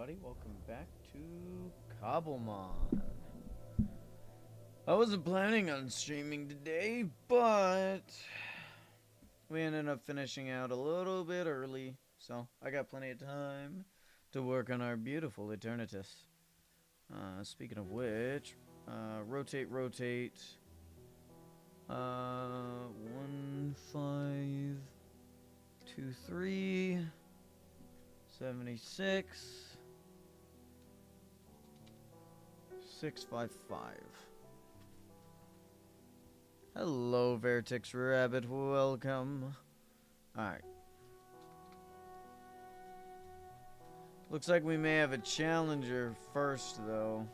everybody. Welcome back to Cobblemon. I wasn't planning on streaming today, but we ended up finishing out a little bit early, so I got plenty of time to work on our beautiful Eternatus. Speaking of which, rotate. 1, 5, 2, 3, 76, 655. Hello, Vertex Rabbit. Welcome. Alright. Looks like we may have a challenger first, though.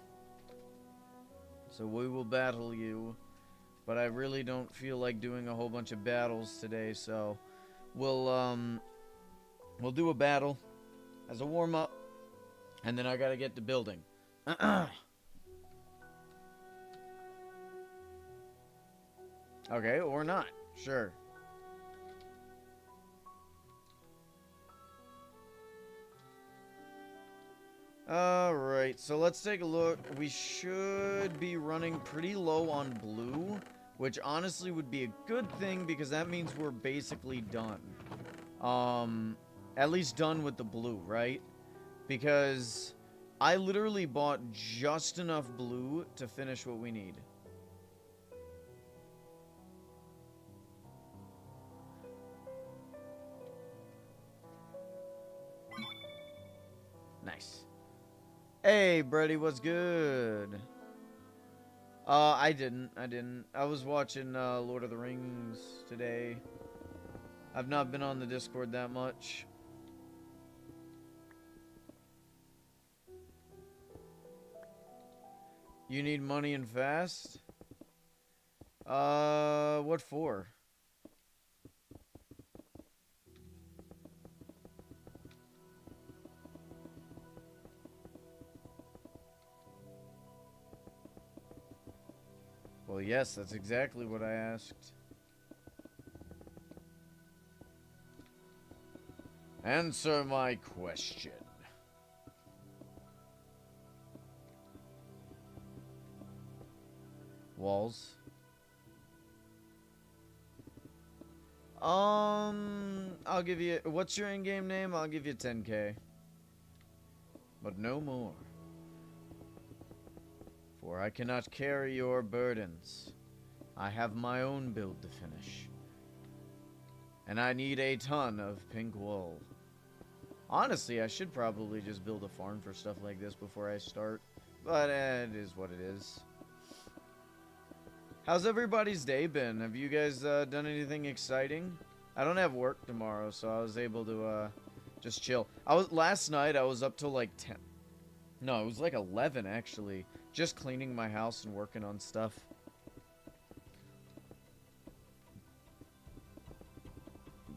So we will battle you. But I really don't feel like doing a whole bunch of battles today, so we'll do a battle as a warm-up, and then I gotta get to building. Okay, or not. Sure. Alright, so let's take a look. We should be running pretty low on blue, which honestly would be a good thing because that means we're basically done. At least done with the blue, right? Because I literally bought just enough blue to finish what we need. Nice. Hey, Brady, what's good? I didn't. I was watching, Lord of the Rings today. I've not been on the Discord that much. You need money and fast? What for? Well, yes, that's exactly what I asked. Answer my question. Walls. I'll give you... What's your in-game name? I'll give you 10k. But no more. For I cannot carry your burdens. I have my own build to finish. And I need a ton of pink wool. Honestly, I should probably just build a farm for stuff like this before I start. But it is what it is. How's everybody's day been? Have you guys done anything exciting? I don't have work tomorrow, so I was able to just chill. Last night I was up till like 10. No, it was like 11 actually. Just cleaning my house and working on stuff.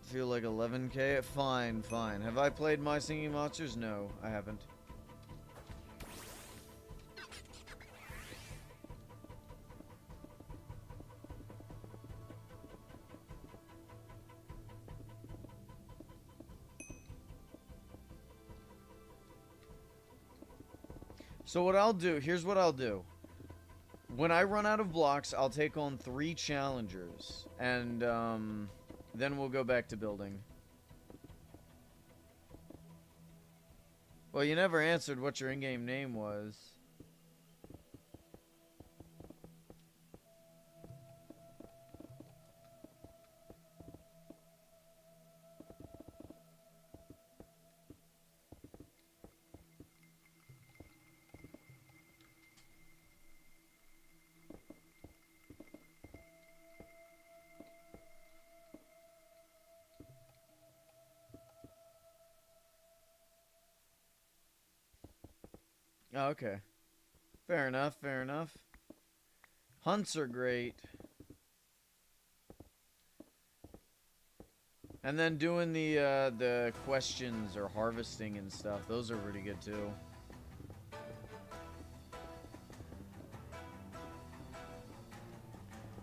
Feel like 11k? Fine. Have I played My Singing Monsters? No, I haven't. So what I'll do, here's what I'll do. When I run out of blocks, I'll take on 3 challengers. And, then we'll go back to building. Well, you never answered what your in-game name was. Oh, okay. Fair enough. Hunts are great. And then doing the questions or harvesting and stuff, those are pretty good too.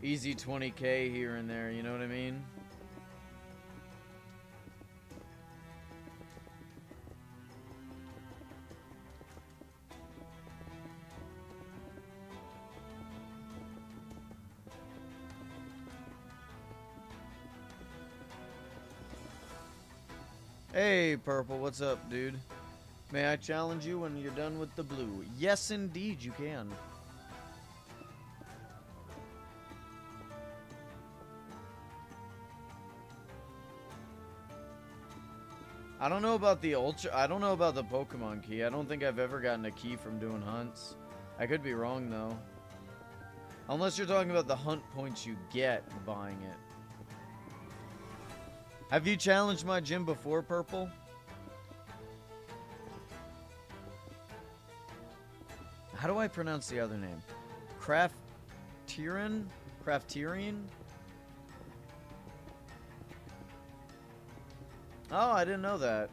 Easy 20k here and there, you know what I mean? Hey, Purple, what's up, dude? May I challenge you when you're done with the blue? Yes, indeed, you can. I don't know about the ultra. I don't know about the Pokemon key. I don't think I've ever gotten a key from doing hunts. I could be wrong, though. Unless you're talking about the hunt points you get buying it. Have you challenged my gym before, Purple? How do I pronounce the other name? Crafterian? Crafterian? Oh, I didn't know that.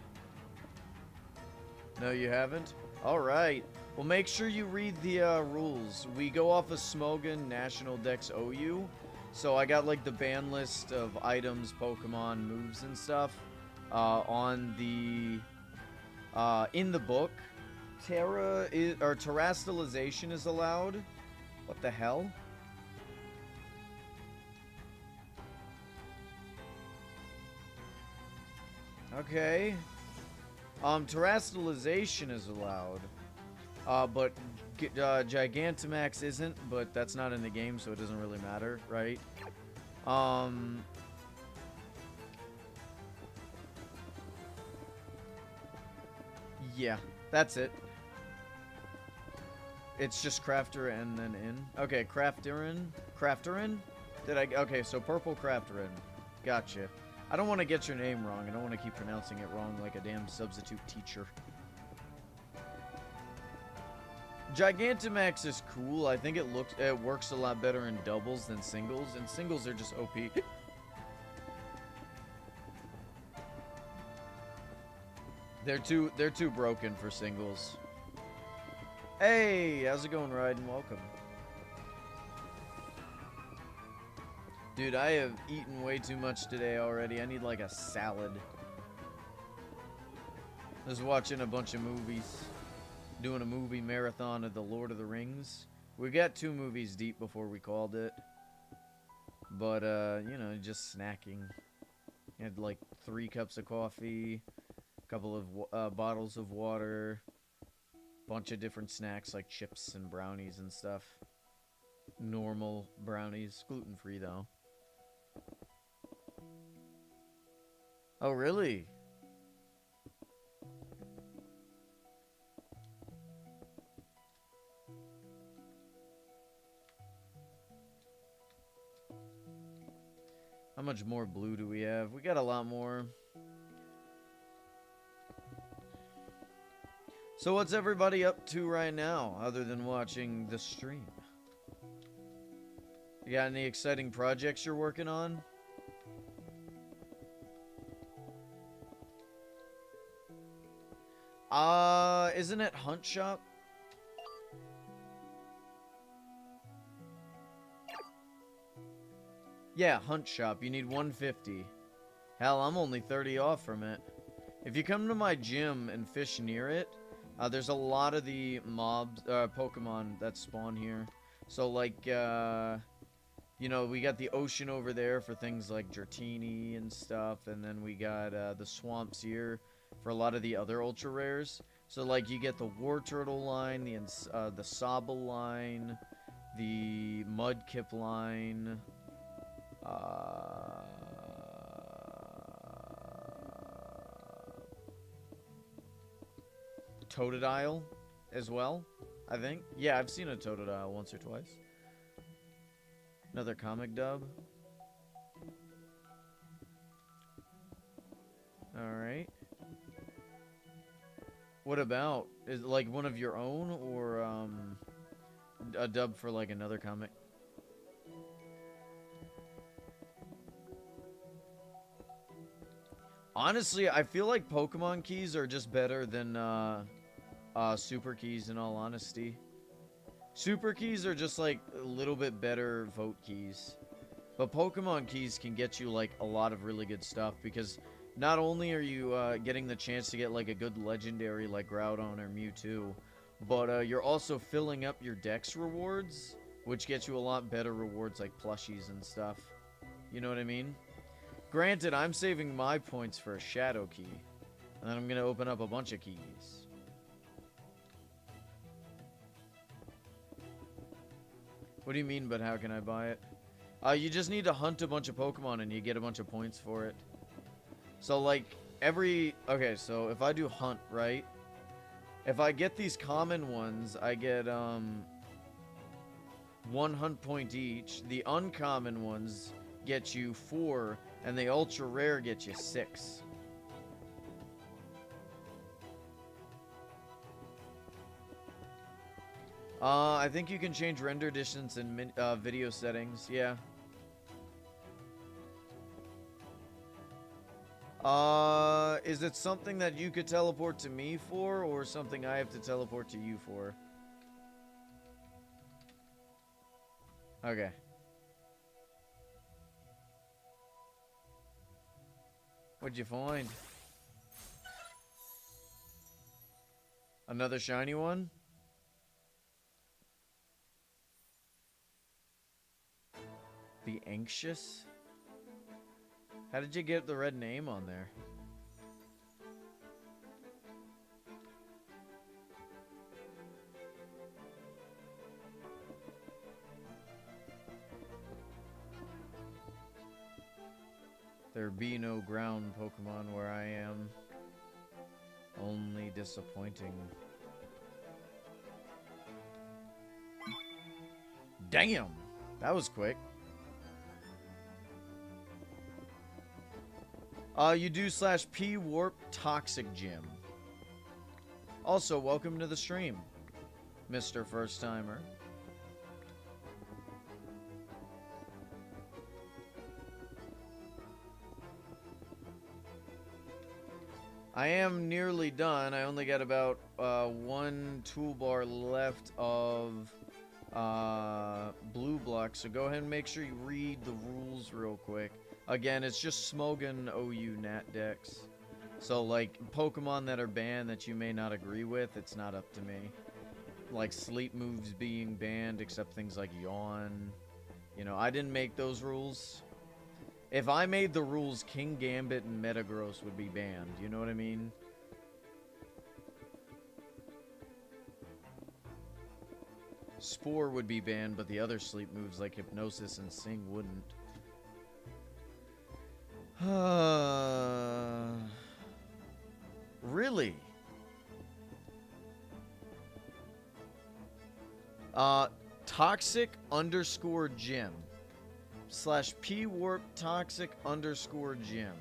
No, you haven't? Alright. Well, make sure you read the rules. We go off of Smogon National Dex OU. So I got like the ban list of items, Pokemon, moves, and stuff on the in the book. Terastallization is allowed. What the hell? Okay. Terastallization is allowed. But Gigantamax isn't, but that's not in the game, so it doesn't really matter, right? Yeah, that's it. It's just Crafter and then in. Okay, Crafterin? Okay, so Purple Crafterin. Gotcha. I don't want to get your name wrong. I don't want to keep pronouncing it wrong like a damn substitute teacher. Gigantamax is cool. I think it works a lot better in doubles than singles, and singles are just OP. They're too broken for singles. Hey, how's it going, Ryden? Welcome. Dude, I have eaten way too much today already. I need like a salad. Just watching a bunch of movies. Doing a movie marathon of The Lord of the Rings. We got 2 movies deep before we called it. But, you know, just snacking. Had like 3 cups of coffee. A couple of bottles of water. Bunch of different snacks like chips and brownies and stuff. Normal brownies. Gluten-free, though. Oh, really? How much more blue do we have? We got a lot more. So what's everybody up to right now, other than watching the stream? You got any exciting projects you're working on? Isn't it Hunt Shop? Yeah, Hunt Shop. You need 150. Hell, I'm only 30 off from it. If you come to my gym and fish near it, there's a lot of the mobs, Pokemon that spawn here. So, like, you know, we got the ocean over there for things like Dratini and stuff, and then we got the swamps here for a lot of the other ultra rares. So, like, you get the War Turtle line, the Sobble line, the Mudkip line, Totodile as well, I think. Yeah, I've seen a Totodile once or twice. Another comic dub. Alright. What about? Is it like one of your own, or a dub for like another comic? Honestly, I feel like Pokemon keys are just better than super keys, in all honesty. Super keys are just like a little bit better vote keys. But Pokemon keys can get you like a lot of really good stuff, because not only are you getting the chance to get like a good legendary like Groudon or Mewtwo, but you're also filling up your Dex rewards, which gets you a lot better rewards like plushies and stuff. You know what I mean? Granted, I'm saving my points for a Shadow Key. And then I'm gonna open up a bunch of keys. What do you mean, but how can I buy it? You just need to hunt a bunch of Pokemon and you get a bunch of points for it. So, like, okay, so if I do hunt, right? If I get these common ones, I get, 1 hunt point each. The uncommon ones get you 4, and the ultra rare get you 6. I think you can change render distance in video settings, yeah. Is it something that you could teleport to me for, or something I have to teleport to you for? Okay. What'd you find? Another shiny one? Be anxious? How did you get the red name on there? There be no ground Pokemon where I am. Only disappointing. Damn! That was quick. You do /P Warp Toxic Gym. Also, welcome to the stream, Mr. First Timer. I am nearly done. I only got about 1 toolbar left of blue block, so go ahead and make sure you read the rules real quick. Again, it's just Smogon OU Nat Dex. So, like, Pokemon that are banned that you may not agree with, it's not up to me. Like, sleep moves being banned, except things like Yawn. You know, I didn't make those rules. If I made the rules, King Gambit and Metagross would be banned. You know what I mean? Spore would be banned, but the other sleep moves like Hypnosis and Sing wouldn't. Really? Toxic _ gym /P Warp Toxic _ gym.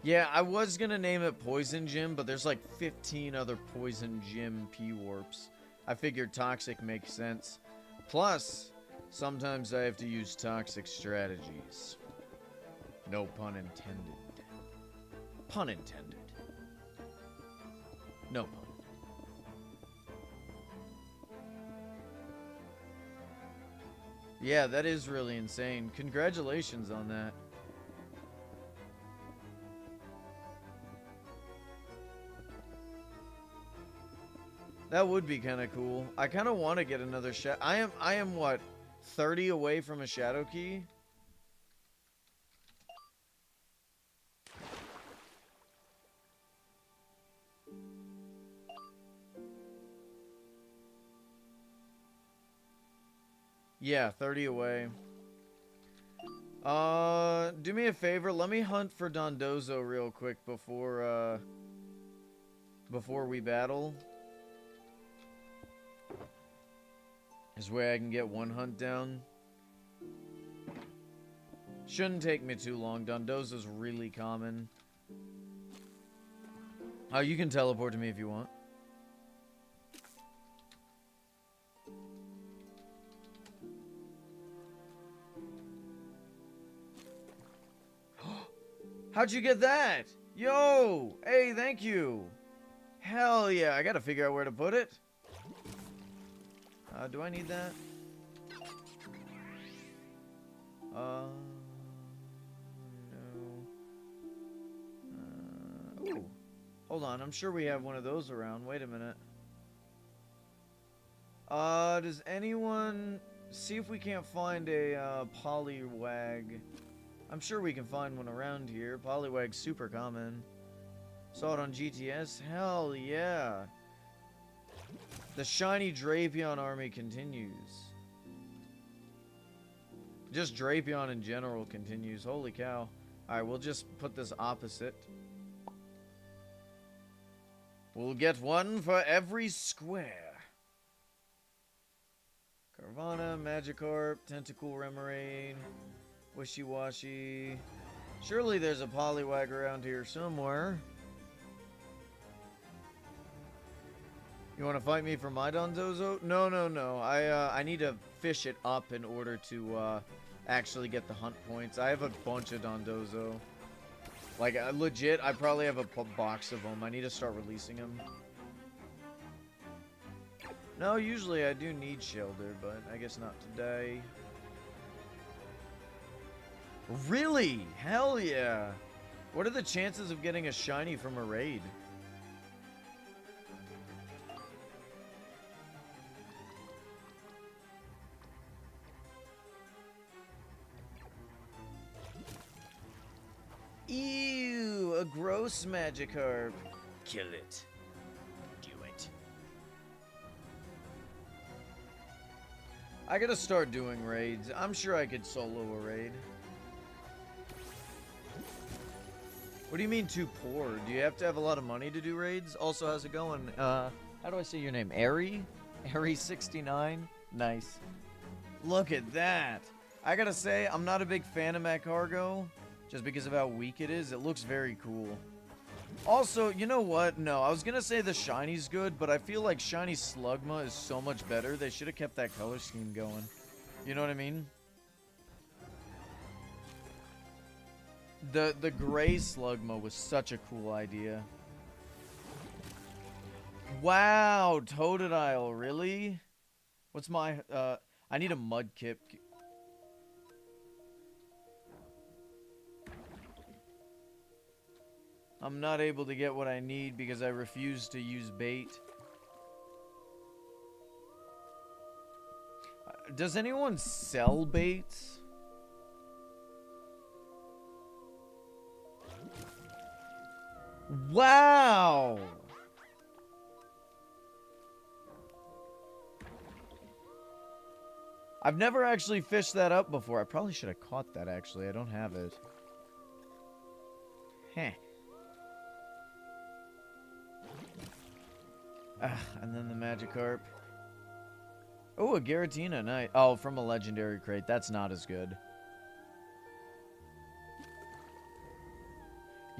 Yeah, I was gonna name it Poison Gym, but there's like 15 other Poison Gym P-Warps. I figured Toxic makes sense. Plus, sometimes I have to use toxic strategies. No pun intended. Pun intended. No pun. Yeah, that is really insane. Congratulations on that. That would be kind of cool. I kind of want to get another shadow. I am what, 30 away from a shadow key? Yeah, 30 away. Do me a favor. Let me hunt for Dondozo real quick before we battle. This way I can get 1 hunt down. Shouldn't take me too long. Dondozo's really common. Oh, you can teleport to me if you want. How'd you get that? Yo! Hey, thank you! Hell yeah, I gotta figure out where to put it. Do I need that? No. Ooh. Hold on, I'm sure we have one of those around. Wait a minute. Does anyone... See if we can't find a, Poliwag. I'm sure we can find one around here. Poliwag's super common. Saw it on GTS? Hell yeah. The shiny Drapion army continues. Just Drapion in general continues. Holy cow. Alright, we'll just put this opposite. We'll get one for every square. Carvana, Magikarp, Tentacool Remoraid, Wishy-Washy. Surely there's a Poliwag around here somewhere. You want to fight me for my Dondozo? No. I need to fish it up in order to actually get the hunt points. I have a bunch of Dondozo. Like, legit, I probably have a box of them. I need to start releasing them. No, usually I do need shelter, but I guess not today. Really? Hell yeah! What are the chances of getting a shiny from a raid? Ew, a gross Magikarp. Kill it. Do it. I gotta start doing raids. I'm sure I could solo a raid. What do you mean too poor? Do you have to have a lot of money to do raids? Also, how's it going? How do I say your name? Airy? Airy69? Nice. Look at that. I gotta say, I'm not a big fan of Magcargo. Just because of how weak it is. It looks very cool. Also, you know what? No, I was gonna say the shiny's good, but I feel like shiny Slugma is so much better. They should have kept that color scheme going. You know what I mean? The gray Slugma was such a cool idea. Wow, Totodile, really? What's my, I need a Mudkip. I'm not able to get what I need because I refuse to use bait. Does anyone sell baits? Wow! I've never actually fished that up before. I probably should have caught that, actually. I don't have it. Heh. And then the Magikarp. Oh, a Giratina. Nice. Oh, from a legendary crate. That's not as good.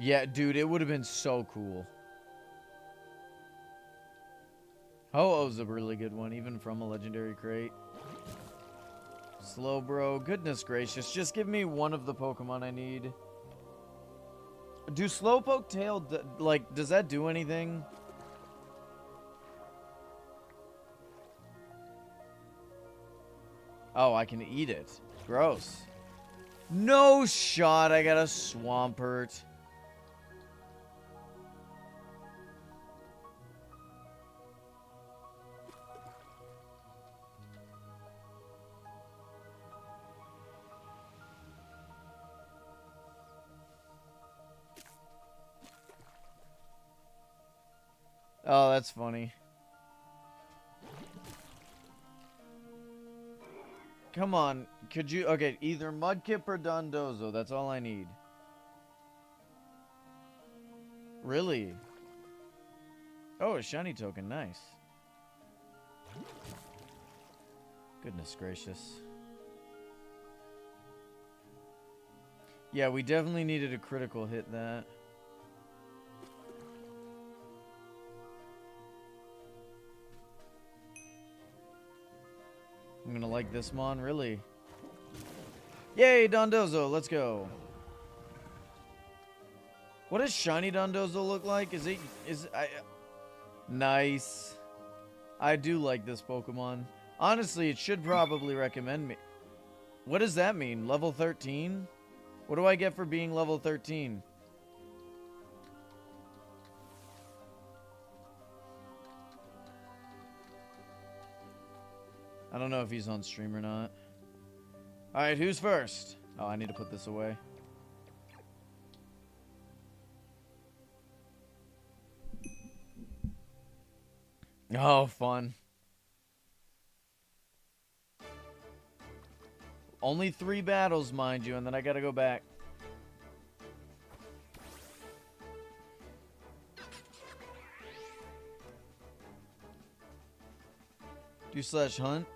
Yeah, dude, it would have been so cool. Ho-Oh's a really good one, even from a legendary crate. Slowbro. Goodness gracious. Just give me one of the Pokemon I need. Do Slowpoke Tail, like, does that do anything? Oh, I can eat it. Gross. No shot, I got a Swampert. Oh, that's funny. Come on, could you... Okay, either Mudkip or Dondozo. That's all I need. Really? Oh, a shiny token. Nice. Goodness gracious. Yeah, we definitely needed a critical hit that. I'm gonna like this mon, really. Yay, Dondozo, let's go. What does shiny Dondozo look like? Nice. I do like this Pokemon. Honestly, it should probably recommend me. What does that mean? Level 13? What do I get for being level 13? I don't know if he's on stream or not. Alright, who's first? Oh, I need to put this away. Oh, fun. Only 3 battles, mind you, and then I gotta go back. Do /hunt,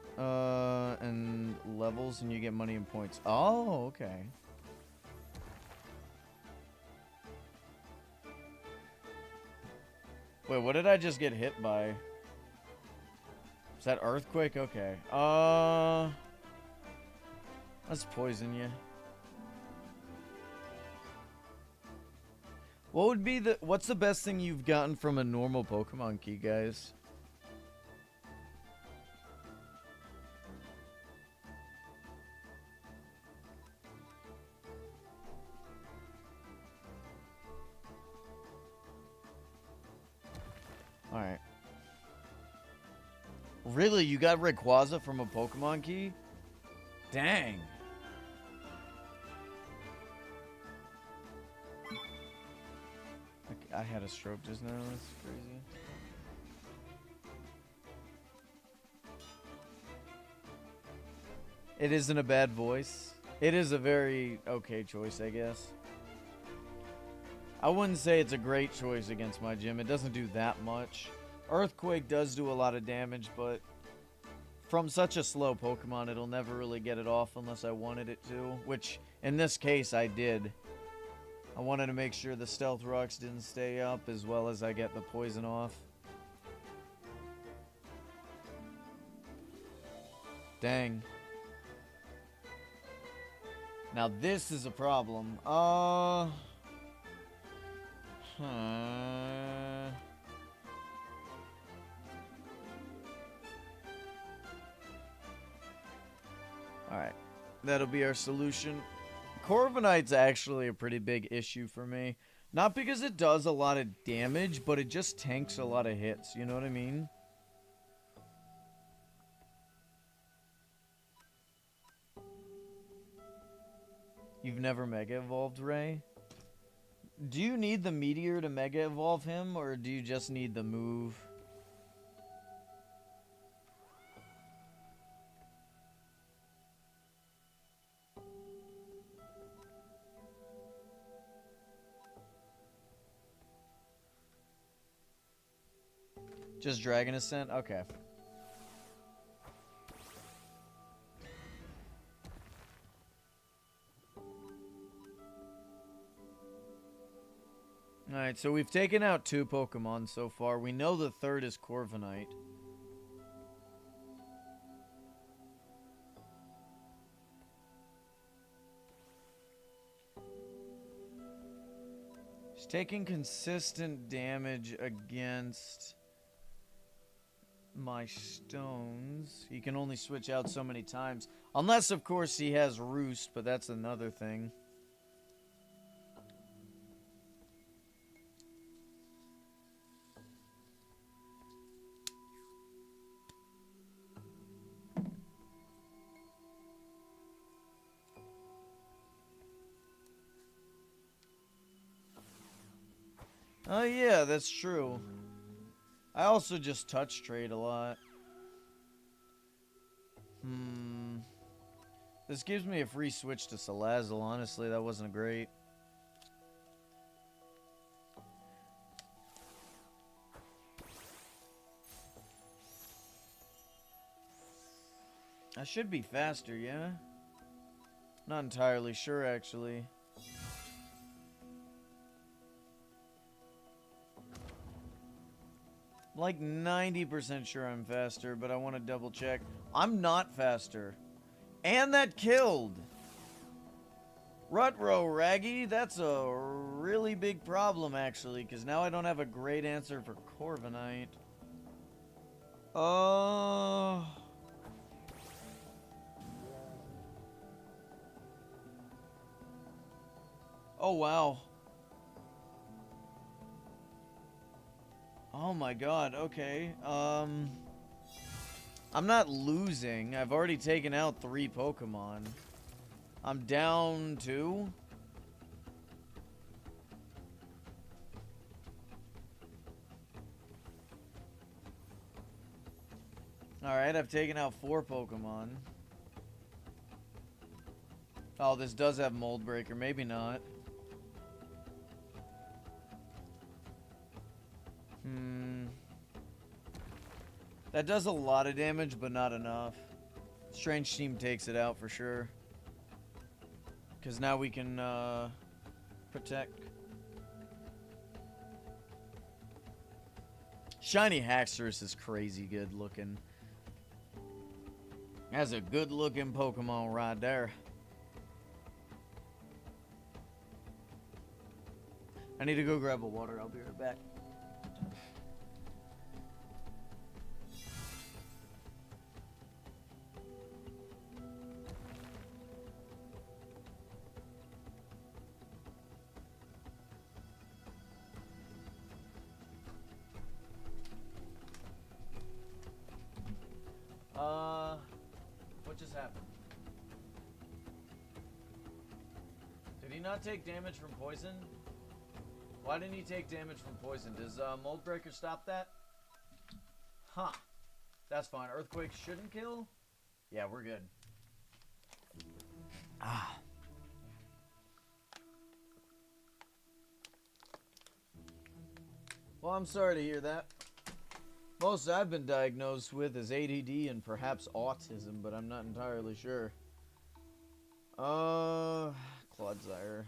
and levels, and you get money and points. Oh, okay. Wait, what did I just get hit by? Is that earthquake? Okay. Let's poison you. What would be what's the best thing you've gotten from a normal Pokemon key, guys? Alright. Really? You got Rayquaza from a Pokemon key? Dang. I had a stroke just now. That's crazy. It isn't a bad voice. It is a very okay choice, I guess. I wouldn't say it's a great choice against my gym. It doesn't do that much. Earthquake does do a lot of damage, but from such a slow Pokemon, it'll never really get it off unless I wanted it to, which in this case I did. I wanted to make sure the Stealth Rocks didn't stay up as well as I get the poison off. Dang. Now this is a problem. Alright, that'll be our solution. Corviknight's actually a pretty big issue for me. Not because it does a lot of damage, but it just tanks a lot of hits, you know what I mean? You've never Mega Evolved Ray? Do you need the Meteor to Mega Evolve him, or do you just need the move? Just Dragon Ascent? Okay. Alright, so we've taken out 2 Pokemon so far. We know the third is Corviknight. He's taking consistent damage against my stones. He can only switch out so many times. Unless, of course, he has Roost, but that's another thing. Oh yeah, that's true. I also just touch trade a lot. This gives me a free switch to Salazzle. Honestly, that wasn't great. I should be faster, yeah? Not entirely sure, actually. Like 90% sure I'm faster, but I want to double check. I'm not faster. And that killed! Rutro, Raggy, that's a really big problem, actually, because now I don't have a great answer for Corviknight. Oh, wow. Oh my god, okay. I'm not losing. I've already taken out 3 Pokemon. I'm down 2. Alright, I've taken out 4 Pokemon. Oh, this does have Mold Breaker. Maybe not. That does a lot of damage, but not enough. Strange Team takes it out for sure. Because now we can protect. Shiny Haxorus is crazy good looking. That's a good looking Pokemon right there. I need to go grab a water. I'll be right back. What just happened? Did he not take damage from poison? Why didn't he take damage from poison? Does Mold Breaker stop that? Huh. That's fine. Earthquake shouldn't kill? Yeah, we're good. Ah. Well, I'm sorry to hear that. Most I've been diagnosed with is ADD and perhaps autism, but I'm not entirely sure. Clodsire.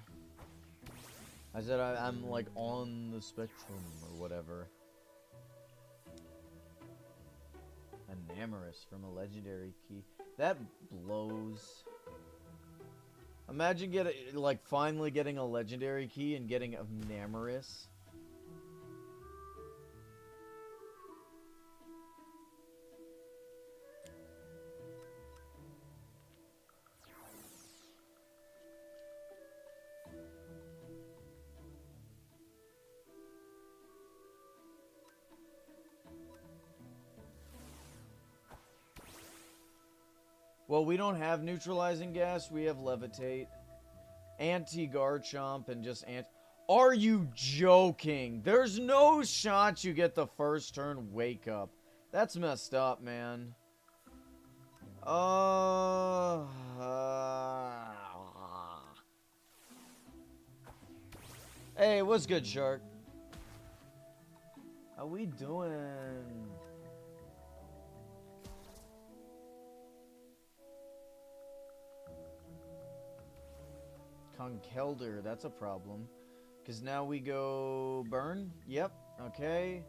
I said I'm like on the spectrum or whatever. Enamorous from a legendary key. That blows. Imagine finally getting a legendary key and getting Enamorous. Well, we don't have neutralizing gas. We have levitate, anti-Garchomp, and just Are you joking? There's no shot you get the first turn wake up. That's messed up, man. Hey, what's good, Shark? How we doing? Conkelder, that's a problem. Because now we go burn? Yep, okay.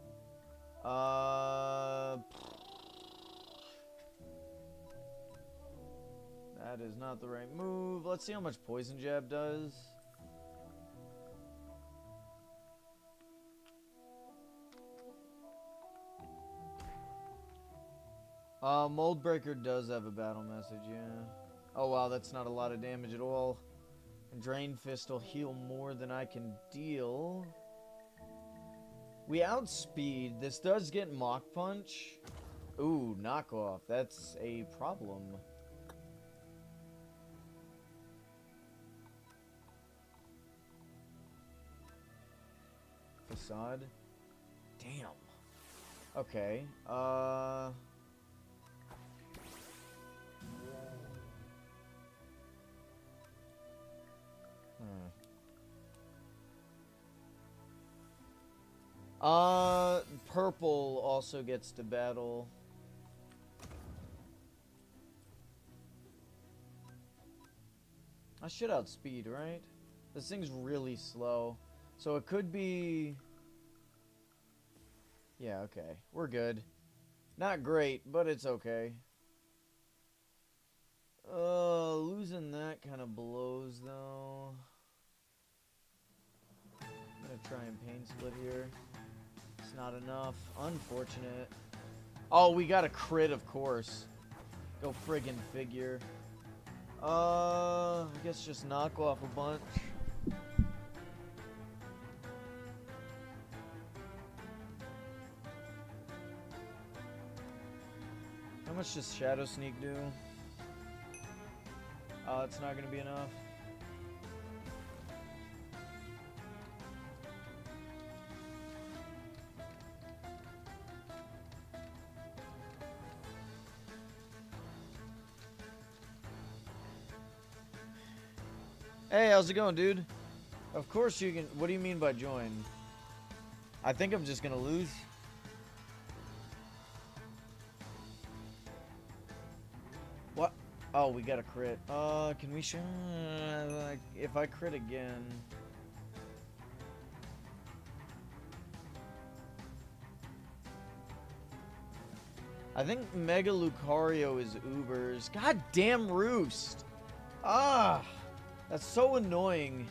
That is not the right move. Let's see how much Poison Jab does. Mold Breaker does have a battle message, yeah. Oh wow, that's not a lot of damage at all. Drain Fist will heal more than I can deal. We outspeed. This does get Mach Punch. Ooh, knockoff. That's a problem. Facade. Damn. Okay. Purple also gets to battle. I should outspeed, right? This thing's really slow. So it could be... Yeah, okay. We're good. Not great, but it's okay. Losing that kind of blows, though. I'm gonna try and Pain Split here. It's not enough. Unfortunate. Oh, we got a crit, of course. Go friggin' figure. I guess just knock off a bunch. How much does Shadow Sneak do? Oh, it's not gonna be enough. Hey, how's it going, dude? Of course you can. What do you mean by join? I think I'm just gonna lose. What? Oh, we got a crit. Can we show? Like, if I crit again. I think Mega Lucario is Uber's. God damn Roost! Ah! That's so annoying.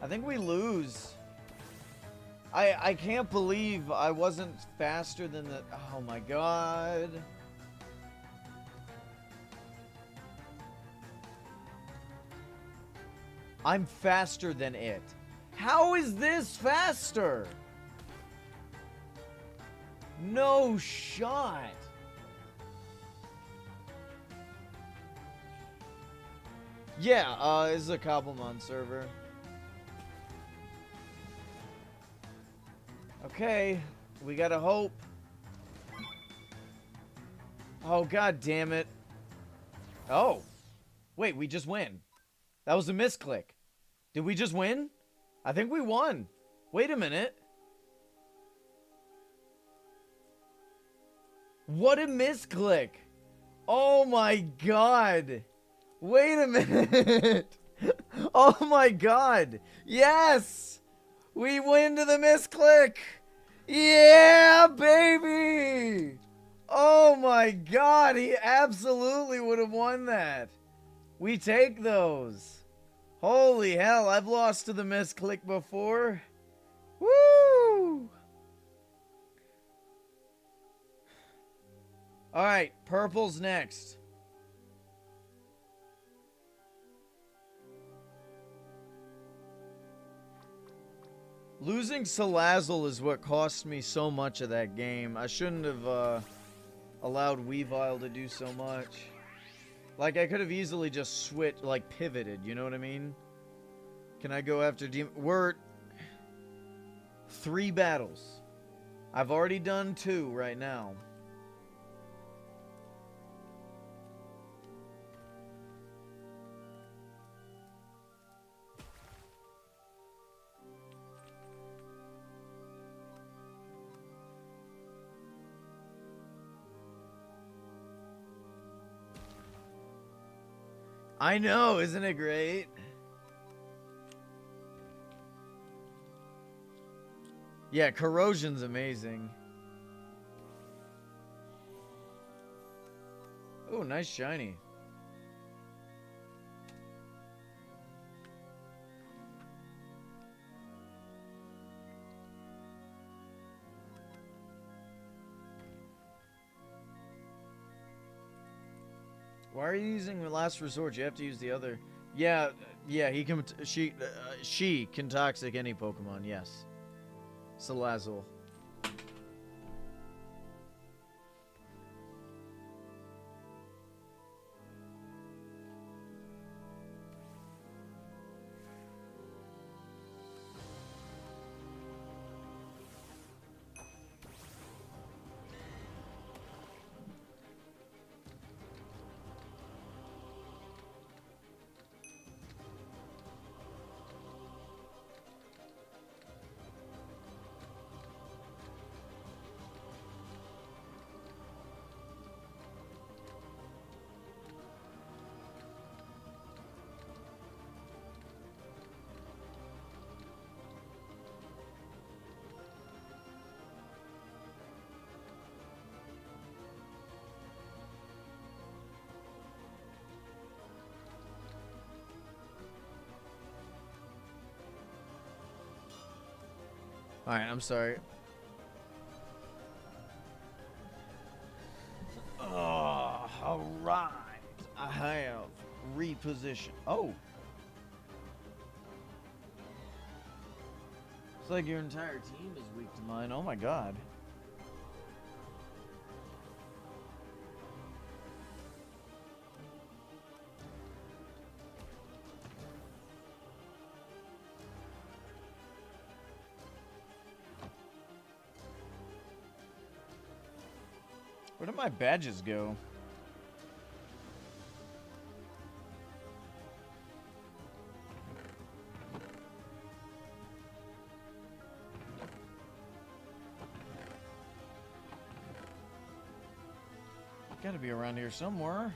I think we lose. I can't believe I wasn't faster than the... Oh my god. I'm faster than it. How is this faster? No shot. Yeah, this is a CobbleGalaxy server. Okay, we gotta hope. Oh, god damn it. Oh. Wait, we just win. That was a misclick. Did we just win? I think we won. Wait a minute. What a misclick. Oh my god. Wait a minute. Oh my god. Yes. We win to the misclick. Yeah, baby. Oh my god. He absolutely would have won that. We take those. Holy hell. I've lost to the misclick before. Woo. Alright, purple's next. Losing Salazzle is what cost me so much of that game. I shouldn't have allowed Weavile to do so much. Like, I could have easily just switched, like, pivoted, you know what I mean? Can I go after Demon? We're 3 battles. I've already done 2 right now. I know, isn't it great? Yeah, Corrosion's amazing. Oh, nice shiny. Why are you using the last resort? You have to use the other. Yeah, he can. She can toxic any Pokemon. Yes. Salazzle. Alright, I'm sorry. Oh, alright. I have repositioned. Oh. It's like your entire team is weak to mine. Oh my god. Where did my badges go? Gotta be around here somewhere.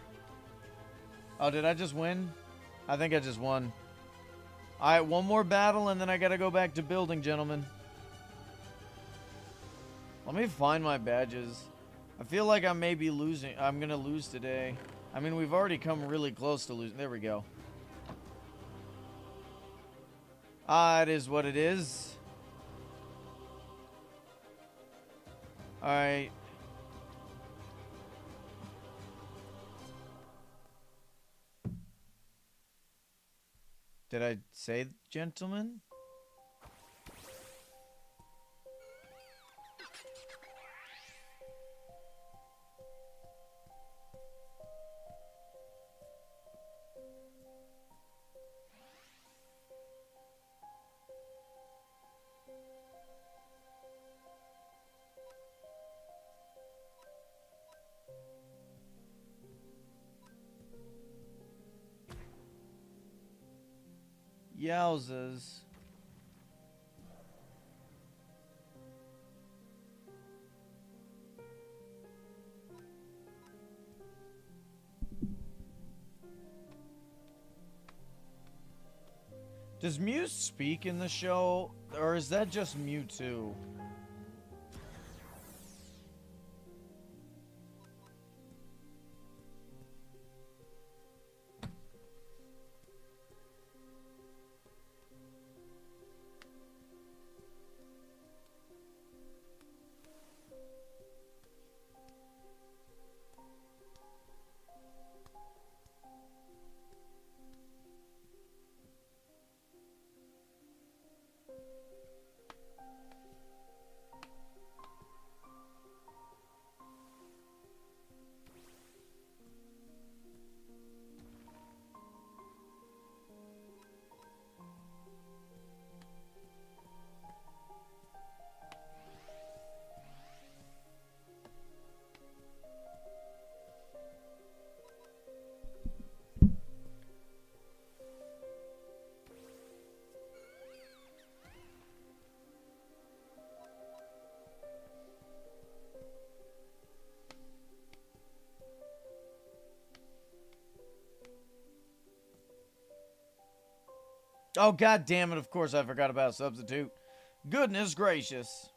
Oh, did I just win? I think I just won. Alright, one more battle and then I gotta go back to building, gentlemen. Let me find my badges. I feel like I may be losing. I'm gonna lose today. I mean, we've already come really close to losing. There we go. Ah, it is what it is. Alright. Did I say gentlemen? Yowzas. Does Mew speak in the show, or is that just Mewtwo? Oh, god damn it, of course I forgot about substitute. Goodness gracious.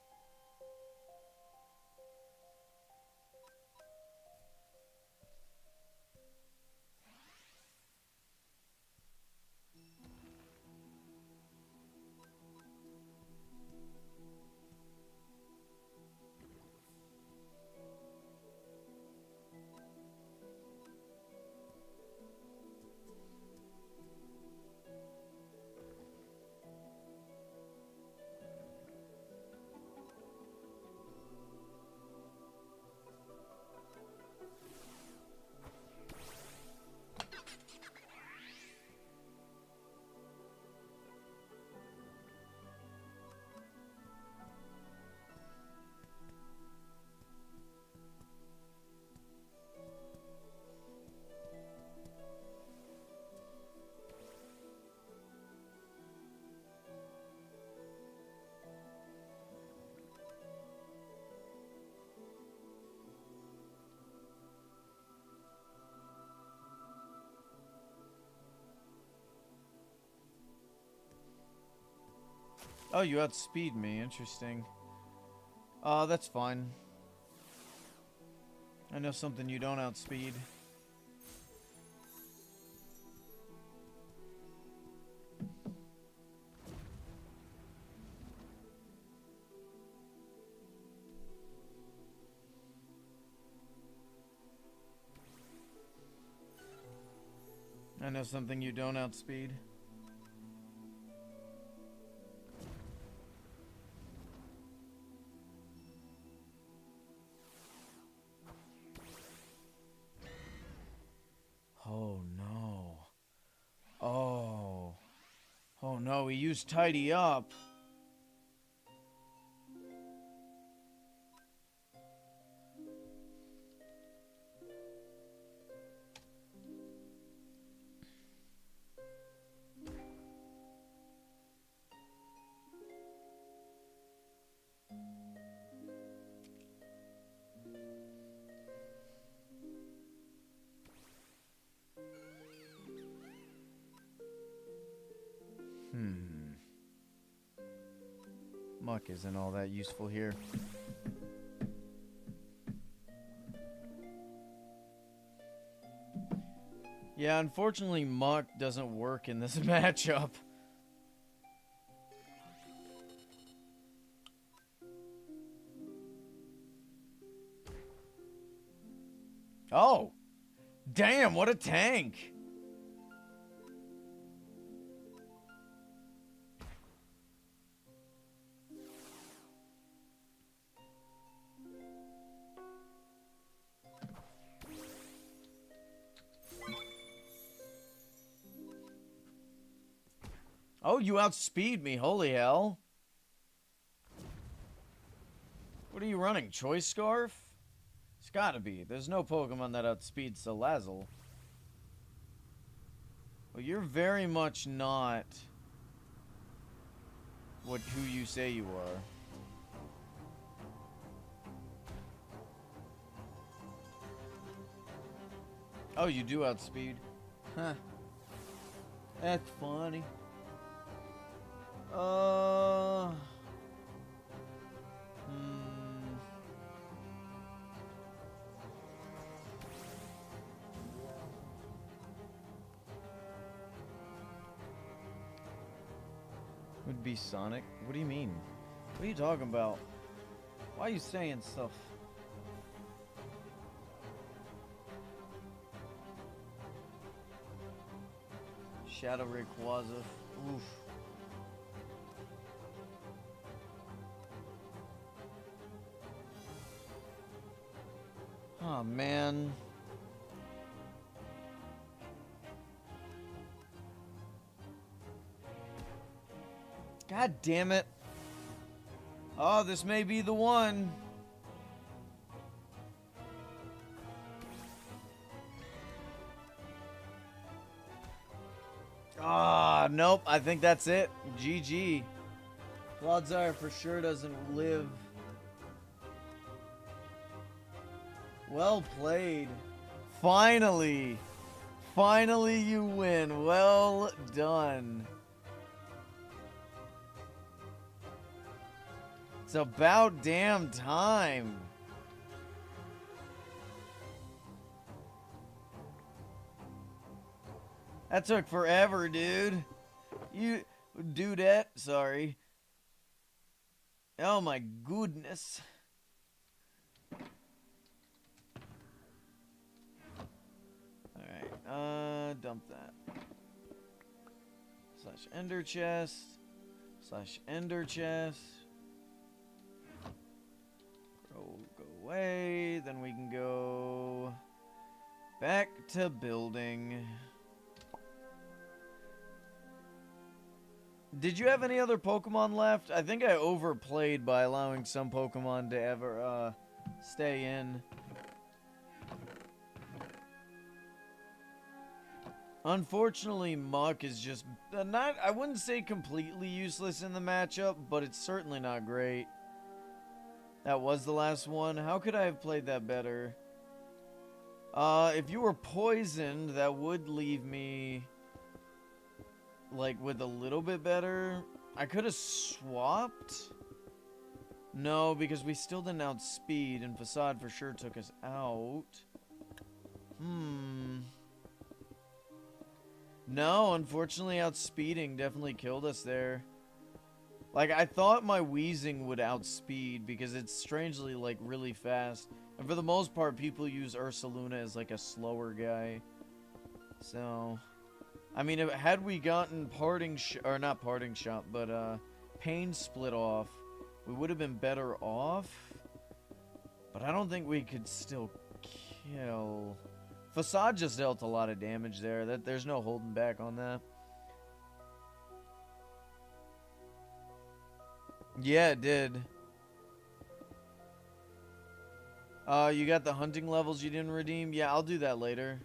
Oh, you outspeed me. Interesting. That's fine. I know something you don't outspeed. I know something you don't outspeed. no, he used tidy up. Muck isn't all that useful here. Yeah, unfortunately, Muck doesn't work in this matchup. Oh! Damn, what a tank! Oh, you outspeed me, holy hell. What are you running, Choice Scarf? It's gotta be. There's no Pokemon that outspeeds Salazzle. Well, you're very much not who you say you are. Oh, you do outspeed? Huh. That's funny. Would be Sonic? What do you mean? What are you talking about? Why are you saying stuff? Shadow Rayquaza. Oof. Oh, man. God damn it. Oh, this may be the one. Ah, nope. I think that's it. GG. Clodsire for sure doesn't live. Well played. Finally. Finally you win. Well done. It's about damn time. That took forever, dude. You dudette, sorry. Oh my goodness. Alright, dump that. Slash ender chest. Slash ender chest. Go away. Then we can go back to building. Did you have any other Pokemon left? I think I overplayed by allowing some Pokemon to ever stay in. Unfortunately, Muck is just not, I wouldn't say completely useless in the matchup, but it's certainly not great. That was the last one. How could I have played that better? If you were poisoned, that would leave me like with a little bit better. I could have swapped. No, because we still didn't outspeed, and Facade for sure took us out. No, unfortunately, outspeeding definitely killed us there. Like, I thought my Weezing would outspeed because it's strangely, like, really fast. And for the most part, people use Ursaluna as, like, a slower guy. So, I mean, had we gotten or not Parting Shot, but, Pain Split off, we would have been better off. But I don't think we could still kill. Facade just dealt a lot of damage there. There's no holding back on that. Yeah, it did. You got the hunting levels you didn't redeem? Yeah, I'll do that later.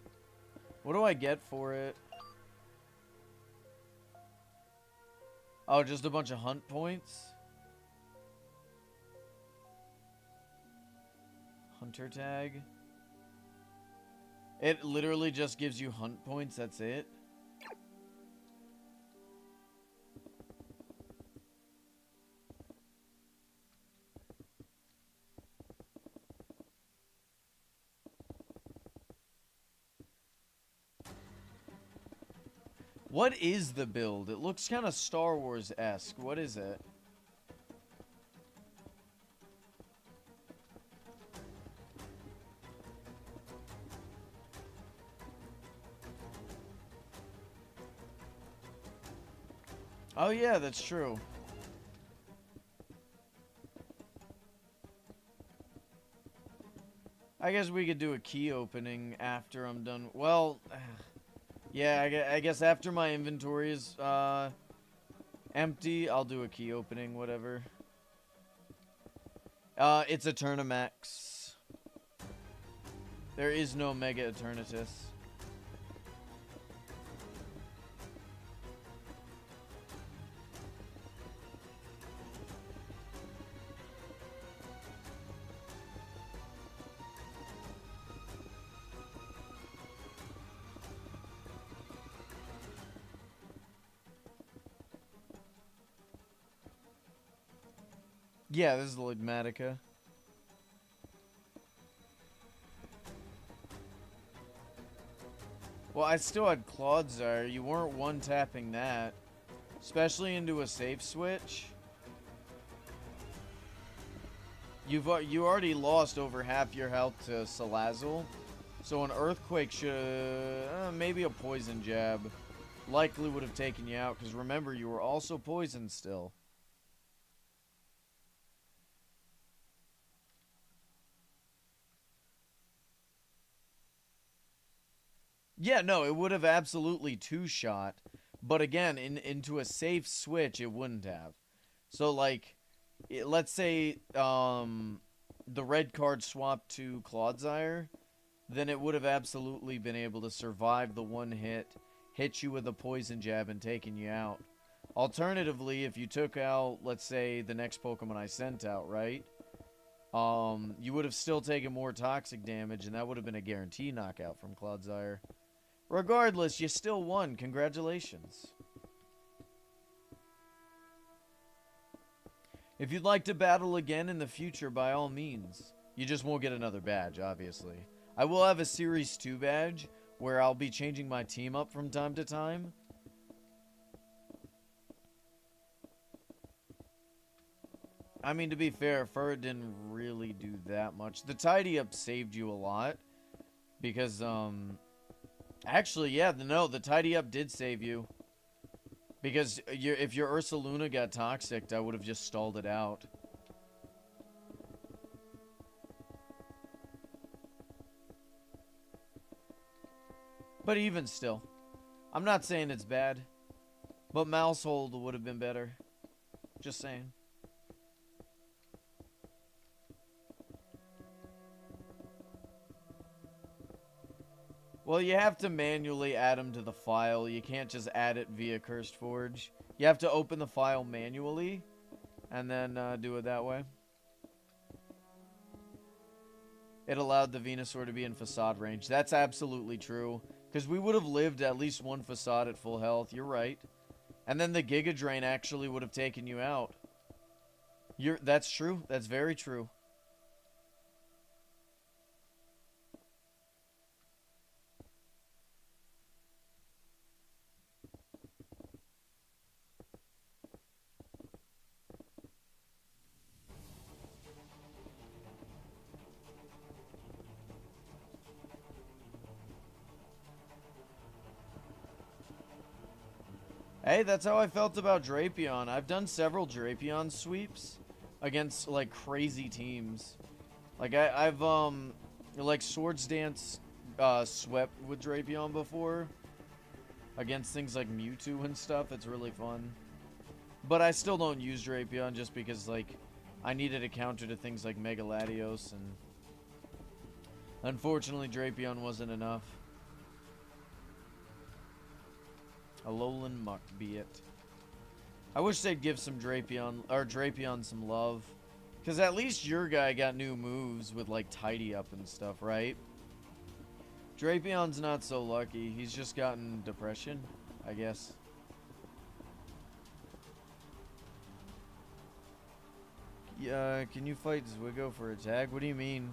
What do I get for it? Oh, just a bunch of hunt points? Hunter tag? It literally just gives you hunt points, that's it? What is the build? It looks kind of Star Wars-esque. What is it? Oh yeah, that's true. I guess we could do a key opening after I'm done. Well, yeah, I guess after my inventory is empty, I'll do a key opening, whatever. It's Eternamax. There is no Mega Eternatus. Yeah, this is the Ligmatica. Well, I still had Claudzire. You weren't one-tapping that. Especially into a safe switch. You already lost over half your health to Salazzle. So an Earthquake should... maybe a Poison Jab. Likely would have taken you out. Because remember, you were also poisoned still. Yeah, no, it would have absolutely two-shot. But again, into a safe switch, it wouldn't have. So, like, let's say the red card swapped to Claudzire, then it would have absolutely been able to survive the one hit you with a poison jab and taken you out. Alternatively, if you took out, let's say, the next Pokemon I sent out, right? You would have still taken more toxic damage, and that would have been a guarantee knockout from Claudzire. Regardless, you still won. Congratulations. If you'd like to battle again in the future, by all means. You just won't get another badge, obviously. I will have a Series 2 badge, where I'll be changing my team up from time to time. I mean, to be fair, Fur didn't really do that much. The Tidy Up saved you a lot. Because, actually, yeah, the Tidy Up did save you. Because if your Ursaluna got toxic, I would have just stalled it out. But even still, I'm not saying it's bad. But Mousehold would have been better. Just saying. Well, you have to manually add them to the file. You can't just add it via Cursed Forge. You have to open the file manually and then do it that way. It allowed the Venusaur to be in Facade range. That's absolutely true. Because we would have lived at least one Facade at full health. You're right. And then the Giga Drain actually would have taken you out. That's true. That's very true. Hey, that's how I felt about Drapion. I've done several Drapion sweeps against, like, crazy teams. Like, I've like, Swords Dance, swept with Drapion before. Against things like Mewtwo and stuff. It's really fun. But I still don't use Drapion just because, like, I needed a counter to things like Mega Latios, and unfortunately Drapion wasn't enough. Alolan Muck be it. I wish they'd give some Drapion some love. Because at least your guy got new moves with, like, Tidy Up and stuff, right? Drapion's not so lucky. He's just gotten depression, I guess. Yeah, can you fight Zwigo for a tag? What do you mean?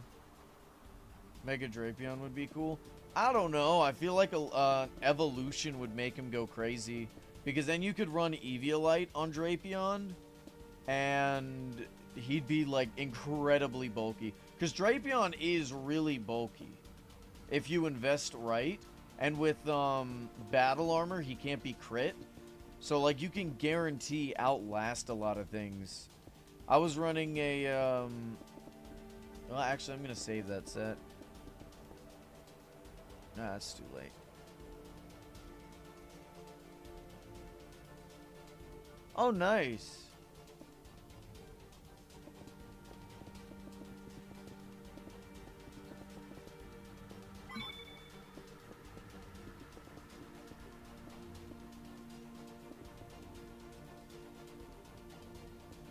Mega Drapion would be cool? I don't know. I feel like a evolution would make him go crazy. Because then you could run Eviolite on Drapion, and he'd be, like, incredibly bulky. Because Drapion is really bulky if you invest right. And with battle armor, he can't be crit. So, like, you can guarantee outlast a lot of things. I was running a, well, actually, I'm going to save that set. Nah, that's too late. Oh, nice.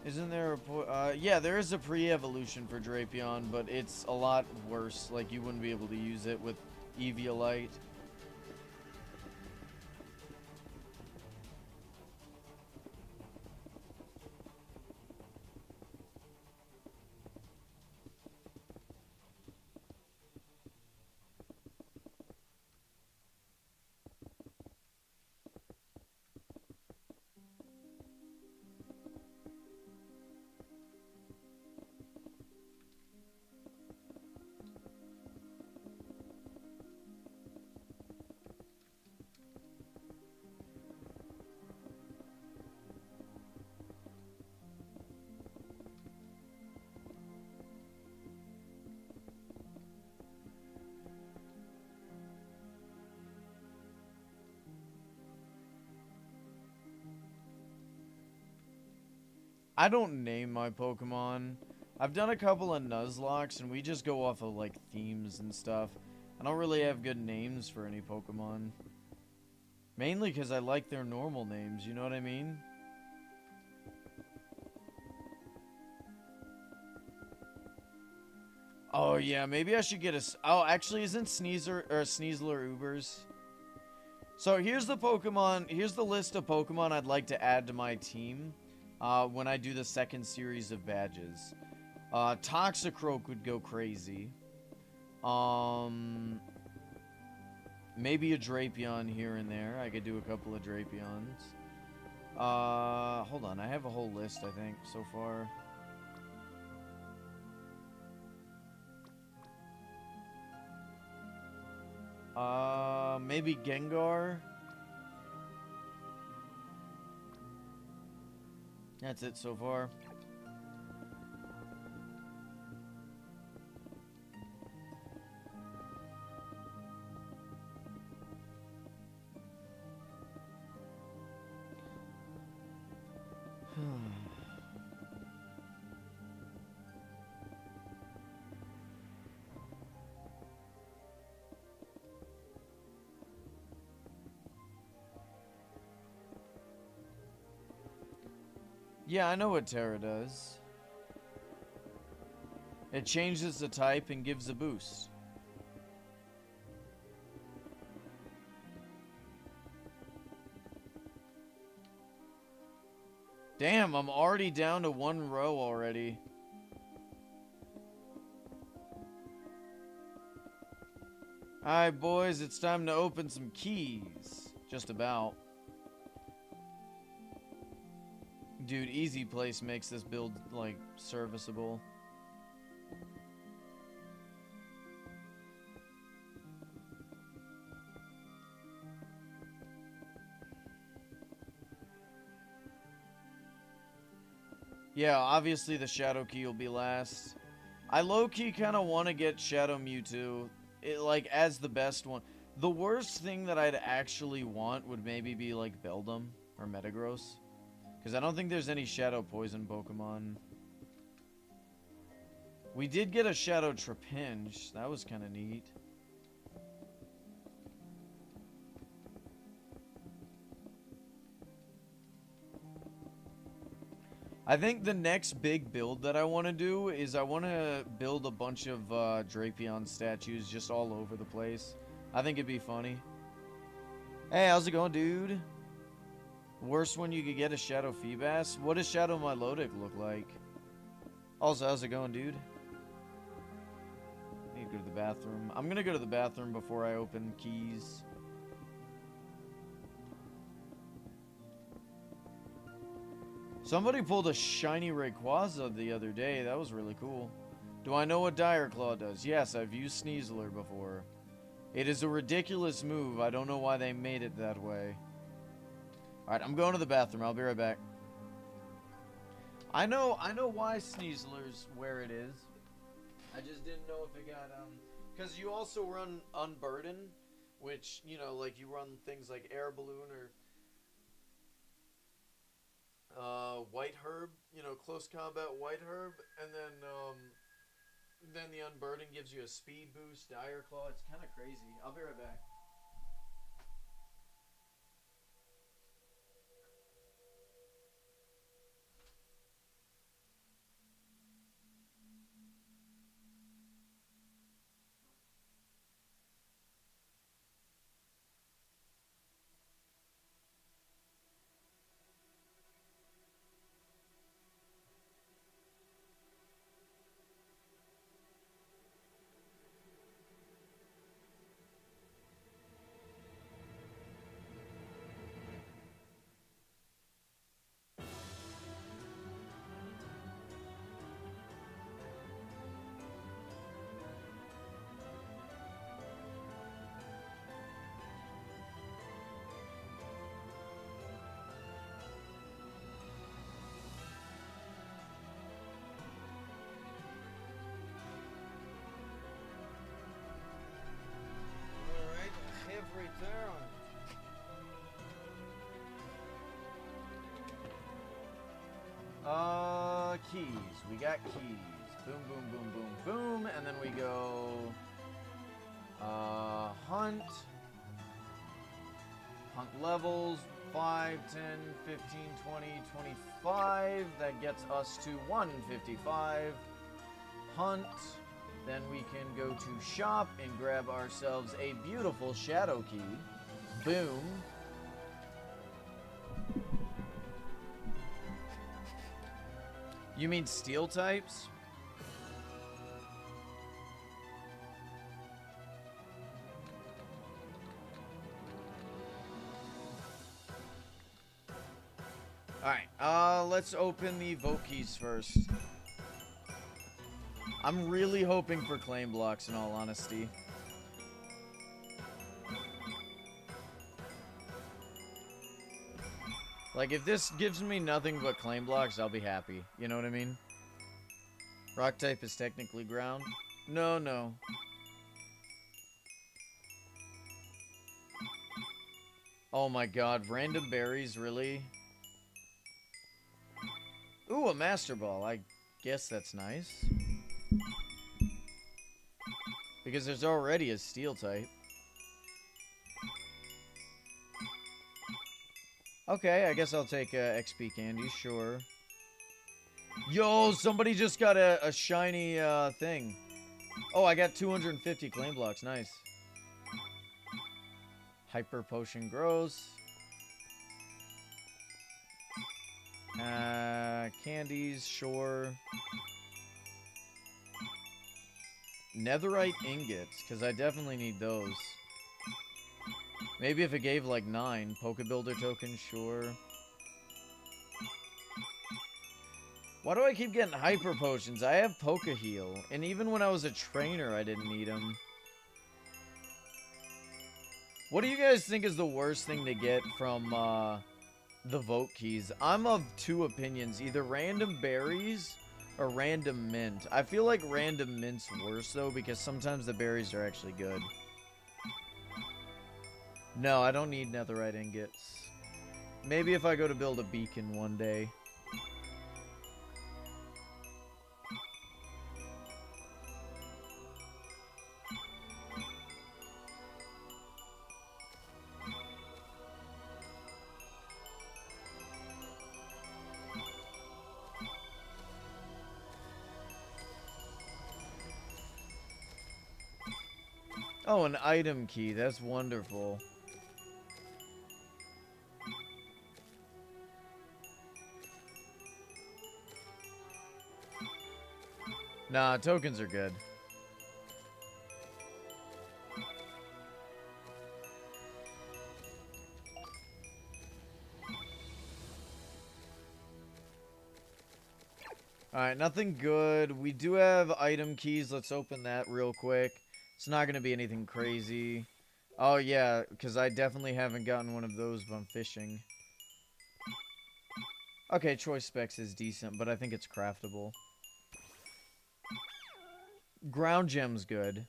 Isn't there a yeah, there is a pre-evolution for Drapion, but it's a lot worse. Like, you wouldn't be able to use it with Eviolite. I don't name my Pokemon. I've done a couple of Nuzlockes, and we just go off of, like, themes and stuff. I don't really have good names for any Pokemon. Mainly because I like their normal names, you know what I mean? Oh, yeah, maybe I should get a... Oh, actually, isn't Sneasler Ubers? So, here's the Pokemon... Here's the list of Pokemon I'd like to add to my team when I do the second series of badges. Toxicroak would go crazy. Maybe a Drapion here and there. I could do a couple of Drapions. Hold on. I have a whole list, I think, so far. Maybe Gengar. That's it so far. Yeah, I know what Terra does. It changes the type and gives a boost. Damn, I'm already down to one row already. Alright, boys, it's time to open some keys. Just about. Dude, Easy Place makes this build, like, serviceable. Yeah, obviously the Shadow Key will be last. I low-key kind of want to get Shadow Mewtwo, like, as the best one. The worst thing that I'd actually want would maybe be, like, Beldum or Metagross. Because I don't think there's any Shadow Poison Pokemon. We did get a Shadow Trapinch. That was kind of neat. I think the next big build that I want to do is I want to build a bunch of Drapion statues just all over the place. I think it'd be funny. Hey, how's it going, dude? Worst one you could get is Shadow Feebas. What does Shadow Milotic look like? Also, how's it going, dude? I need to go to the bathroom. I'm gonna go to the bathroom before I open keys. Somebody pulled a shiny Rayquaza the other day. That was really cool. Do I know what Dire Claw does? Yes, I've used Sneasler before. It is a ridiculous move. I don't know why they made it that way. Alright, I'm going to the bathroom. I'll be right back. I know why Sneasler's where it is. I just didn't know if it got, because you also run Unburden, which, you know, like you run things like Air Balloon or White Herb, you know, close combat White Herb, and then the Unburden gives you a speed boost, Dire Claw. It's kind of crazy. I'll be right back. Keys. We got keys. Boom, boom, boom, boom, boom. And then we go... Hunt. Hunt levels. 5, 10, 15, 20, 25. That gets us to 155. Hunt. Then we can go to shop and grab ourselves a beautiful Shadow Key. Boom. You mean steel types? Alright, let's open the vote keys first. I'm really hoping for claim blocks, in all honesty. Like, if this gives me nothing but claim blocks, I'll be happy. You know what I mean? Rock type is technically ground. No, no. Oh my god, random berries, really? Ooh, a Master Ball. I guess that's nice. Because there's already a steel type. Okay, I guess I'll take XP candy, sure. Yo, somebody just got a shiny thing. Oh, I got 250 claim blocks, nice. Hyper Potion gross. Candies, sure. Netherite ingots, because I definitely need those. Maybe if it gave like 9. Pokebuilder tokens, sure. Why do I keep getting hyper potions? I have Poke Heal. And even when I was a trainer, I didn't need them. What do you guys think is the worst thing to get from the vote keys? I'm of two opinions. Either random berries or random mint. I feel like random mint's worse, though, because sometimes the berries are actually good. No, I don't need netherite ingots. Maybe if I go to build a beacon one day. Oh, an item key. That's wonderful. Nah, tokens are good. Alright, nothing good. We do have item keys. Let's open that real quick. It's not going to be anything crazy. Oh, yeah, because I definitely haven't gotten one of those when fishing. Okay, choice specs is decent, but I think it's craftable. Ground gem's good.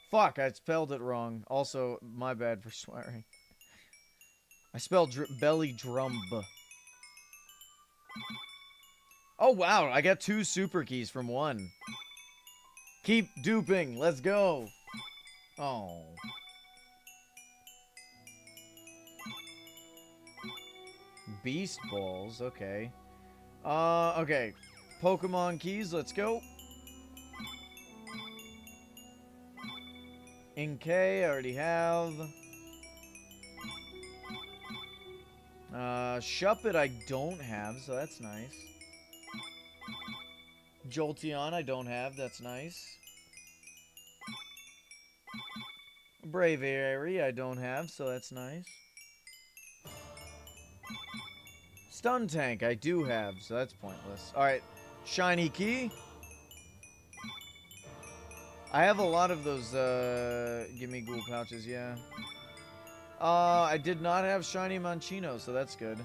Fuck, I spelled it wrong. Also, my bad for swearing. I spelled belly drum. Oh, wow. I got 2 super keys from 1. Keep duping. Let's go. Oh. Beast balls. Okay. Okay. Pokemon keys. Let's go. Inkay, I already have. Shuppet I don't have, so that's nice. Jolteon I don't have, that's nice. Braviary I don't have, so that's nice. Stun Tank I do have, so that's pointless. Alright, Shiny Key. I have a lot of those, Gimme Ghoul pouches, yeah. I did not have Shiny Monchino, so that's good.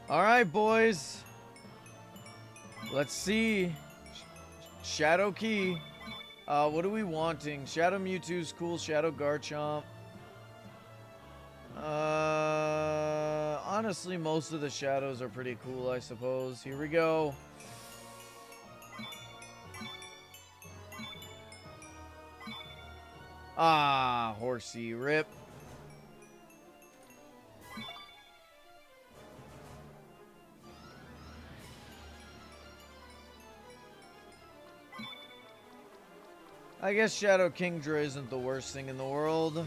Alright, boys. Let's see. Shadow Key. What are we wanting? Shadow Mewtwo's cool. Shadow Garchomp. Honestly, most of the shadows are pretty cool, I suppose. Here we go. Ah, Horsey, rip. I guess Shadow Kingdra isn't the worst thing in the world.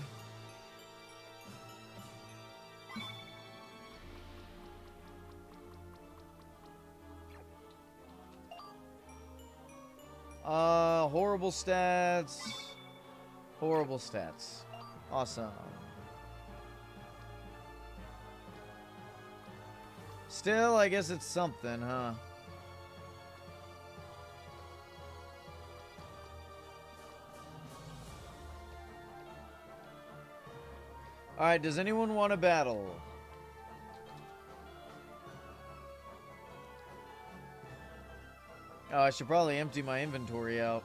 Horrible stats. Horrible stats. Awesome. Still, I guess it's something, huh? Alright, does anyone want to battle? Oh, I should probably empty my inventory out.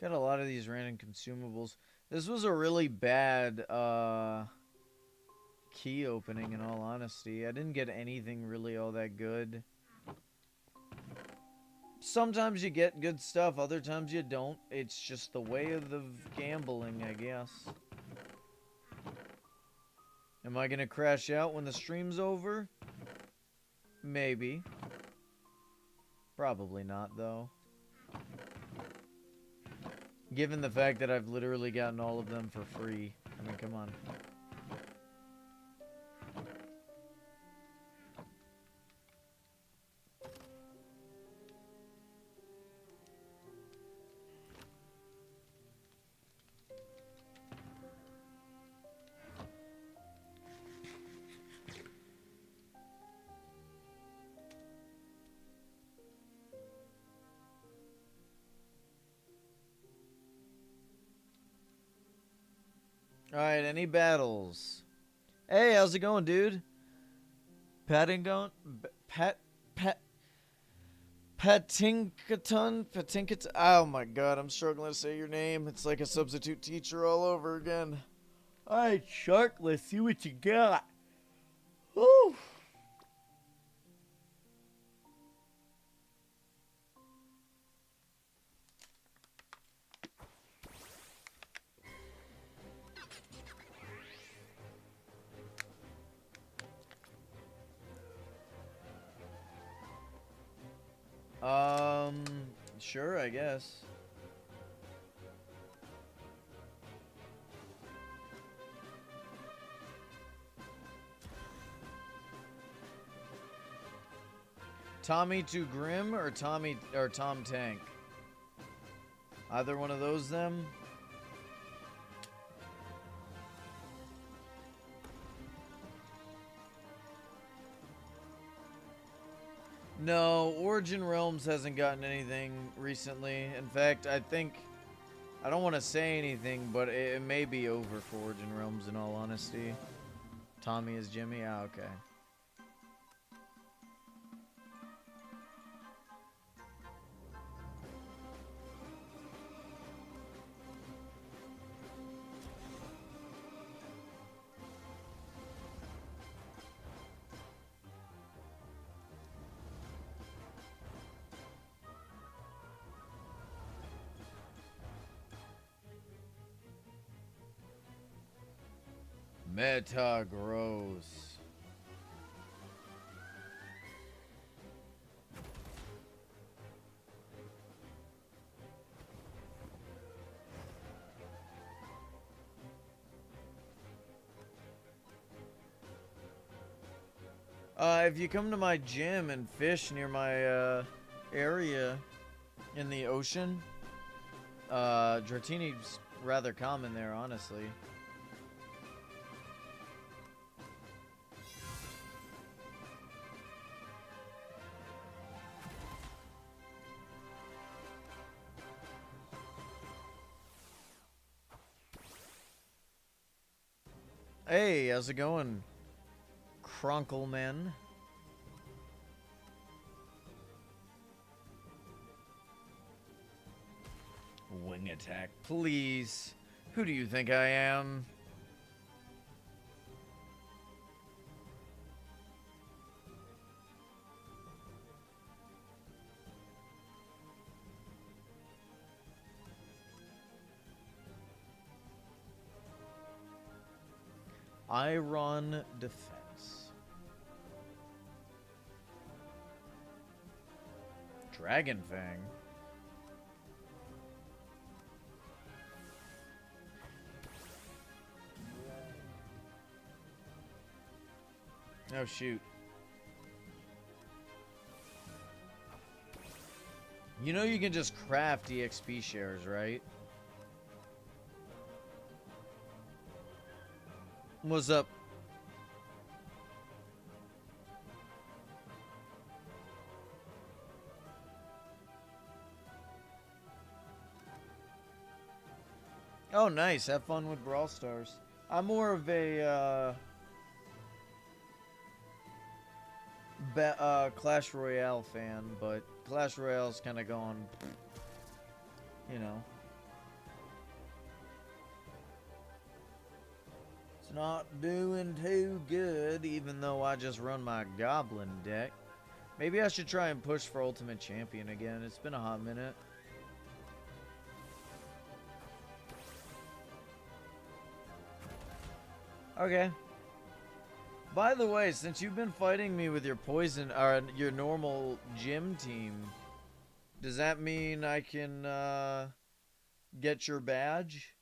Got a lot of these random consumables. This was a really bad key opening, in all honesty. I didn't get anything really all that good. Sometimes you get good stuff, other times you don't. It's just the way of the gambling, I guess. Am I gonna crash out when the stream's over? Maybe. Probably not, though. Given the fact that I've literally gotten all of them for free. I mean, come on. Alright, any battles? Hey, how's it going, dude? Paddington? Patinkaton? Oh my god, I'm struggling to say your name. It's like a substitute teacher all over again. Alright, Shark, let's see what you got. Woo! Sure, I guess. Tommy Too Grim or Tom Tank? Either one of those them? No, Origin Realms hasn't gotten anything recently. In fact, I don't want to say anything, but it may be over for Origin Realms in all honesty. Tommy is Jimmy? Ah, okay. Metagross. If you come to my gym and fish near my area in the ocean, Dratini's rather common there, honestly. Hey, how's it going, Cronkleman? Wing attack, please. Who do you think I am? Iron defense. Dragon Fang. Oh, shoot. You know you can just craft EXP shares, right? What's up? Oh, nice. Have fun with Brawl Stars. I'm more of a, Clash Royale fan, but Clash Royale's kind of gone, you know. It's not doing too good, even though I just run my Goblin deck. Maybe I should try and push for Ultimate Champion again. It's been a hot minute. Okay. By the way, since you've been fighting me with your poison or your normal gym team, does that mean I can get your badge?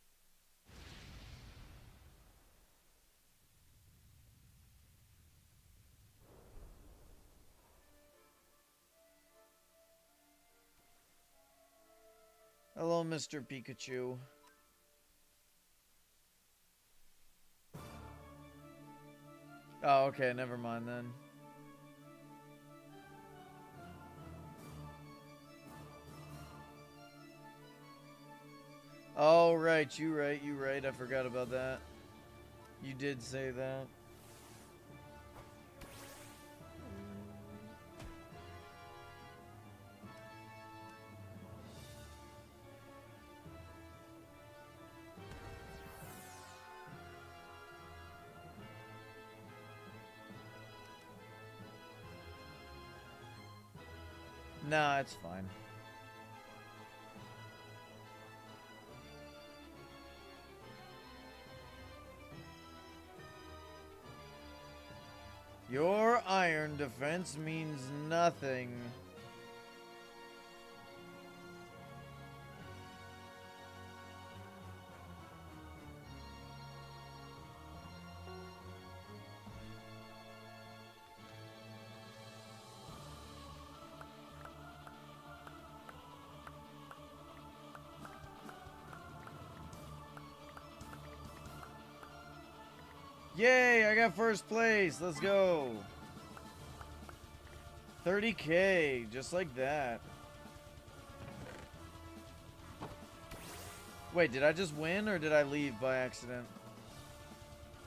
Hello, Mr. Pikachu. Oh, okay, never mind then. Oh, right, you right, I forgot about that. You did say that. Nah, it's fine. Your iron defense means nothing. Yay, I got first place. Let's go. 30K, just like that. Wait, did I just win or did I leave by accident?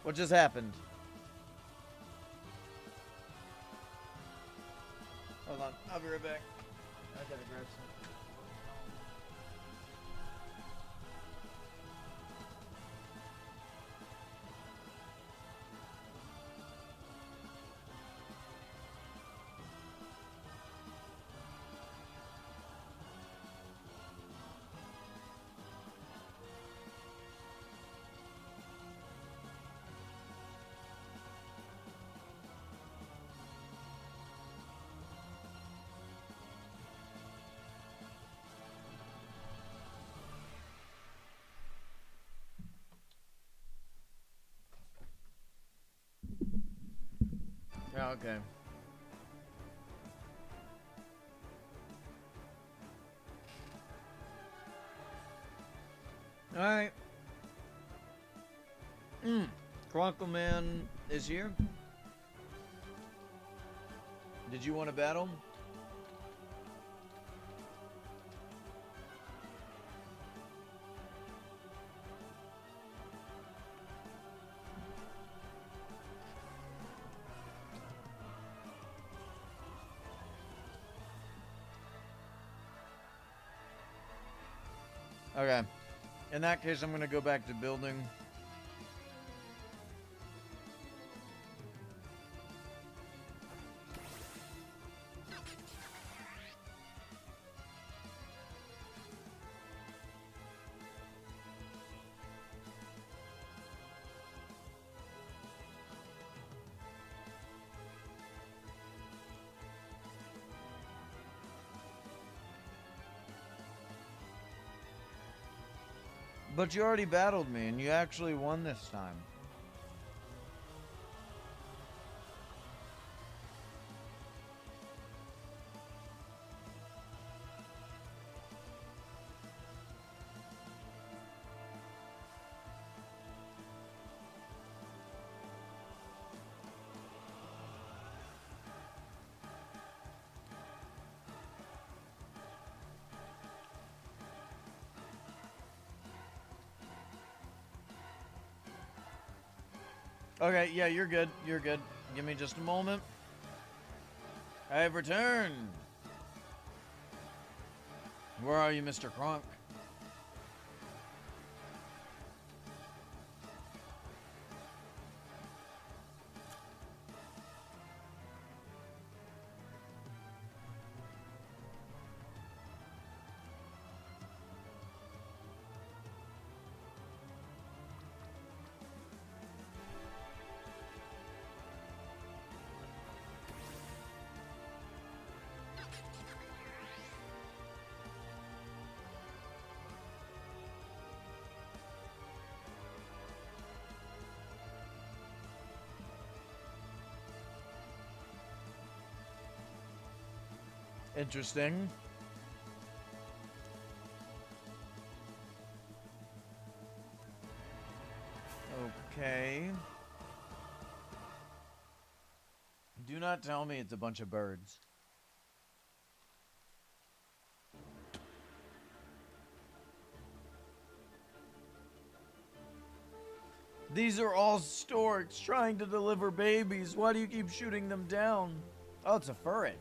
What just happened? Hold on, I'll be right back. I gotta grab some. Oh, okay. Alright. Chronicle Man is here. Did you want to battle? Okay. In that case, I'm going to go back to building. But you already battled me, and you actually won this time. Okay, yeah, you're good. You're good. Give me just a moment. I have returned. Where are you, Mr. Kronk? Interesting. Okay. Do not tell me it's a bunch of birds. These are all storks trying to deliver babies. Why do you keep shooting them down? Oh, it's a furret.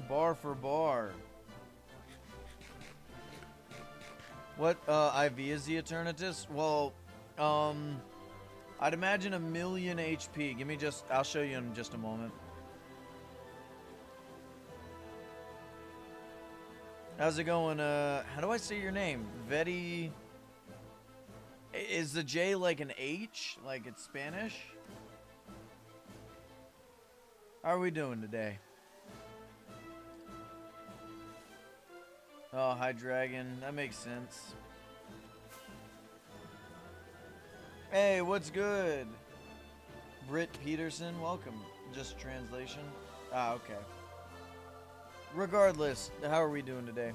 Bar for bar. What IV is the Eternatus? Well, I'd imagine 1,000,000 HP. Give me just, I'll show you in just a moment. How's it going? How do I say your name? Veti. Is the J like an H? Like it's Spanish? How are we doing today? Oh, hi, Dragon. That makes sense. Hey, what's good? Britt Peterson, welcome. Just translation. Ah, okay. Regardless, how are we doing today?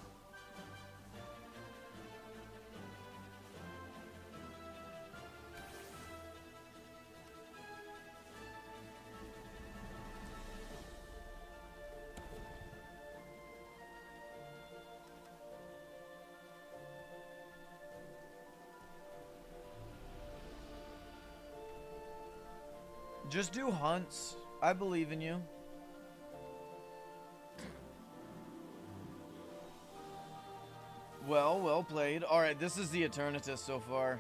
Just do hunts. I believe in you. Well played. Alright, this is the Eternatus so far.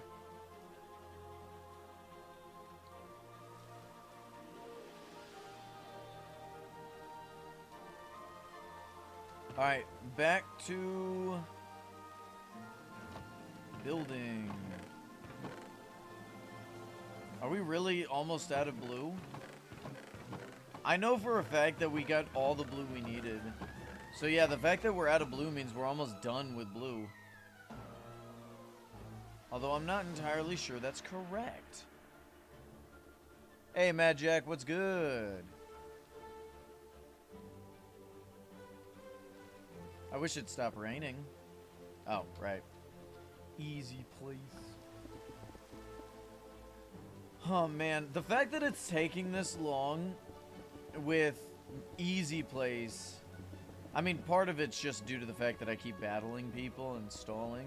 Alright, back to building. Are we really almost out of blue? I know for a fact that we got all the blue we needed. So yeah, the fact that we're out of blue means we're almost done with blue. Although I'm not entirely sure that's correct. Hey, Mad Jack, what's good? I wish it'd stop raining. Oh, right. Easy, please. Oh, man. The fact that it's taking this long with easy plays... I mean, part of it's just due to the fact that I keep battling people and stalling.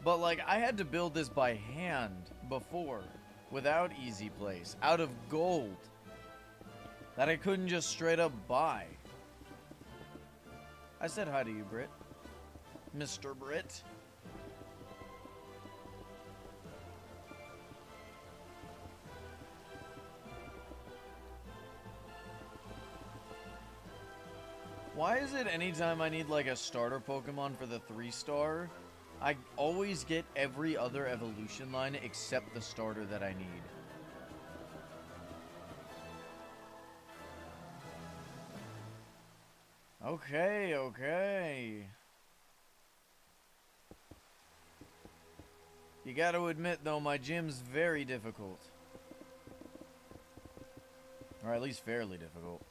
But, like, I had to build this by hand before, without easy plays, out of gold, that I couldn't just straight up buy. I said hi to you, Britt. Mr. Britt. Why is it anytime I need, like, a starter Pokemon for the 3-star, I always get every other evolution line except the starter that I need? Okay, okay. You gotta admit, though, my gym's very difficult. Or at least fairly difficult.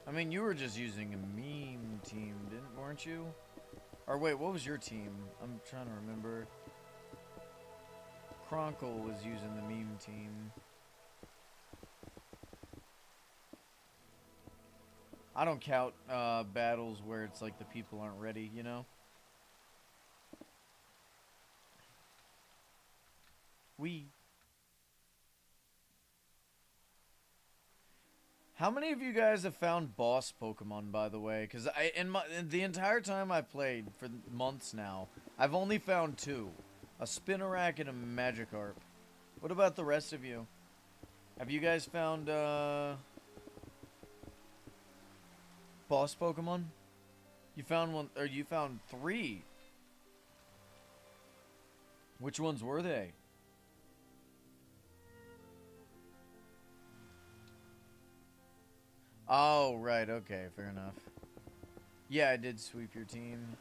I mean, you were just using a meme team, weren't you? Or wait, what was your team? I'm trying to remember. Kronkle was using the meme team. I don't count battles where it's like the people aren't ready, you know? How many of you guys have found boss Pokemon, by the way? Because in the entire time I've played, for months now, I've only found 2. A Spinarak and a Magikarp. What about the rest of you? Have you guys found, boss Pokemon? You found one, or you found 3. Which ones were they? Oh, right, okay, fair enough. Yeah, I did sweep your team.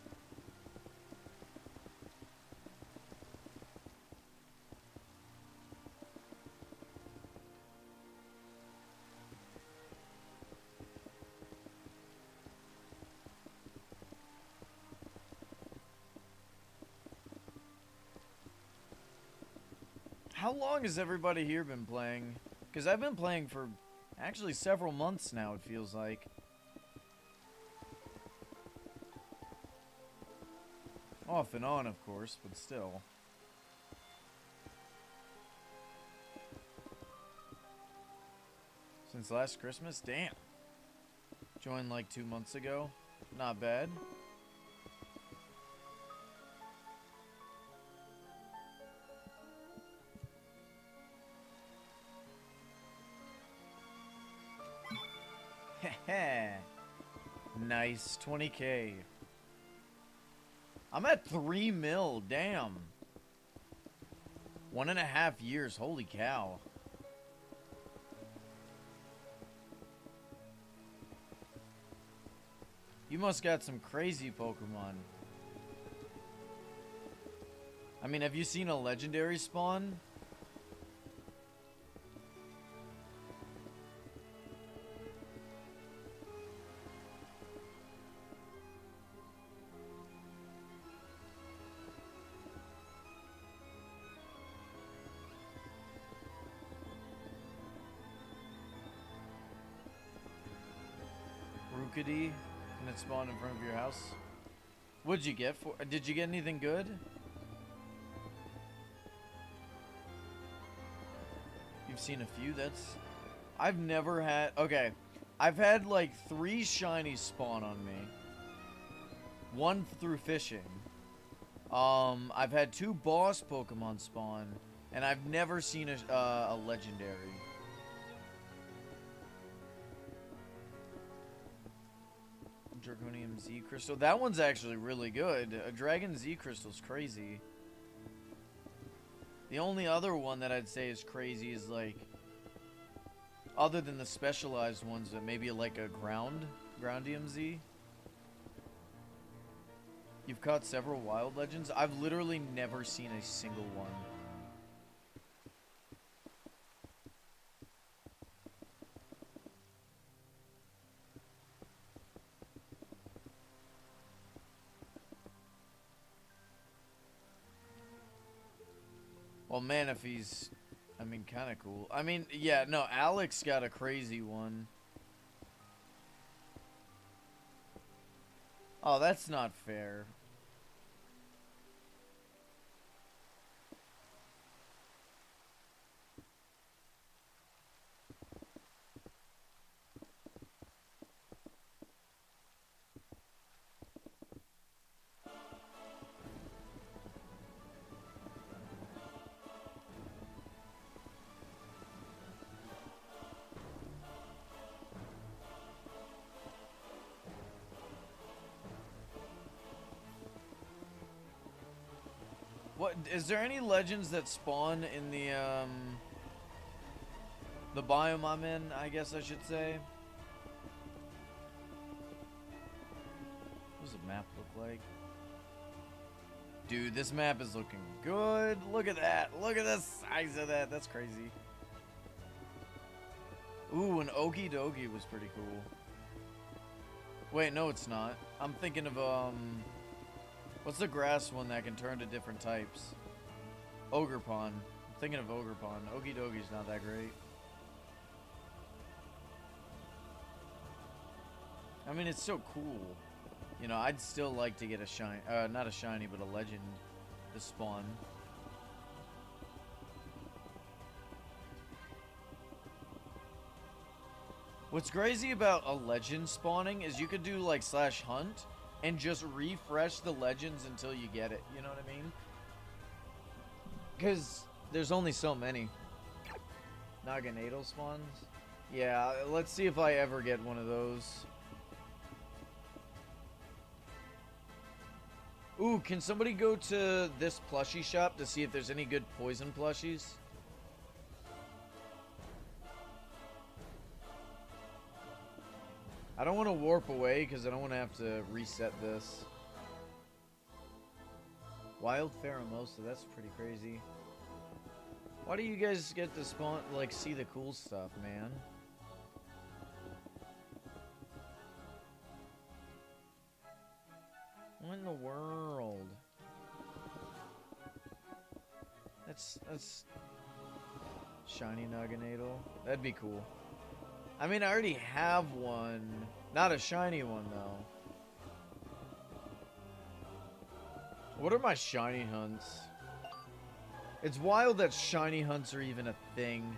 How long has everybody here been playing? Because I've been playing for actually several months now, it feels like. Off and on, of course, but still. Since last Christmas? Damn. Joined like 2 months ago. Not bad. Heh. Nice. 20K. I'm at 3 mil. Damn. 1.5 years. Holy cow. You must got some crazy Pokemon. I mean, have you seen a legendary spawn? Rookity, and it spawned in front of your house. What'd you get for? Did you get anything good? You've seen a few. That's. I've never had. Okay, I've had like 3 shinies spawn on me. 1 through fishing. I've had 2 boss Pokemon spawn, and I've never seen a legendary. Draconium Z Crystal. That one's actually really good. A Dragon Z Crystal's crazy. The only other one that I'd say is crazy is like, other than the specialized ones, that maybe like a Groundium Z. You've caught several wild legends. I've literally never seen a single one. Well, man, if he's, I mean, kind of cool. I mean, yeah, no, Alex got a crazy one. Oh, that's not fair. What, is there any legends that spawn in the biome I'm in, I guess I should say? What does the map look like? Dude, this map is looking good. Look at that. Look at the size of that. That's crazy. Ooh, an Okie Dokie was pretty cool. Wait, no, it's not. I'm thinking of, what's the grass one that can turn to different types? Ogerpon. I'm thinking of Ogerpon. Okie Dokie's not that great. I mean, it's so cool. You know, I'd still like to get a shiny, not a shiny, but a legend to spawn. What's crazy about a legend spawning is you could do like /hunt and just refresh the legends until you get it. You know what I mean? Because there's only so many. Naganadel spawns? Yeah, let's see if I ever get one of those. Ooh, can somebody go to this plushie shop to see if there's any good poison plushies? I don't want to warp away because I don't want to have to reset this. Wild Pheromosa, that's pretty crazy. Why do you guys get to spawn, like, see the cool stuff, man? What in the world? That's shiny Naganadel. That'd be cool. I mean, I already have one. Not a shiny one, though. What are my shiny hunts? It's wild that shiny hunts are even a thing.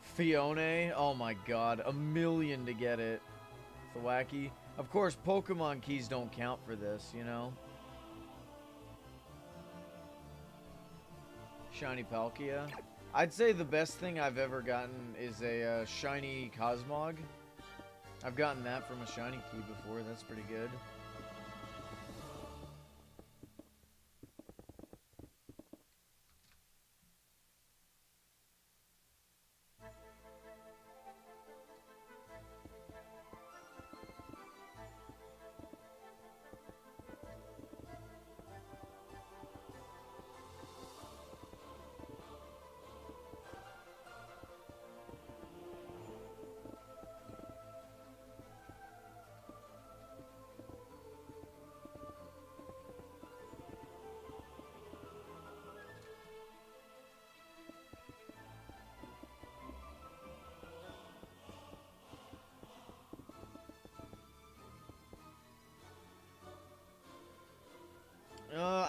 Fione? Oh my god. $1 million to get it. Thwacky. Of course, Pokemon keys don't count for this, you know? Shiny Palkia. I'd say the best thing I've ever gotten is a shiny Cosmog. I've gotten that from a shiny key before. That's pretty good.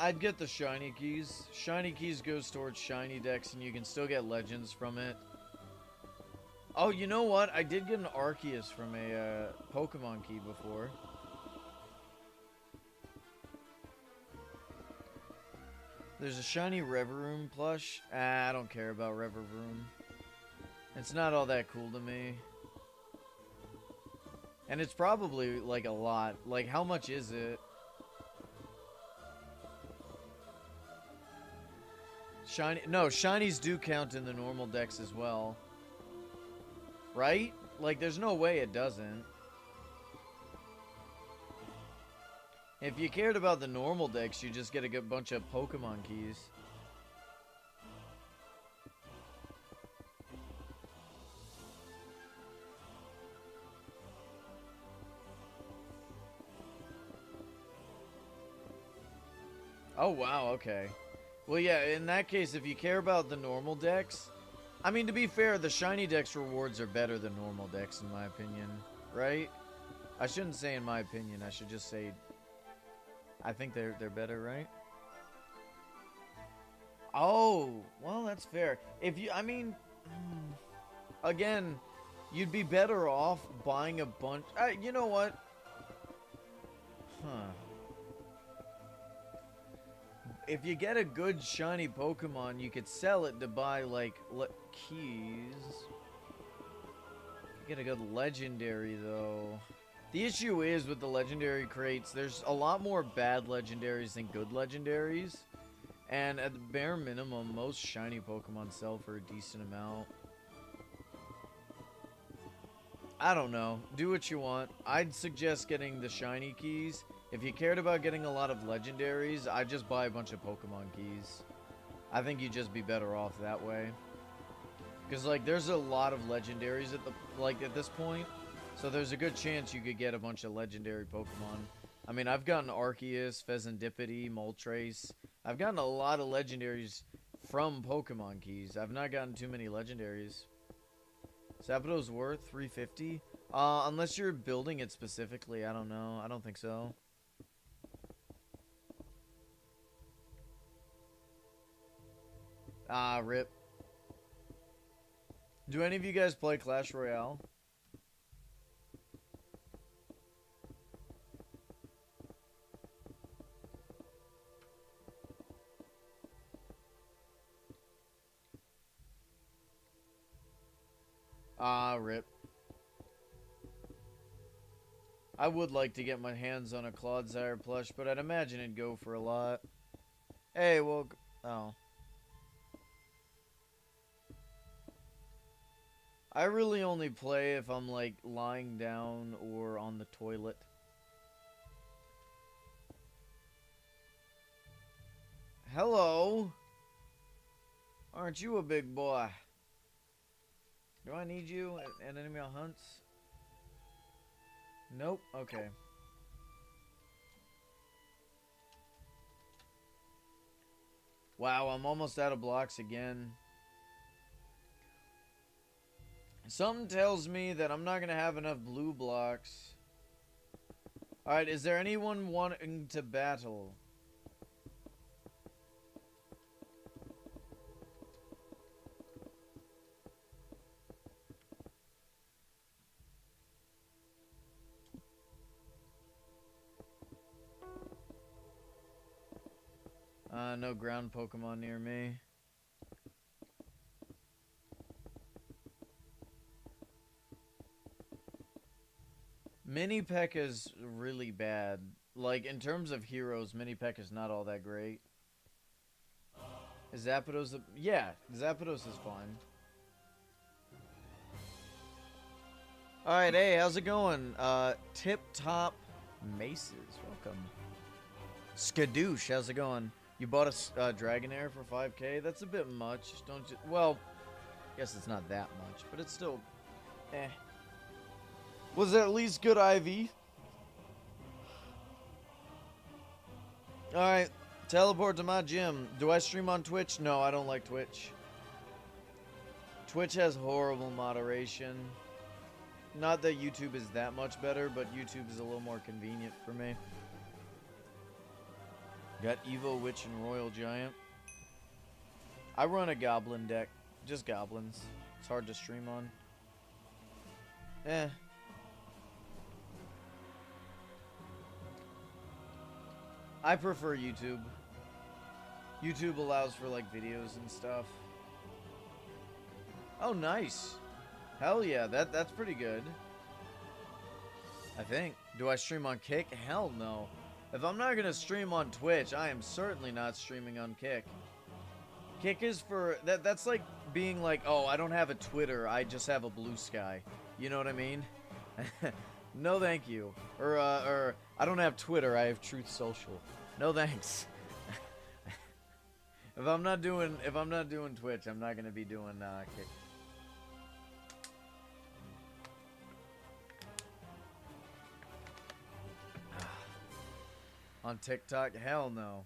I'd get the shiny keys. Shiny keys goes towards shiny decks, and you can still get legends from it. Oh, you know what? I did get an Arceus from a Pokemon key before. There's a shiny Revavroom plush. I don't care about Revavroom. It's not all that cool to me. And it's probably, like, a lot. Like, how much is it? No, shinies do count in the normal decks as well. Right? Like, there's no way it doesn't. If you cared about the normal decks, you just get a good bunch of Pokemon keys. Oh, wow, okay. Well, yeah, in that case, if you care about the normal decks... I mean, to be fair, the shiny decks rewards are better than normal decks, in my opinion. Right? I shouldn't say in my opinion, I should just say... I think they're better, right? Oh, well, that's fair. If you... I mean... Again, you'd be better off buying a bunch... you know what? Huh. If you get a good shiny Pokemon, you could sell it to buy, like, keys. You get a good legendary, though. The issue is, with the legendary crates, there's a lot more bad legendaries than good legendaries. And at the bare minimum, most shiny Pokemon sell for a decent amount. I don't know. Do what you want. I'd suggest getting the shiny keys. If you cared about getting a lot of legendaries, I'd just buy a bunch of Pokemon keys. I think you'd just be better off that way. Because, like, there's a lot of legendaries at this point. So there's a good chance you could get a bunch of legendary Pokemon. I mean, I've gotten Arceus, Pheasantipity, Moltres. I've gotten a lot of legendaries from Pokemon keys. I've not gotten too many legendaries. Zapdo's worth $350? Unless you're building it specifically, I don't know. I don't think so. Rip. Do any of you guys play Clash Royale? Rip. I would like to get my hands on a Clodsire plush, but I'd imagine it'd go for a lot. Hey, well... Oh. I really only play if I'm like lying down or on the toilet. Hello. Aren't you a big boy? Do I need you at enemy hunts? Nope. Okay. Wow, I'm almost out of blocks again. Something tells me that I'm not going to have enough blue blocks. Alright, is there anyone wanting to battle? No ground Pokemon near me. Mini Peck is really bad. Like, in terms of heroes, Mini Peck is not all that great. Is Zapdos the... Yeah, Zapdos is fine. Alright, hey, how's it going? Tip Top Maces, welcome. Skadoosh, how's it going? You bought a Dragonair for 5K? That's a bit much, don't you? Well, I guess it's not that much, but it's still... eh. Was it at least good IV? Alright, teleport to my gym. Do I stream on Twitch? No, I don't like Twitch. Twitch has horrible moderation. Not that YouTube is that much better, but YouTube is a little more convenient for me. Got Evo, Witch, and Royal Giant. I run a Goblin deck. Just Goblins. It's hard to stream on. Eh. I prefer YouTube. YouTube allows for like videos and stuff. Oh, nice. Hell yeah, that's pretty good. I think. Do I stream on Kick? Hell no. If I'm not gonna stream on Twitch, I am certainly not streaming on Kick. Kick is for that's like being like, oh, I don't have a Twitter, I just have a Blue Sky. You know what I mean? No, thank you. Or I don't have Twitter, I have Truth Social. No thanks. If I'm not doing Twitch, I'm not gonna be doing Kick. On TikTok? Hell no.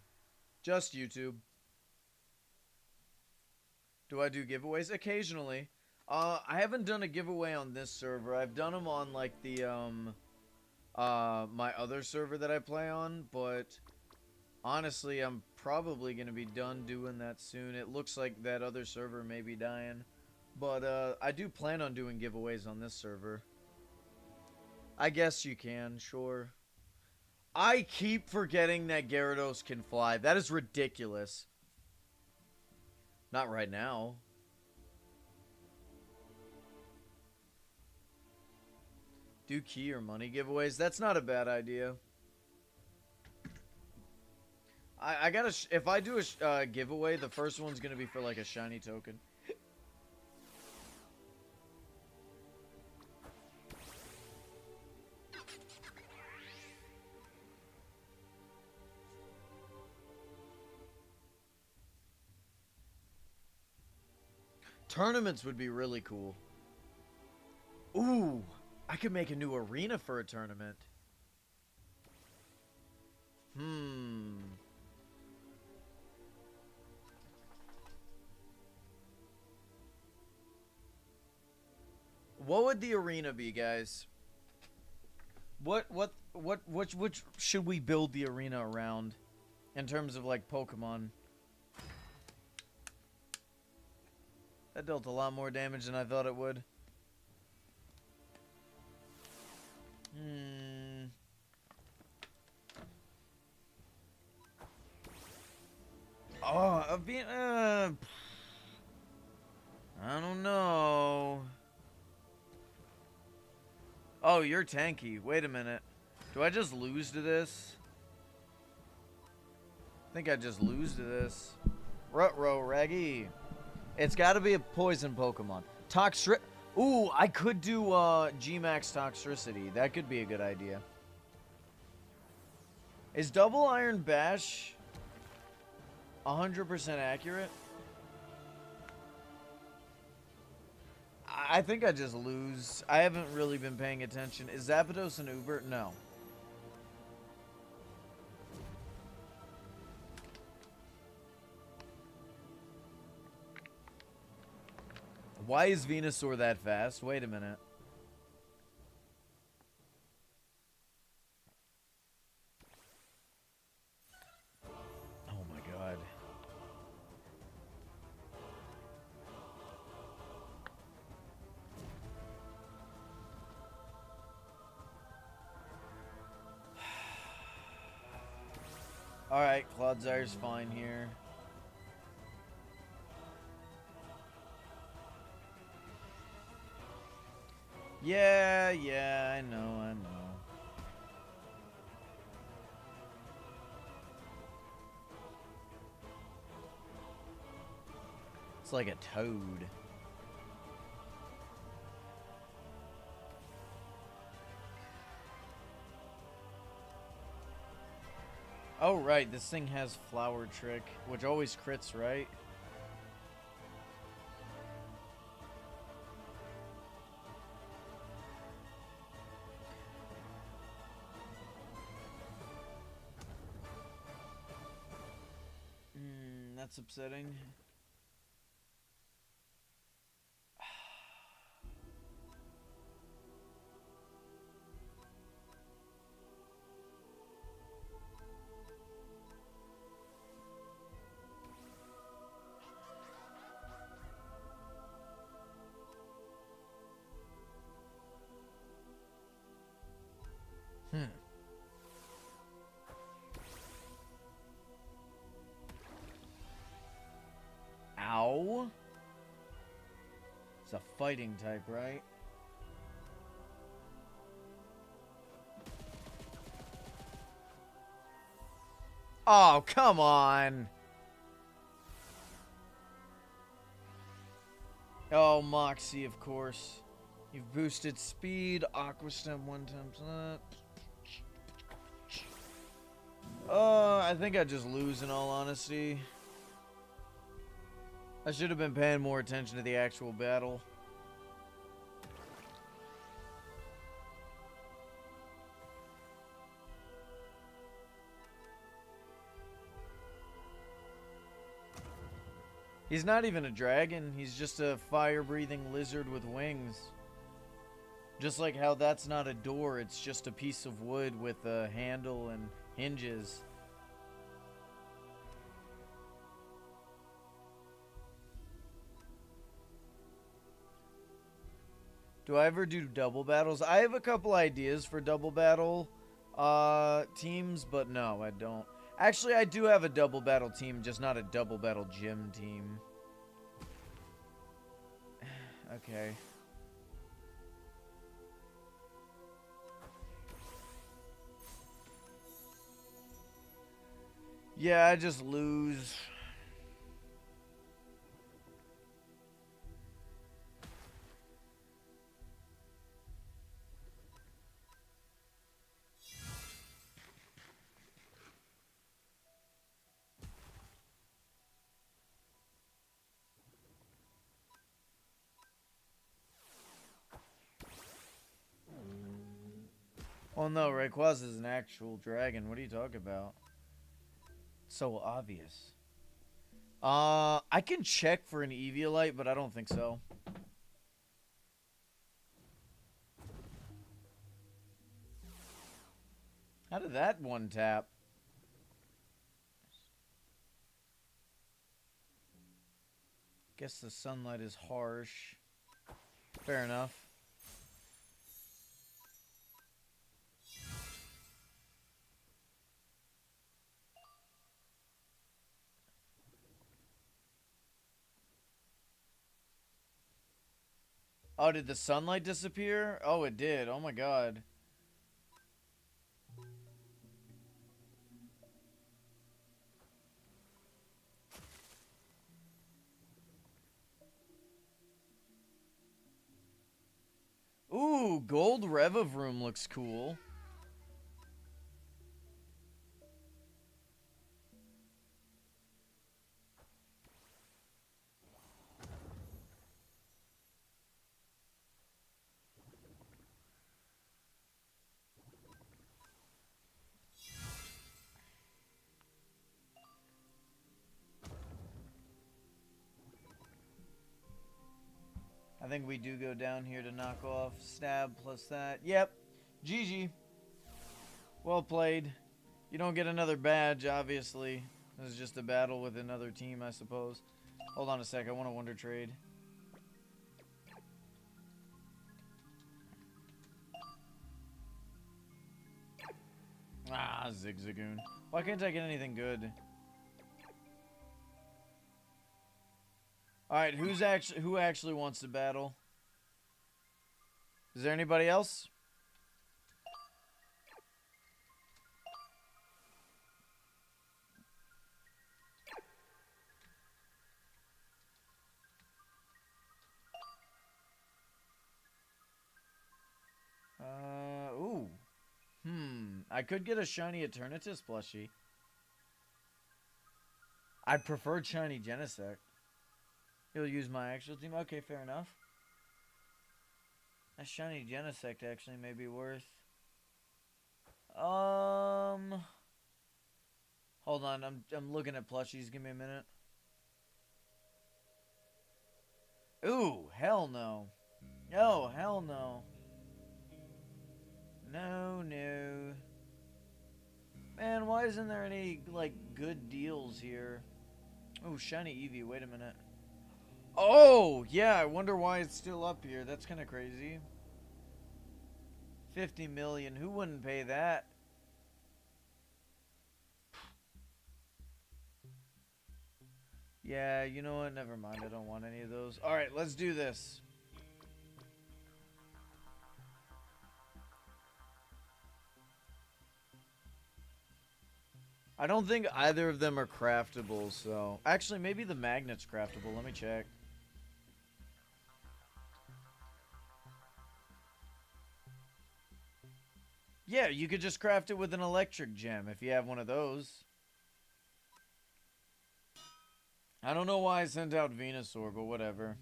Just YouTube. Do I do giveaways? Occasionally. I haven't done a giveaway on this server. I've done them on like the my other server that I play on, but honestly, I'm probably gonna be done doing that soon. It looks like that other server may be dying, but I do plan on doing giveaways on this server. I guess you can, sure. I keep forgetting that Gyarados can fly. That is ridiculous. Not right now. Do key or money giveaways? That's not a bad idea. I gotta... if I do a giveaway, the first one's gonna be for like a shiny token. Tournaments would be really cool. Ooh, I could make a new arena for a tournament. What would the arena be, guys? What should we build the arena around in terms of like Pokemon? That dealt a lot more damage than I thought it would. Oh, I don't know. Oh, you're tanky. Wait a minute. Do I just lose to this? I think I just lose to this. Ruh-roh, Raggy. It's got to be a poison Pokemon. Ooh, I could do G-Max Toxicity. That could be a good idea. Is Double Iron Bash 100% accurate? I think I just lose. I haven't really been paying attention. Is Zapdos an Uber? No. Why is Venusaur that fast? Wait a minute. Oh my god. Alright, Clodzire's fine here. Yeah, I know. It's like a toad. Oh, right, this thing has Flower Trick, which always crits, right? That's upsetting. Ow. It's a fighting type, right? Oh, come on. Oh, Moxie, of course. You've boosted speed, Aqua Stem 1 times that. I think I just lose in all honesty. I should have been paying more attention to the actual battle. He's not even a dragon, he's just a fire-breathing lizard with wings. Just like how that's not a door, it's just a piece of wood with a handle and hinges. Do I ever do double battles? I have a couple ideas for double battle teams, but no, I don't. Actually, I do have a double battle team, just not a double battle gym team. Okay. Yeah, I just lose. Oh no, Rayquaza is an actual dragon. What are you talking about? So obvious. I can check for an Eviolite, but I don't think so. How did that one tap? Guess the sunlight is harsh. Fair enough. Oh, did the sunlight disappear? Oh, it did. Oh my god. Ooh, gold Reviv room looks cool. I think we do go down here to knock off stab plus that. Yep. GG. Well played. You don't get another badge, obviously. This is just a battle with another team, I suppose. Hold on a sec. I want to wonder trade. Ah, Zigzagoon. Why can't I get anything good? Alright, who actually wants to battle? Is there anybody else? Ooh. I could get a shiny Eternatus plushie. I'd prefer shiny Genesect. You'll use my actual team? Okay, fair enough. A shiny Genesect actually may be worth. Hold on, I'm looking at plushies. Give me a minute. Ooh, hell no. Oh, hell no. No. Man, why isn't there any, like, good deals here? Ooh, shiny Eevee, wait a minute. Oh, yeah, I wonder why it's still up here. That's kind of crazy. 50 million, who wouldn't pay that? Yeah, you know what? Never mind, I don't want any of those. Alright, let's do this. I don't think either of them are craftable, so... Actually, maybe the magnet's craftable. Let me check. Yeah, you could just craft it with an electric gem if you have one of those. I don't know why I sent out Venusaur, but whatever.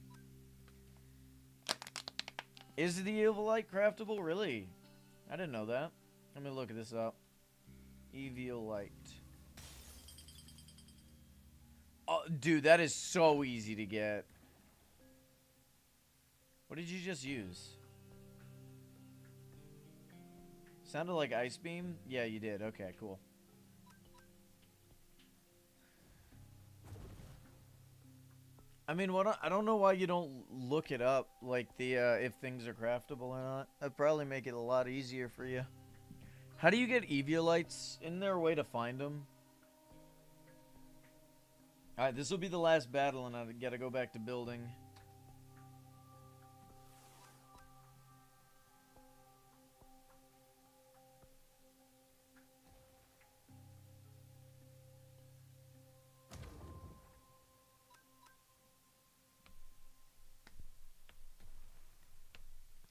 Is the Eviolite craftable? Really? I didn't know that. Let me look this up. Eviolite. Oh, dude, that is so easy to get. What did you just use? Sounded like Ice Beam? Yeah, you did. Okay, cool. I mean, I don't know why you don't look it up, like the if things are craftable or not. That'd probably make it a lot easier for you. How do you get Eviolites? Isn't there a way to find them? Alright, this will be the last battle, and I gotta go back to building.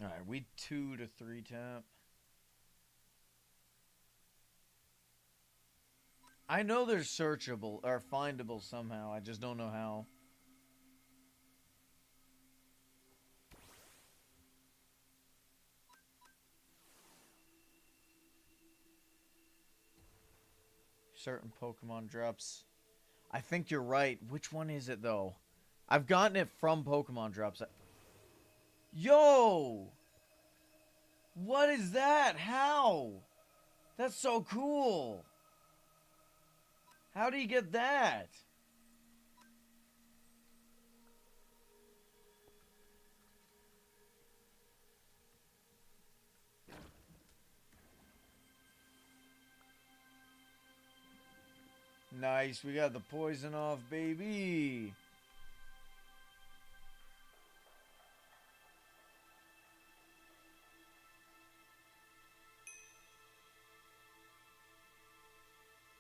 Alright, we 2 to 3 tap. I know they're searchable or findable somehow. I just don't know how. Certain Pokemon drops. I think you're right. Which one is it though? I've gotten it from Pokemon drops. Yo! What is that? How? That's so cool. How do you get that? Nice, we got the poison off, baby.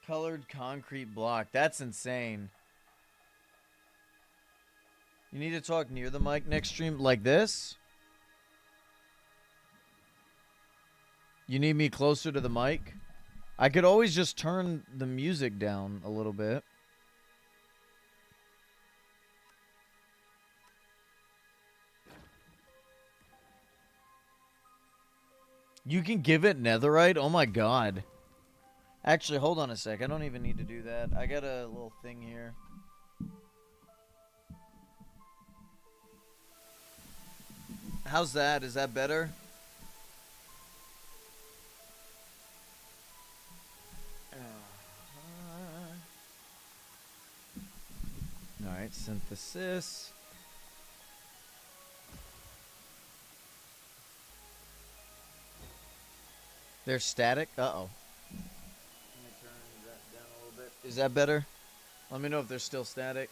Colored concrete block. That's insane. You need to talk near the mic next stream like this? You need me closer to the mic? I could always just turn the music down a little bit. You can give it netherite? Oh my god. Actually, hold on a sec. I don't even need to do that. I got a little thing here. How's that? Is that better? Alright, synthesis. They're static? Uh-oh. Let me turn that down a little bit. Is that better? Let me know if they're still static.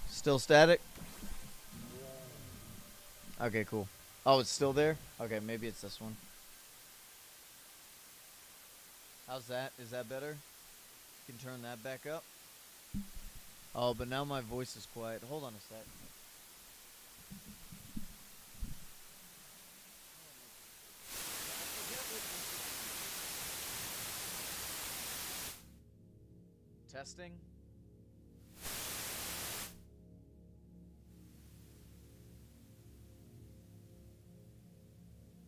Still static? Okay, cool. Oh, it's still there? Okay, maybe it's this one. How's that? Is that better? You can turn that back up. Oh, but now my voice is quiet. Hold on a sec. Testing.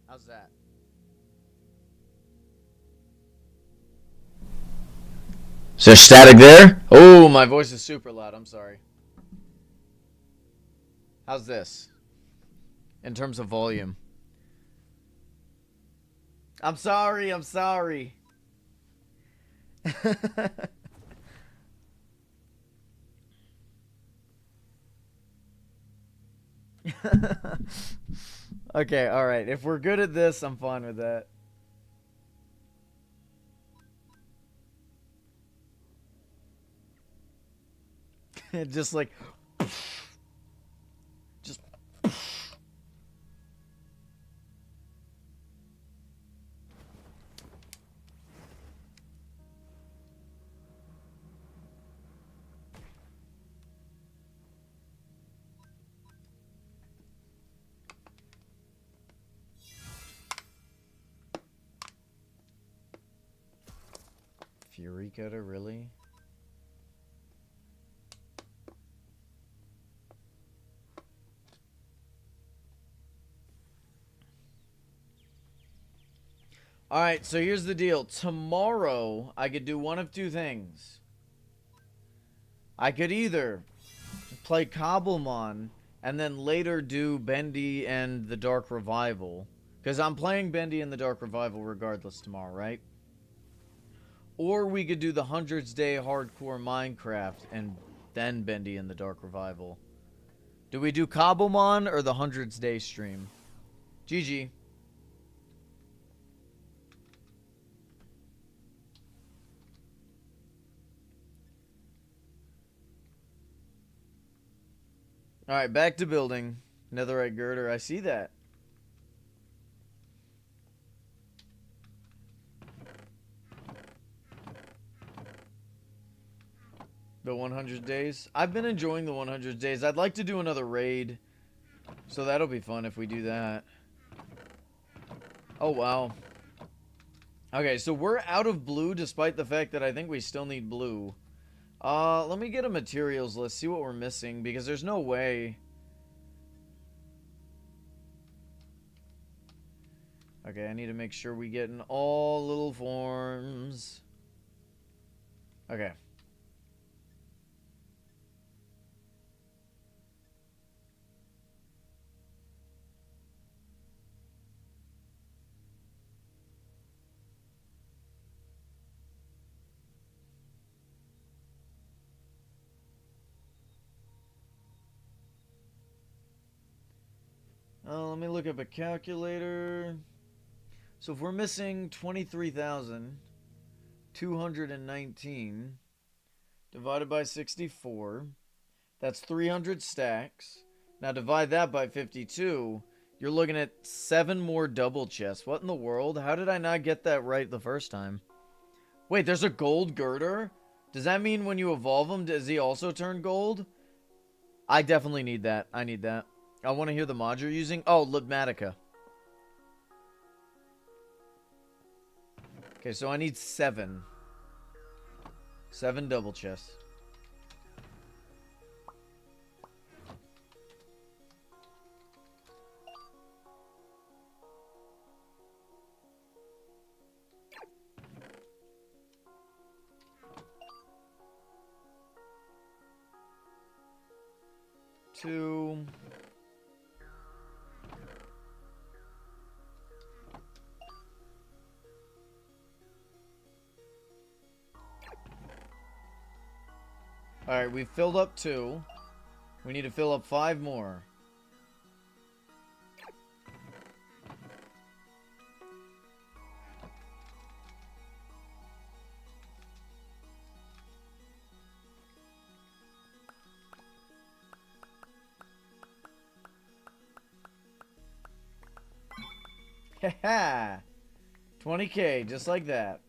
How's that? Is there static there? Oh, my voice is super loud. I'm sorry. How's this? In terms of volume. I'm sorry. I'm sorry. Okay, alright. If we're good at this, I'm fine with that. Just like... Just... Fury cutter, really? Alright, so here's the deal. Tomorrow, I could do one of two things. I could either play Cobblemon and then later do Bendy and the Dark Revival. Because I'm playing Bendy and the Dark Revival regardless tomorrow, right? Or we could do the 100th Day Hardcore Minecraft and then Bendy and the Dark Revival. Do we do Cobblemon or the 100th Day stream? GG. Alright, back to building. Netherite girder, I see that. The 100 days. I've been enjoying the 100 days. I'd like to do another raid. So that'll be fun if we do that. Oh, wow. Okay, so we're out of blue despite the fact that I think we still need blue. Let me get a materials list, see what we're missing, because there's no way. Okay, I need to make sure we get in all little forms. Okay. Let me look up a calculator. So if we're missing 23,219 divided by 64, that's 300 stacks. Now divide that by 52, you're looking at 7 more double chests. What in the world? How did I not get that right the first time? Wait, there's a gold girder? Does that mean when you evolve him, does he also turn gold? I definitely need that. I need that. I want to hear the mod you're using. Oh, Libmatica. Okay, so I need 7. 7 double chests. Two. Alright, we've filled up 2. We need to fill up 5 more. Haha! 20k, just like that.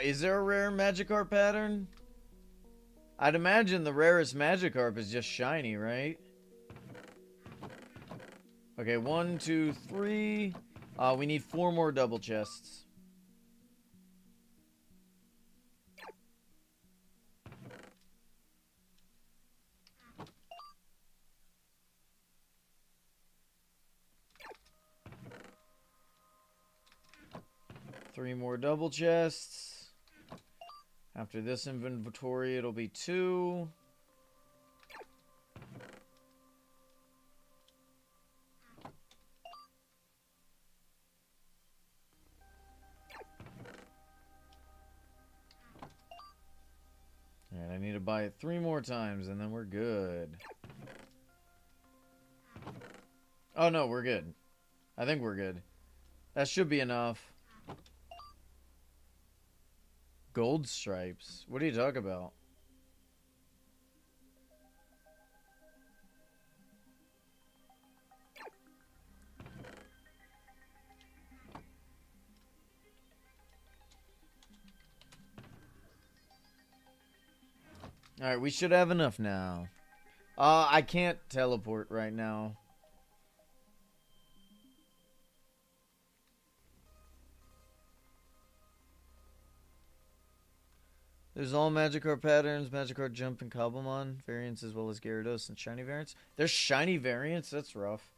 Is there a rare Magikarp pattern? I'd imagine the rarest Magikarp is just shiny, right? Okay, 1, 2, 3. We need 4 more double chests. Three more double chests. After this inventory, it'll be 2. And I need to buy it 3 more times, and then we're good. Oh, no, we're good. I think we're good. That should be enough. Gold stripes? What are you talking about? Alright, we should have enough now. I can't teleport right now. There's all Magikarp patterns, Magikarp Jump, and Cobblemon variants, as well as Gyarados and shiny variants. There's shiny variants? That's rough.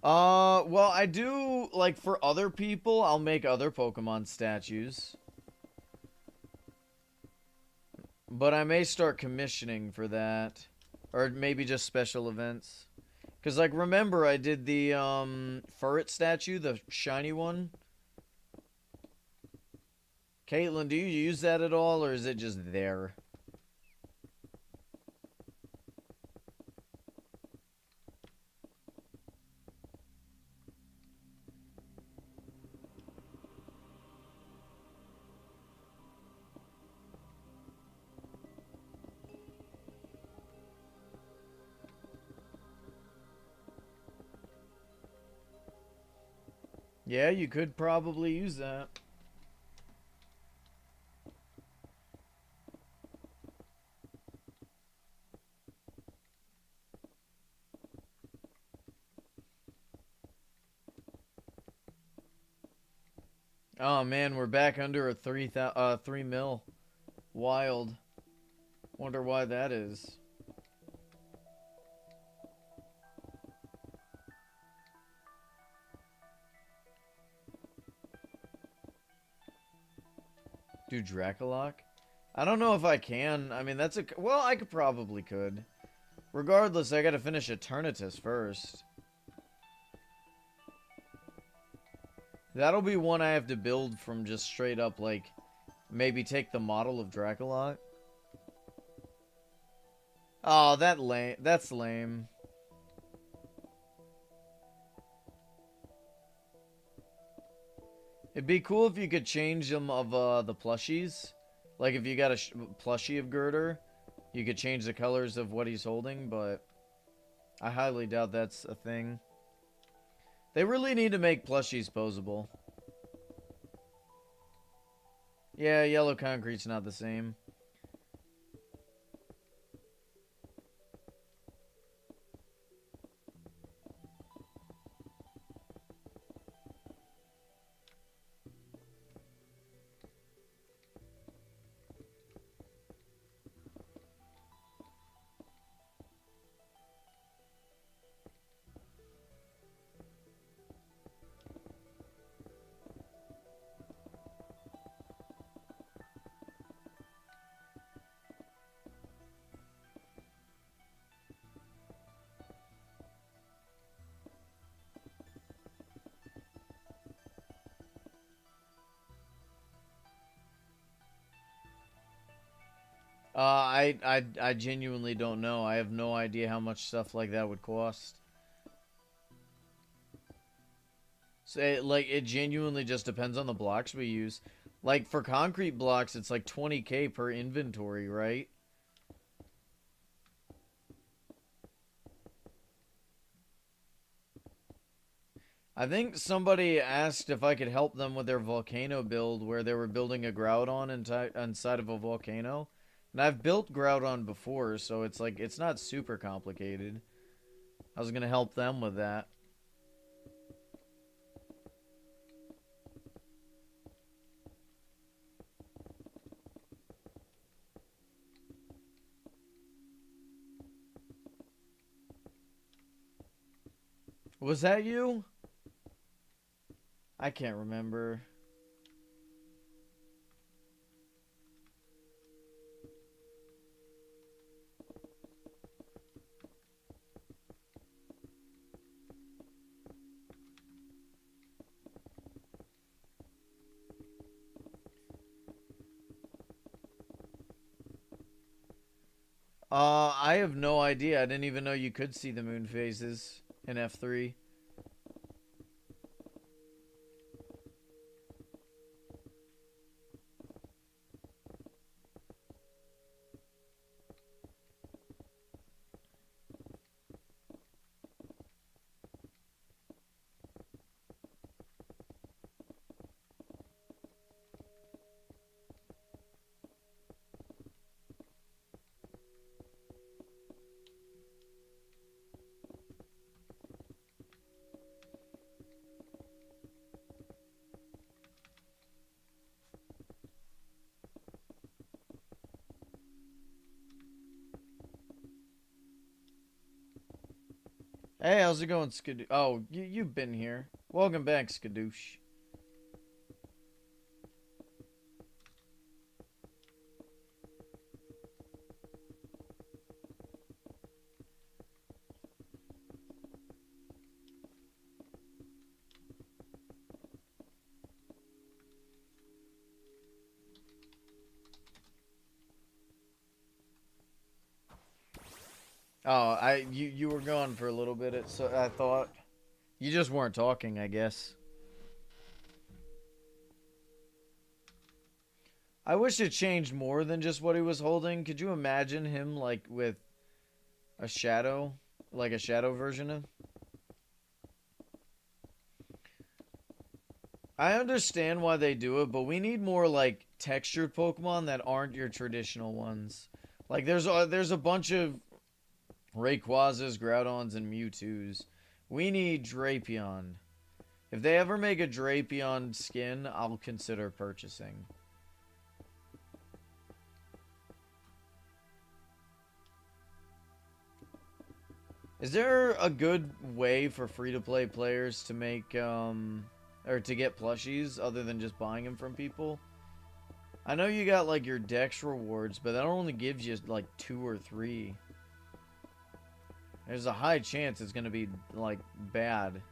Well, I do, like, for other people, I'll make other Pokemon statues. But I may start commissioning for that. Or maybe just special events. Because, like, remember I did the, Furret statue, the shiny one? Caitlin, do you use that at all, or is it just there? Yeah, you could probably use that. Oh man, we're back under a 3 mil. Wild. Wonder why that is. Do Dracolock? I don't know if I can. I mean, that's a... Well, I could. Regardless, I gotta finish Eternatus first. That'll be one I have to build from just straight up, like, maybe take the model of Dracolock. Oh, that's lame. It'd be cool if you could change them of the plushies. Like if you got a plushie of Girder, you could change the colors of what he's holding, but I highly doubt that's a thing. They really need to make plushies posable. Yeah, yellow concrete's not the same. I genuinely don't know. I have no idea how much stuff like that would cost. So it genuinely just depends on the blocks we use. Like for concrete blocks, it's like 20k per inventory, right? I think somebody asked if I could help them with their volcano build where they were building a Groudon inside of a volcano. And I've built Groudon before, so it's like, it's not super complicated. I was going to help them with that. Was that you? I can't remember. I have no idea. I didn't even know you could see the moon phases in F3. Hey, how's it going, Skadoosh? Oh, you've been here. Welcome back, Skadoosh. Oh, you were gone for a little bit, so I thought. You just weren't talking, I guess. I wish it changed more than just what he was holding. Could you imagine him, like, with a shadow? Like a shadow version of? I understand why they do it, but we need more, like, textured Pokemon that aren't your traditional ones. Like, there's a bunch of Rayquazas, Groudons, and Mewtwo's. We need Drapion. If they ever make a Drapion skin, I'll consider purchasing. Is there a good way for free-to-play players to make, or to get plushies other than just buying them from people? I know you got, like, your Dex rewards, but that only gives you, like, 2 or 3. There's a high chance it's gonna be, like, bad.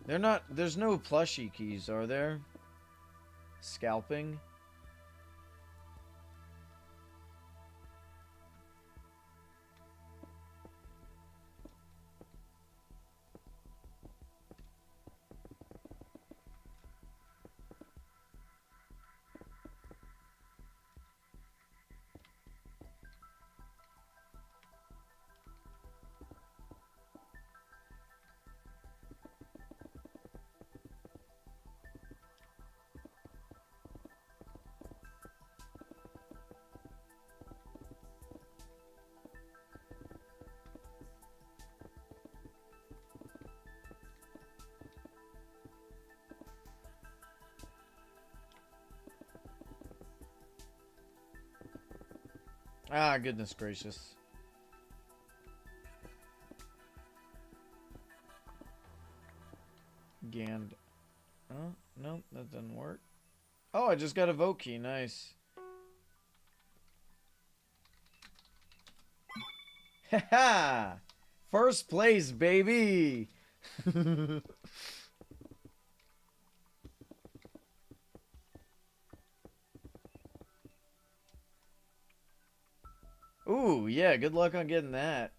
There's no plushie keys, are there? Scalping? Ah, goodness gracious. Gand. Oh, no, that doesn't work. Oh, I just got a vote key. Nice. Haha! First place, baby! Ooh, yeah, good luck on getting that.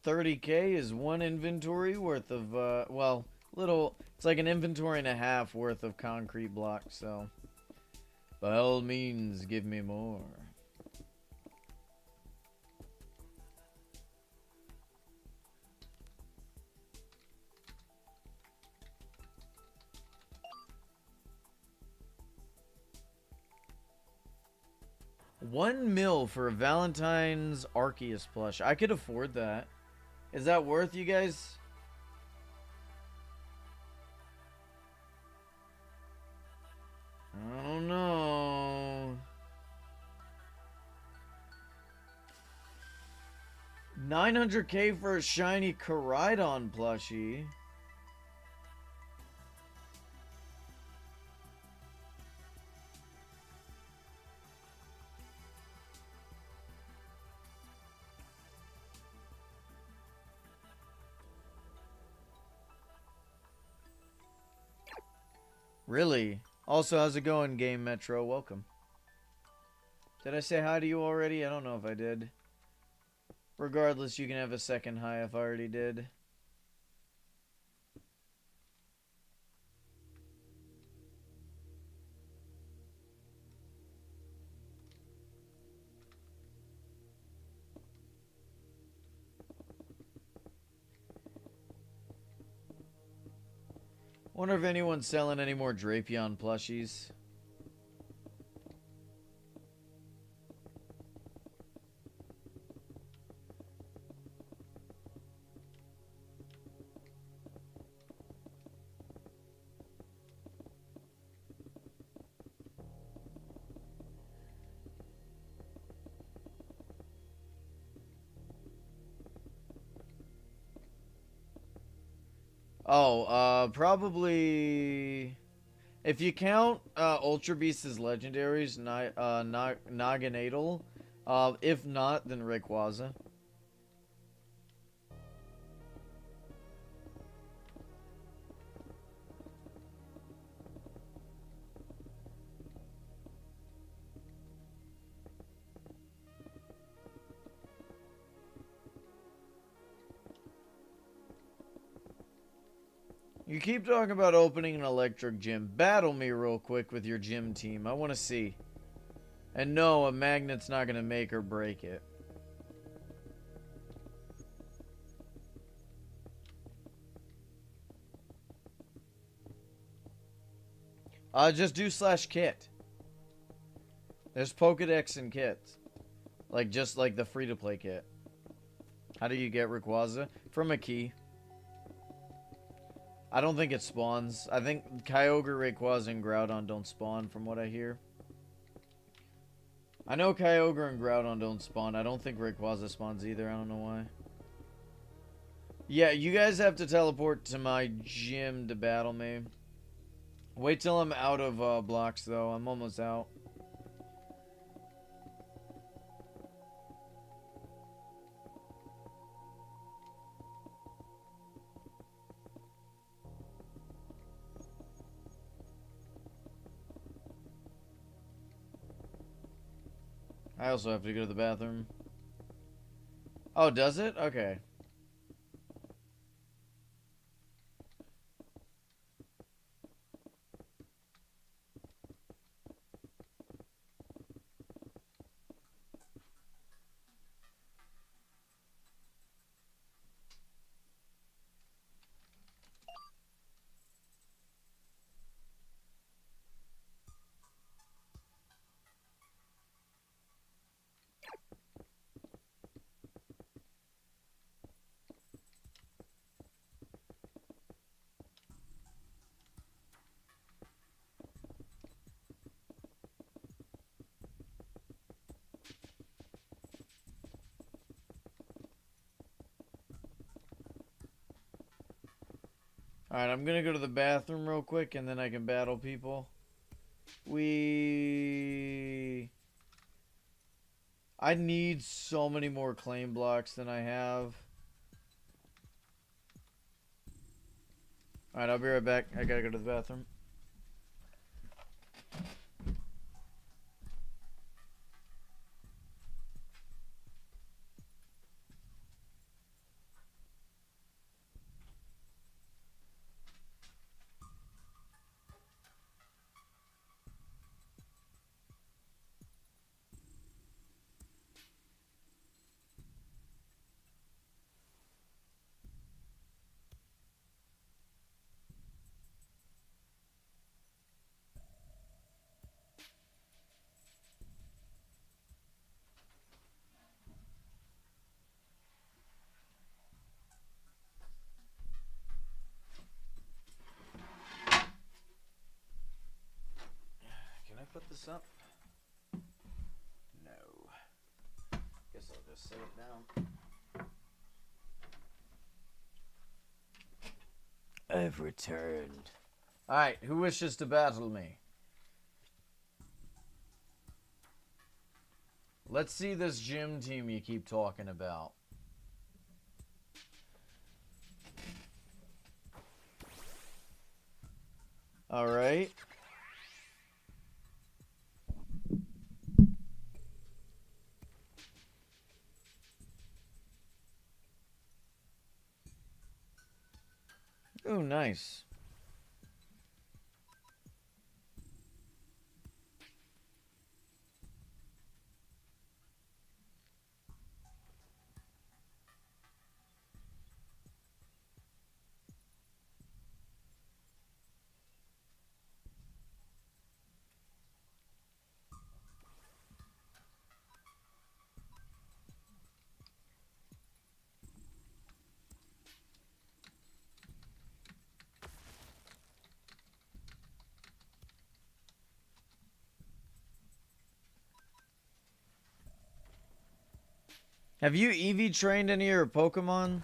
30K is one inventory worth of, well, it's like an inventory and a half worth of concrete blocks, so by all means, give me more. $1 mil for a Valentine's Arceus plush. I could afford that. Is that worth you guys? I don't know. 900K for a shiny Koraidon plushie. Really? Also, how's it going, Game Metro? Welcome. Did I say hi to you already? I don't know if I did. Regardless, you can have a second hi if I already did. Wonder if anyone's selling any more Drapion plushies. Oh, probably... If you count Ultra Beast as legendaries, Naganadel. If not, then Rayquaza. You keep talking about opening an electric gym. Battle me real quick with your gym team. I want to see. And no, a magnet's not going to make or break it. Just do /kit. There's Pokedex and kits. Like, just like the free-to-play kit. How do you get Rayquaza? From a key. I don't think it spawns. I think Kyogre, Rayquaza, and Groudon don't spawn, from what I hear. I know Kyogre and Groudon don't spawn. I don't think Rayquaza spawns either. I don't know why. Yeah, you guys have to teleport to my gym to battle me. Wait till I'm out of blocks, though. I'm almost out. I also have to go to the bathroom. Oh, does it? Okay. Alright, I'm gonna go to the bathroom real quick and then I can battle people. I need so many more claim blocks than I have. Alright, I'll be right back. I gotta go to the bathroom. Can I put this up? No. Guess I'll just set it down. I've returned. Alright, who wishes to battle me? Let's see this gym team you keep talking about. Alright. Ooh, nice. Have you EV trained any of your Pokemon?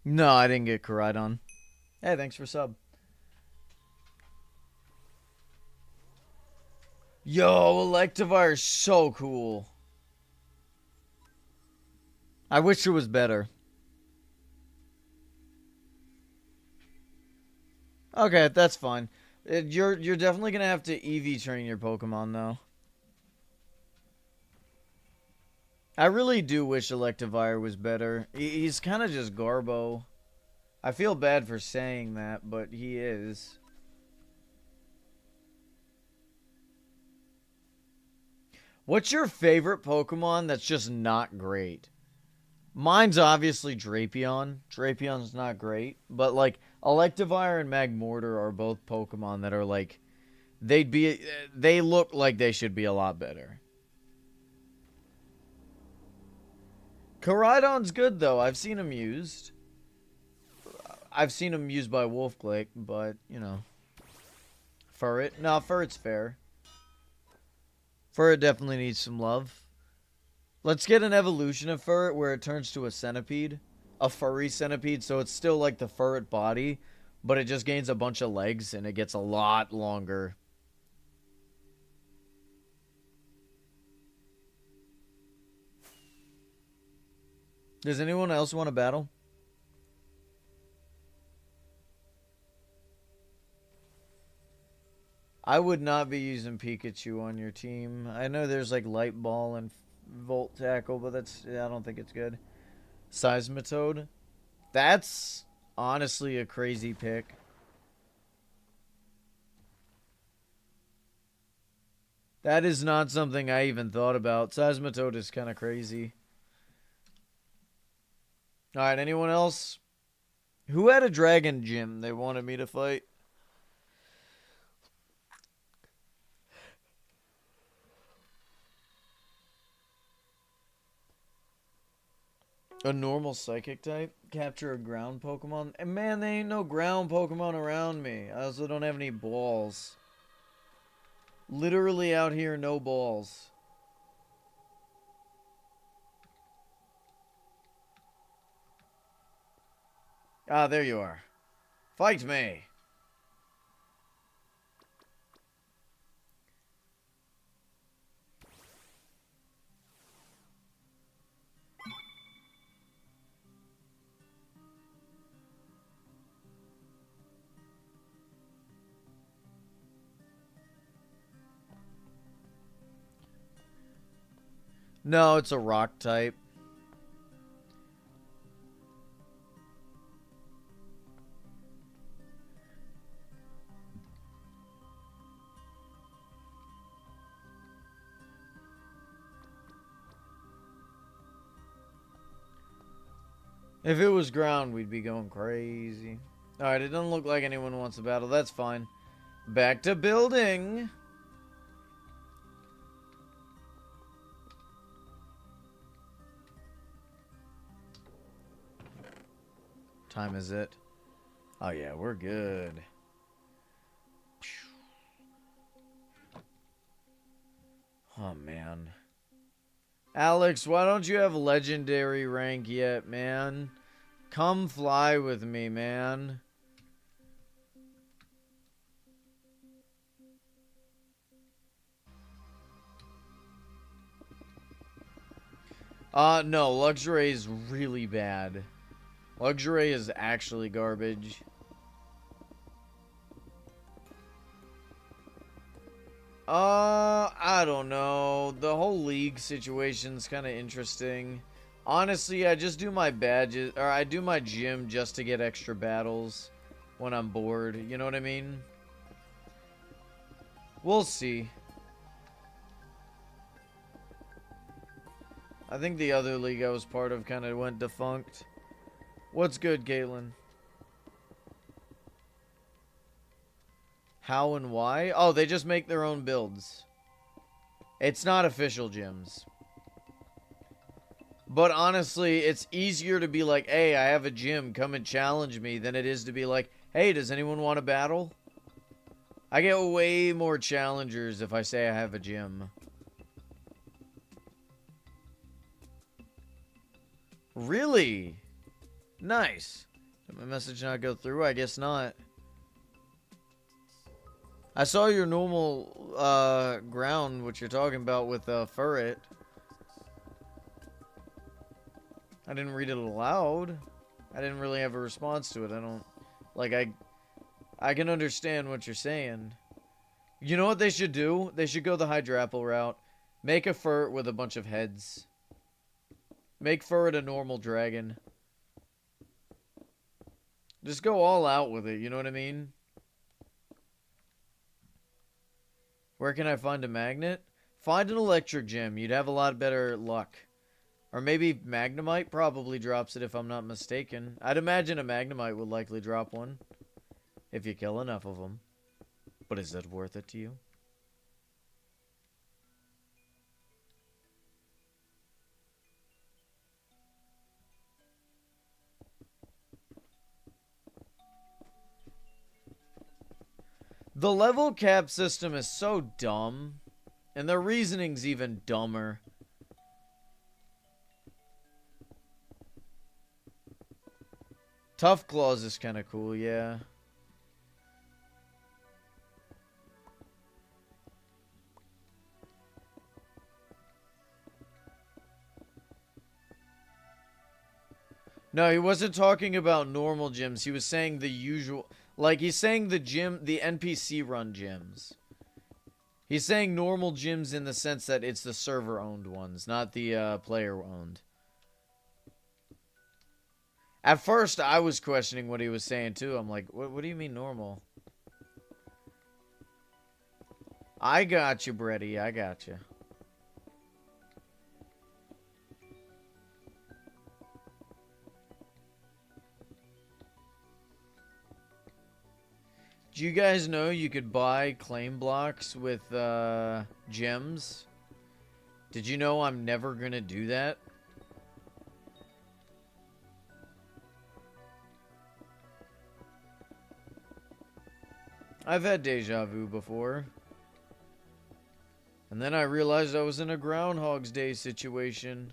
No, I didn't get Koraidon. Hey, thanks for sub. Yo, Electivire's so cool. I wish it was better. Okay, that's fine. You're definitely gonna have to EV train your Pokemon though. I really do wish Electivire was better. He's kind of just Garbo. I feel bad for saying that, but he is. What's your favorite Pokemon that's just not great? Mine's obviously Drapion. Drapion's not great, but like Electivire and Magmortar are both Pokemon that are like they look like they should be a lot better. Koraidon's good though. I've seen him used. I've seen him used by Wolfglick, but you know, Furret. No, Furret's fair. Furret definitely needs some love. Let's get an evolution of Furret where it turns to a centipede. A furry centipede, so it's still like the Furret body, but it just gains a bunch of legs and it gets a lot longer. Does anyone else want to battle? I would not be using Pikachu on your team. I know there's like Light Ball and Volt Tackle, but I don't think it's good. Seismitoad. That's honestly a crazy pick. That is not something I even thought about. Seismitoad is kind of crazy. Alright, anyone else? Who had a Dragon Gym they wanted me to fight? A normal psychic type? Capture a ground Pokemon? And man, there ain't no ground Pokemon around me. I also don't have any balls. Literally out here, no balls. Ah, there you are. Fight me! No, it's a rock type. If it was ground, we'd be going crazy. Alright, it doesn't look like anyone wants a battle. That's fine. Back to building. Time is it? Oh yeah, we're good. Oh man. Alex, why don't you have legendary rank yet, man? Come fly with me, man. No, Luxury is really bad. Luxury is actually garbage. I don't know. The whole league situation's kind of interesting. Honestly, I just do my badges, or I do my gym just to get extra battles when I'm bored. You know what I mean? We'll see. I think the other league I was part of kind of went defunct. What's good, Caitlin? How and why? Oh, they just make their own builds. It's not official gyms. But honestly, it's easier to be like, hey, I have a gym, come and challenge me, than it is to be like, hey, does anyone want a battle? I get way more challengers if I say I have a gym. Really? Nice. Did my message not go through? I guess not. I saw your normal ground, what you're talking about with Furret. I didn't read it aloud. I didn't really have a response to it. I don't... Like, I can understand what you're saying. You know what they should do? They should go the Hydrapple route. Make a Furret with a bunch of heads. Make Furret a normal dragon. Just go all out with it, you know what I mean? Where can I find a magnet? Find an electric gem. You'd have a lot better luck. Or maybe Magnemite probably drops it if I'm not mistaken. I'd imagine a Magnemite would likely drop one. If you kill enough of them. But is that worth it to you? The level cap system is so dumb. And their reasoning's even dumber. Tough Claws is kind of cool, yeah. No, he wasn't talking about normal gyms. He was saying the usual... Like, he's saying the gym... The NPC run gyms. He's saying normal gyms in the sense that it's the server-owned ones, not the player-owned. At first, I was questioning what he was saying, too. I'm like, what do you mean normal? I got you, Brady. I got you. Do you guys know you could buy claim blocks with gems? Did you know I'm never gonna do that? I've had deja vu before. And then I realized I was in a Groundhog's Day situation.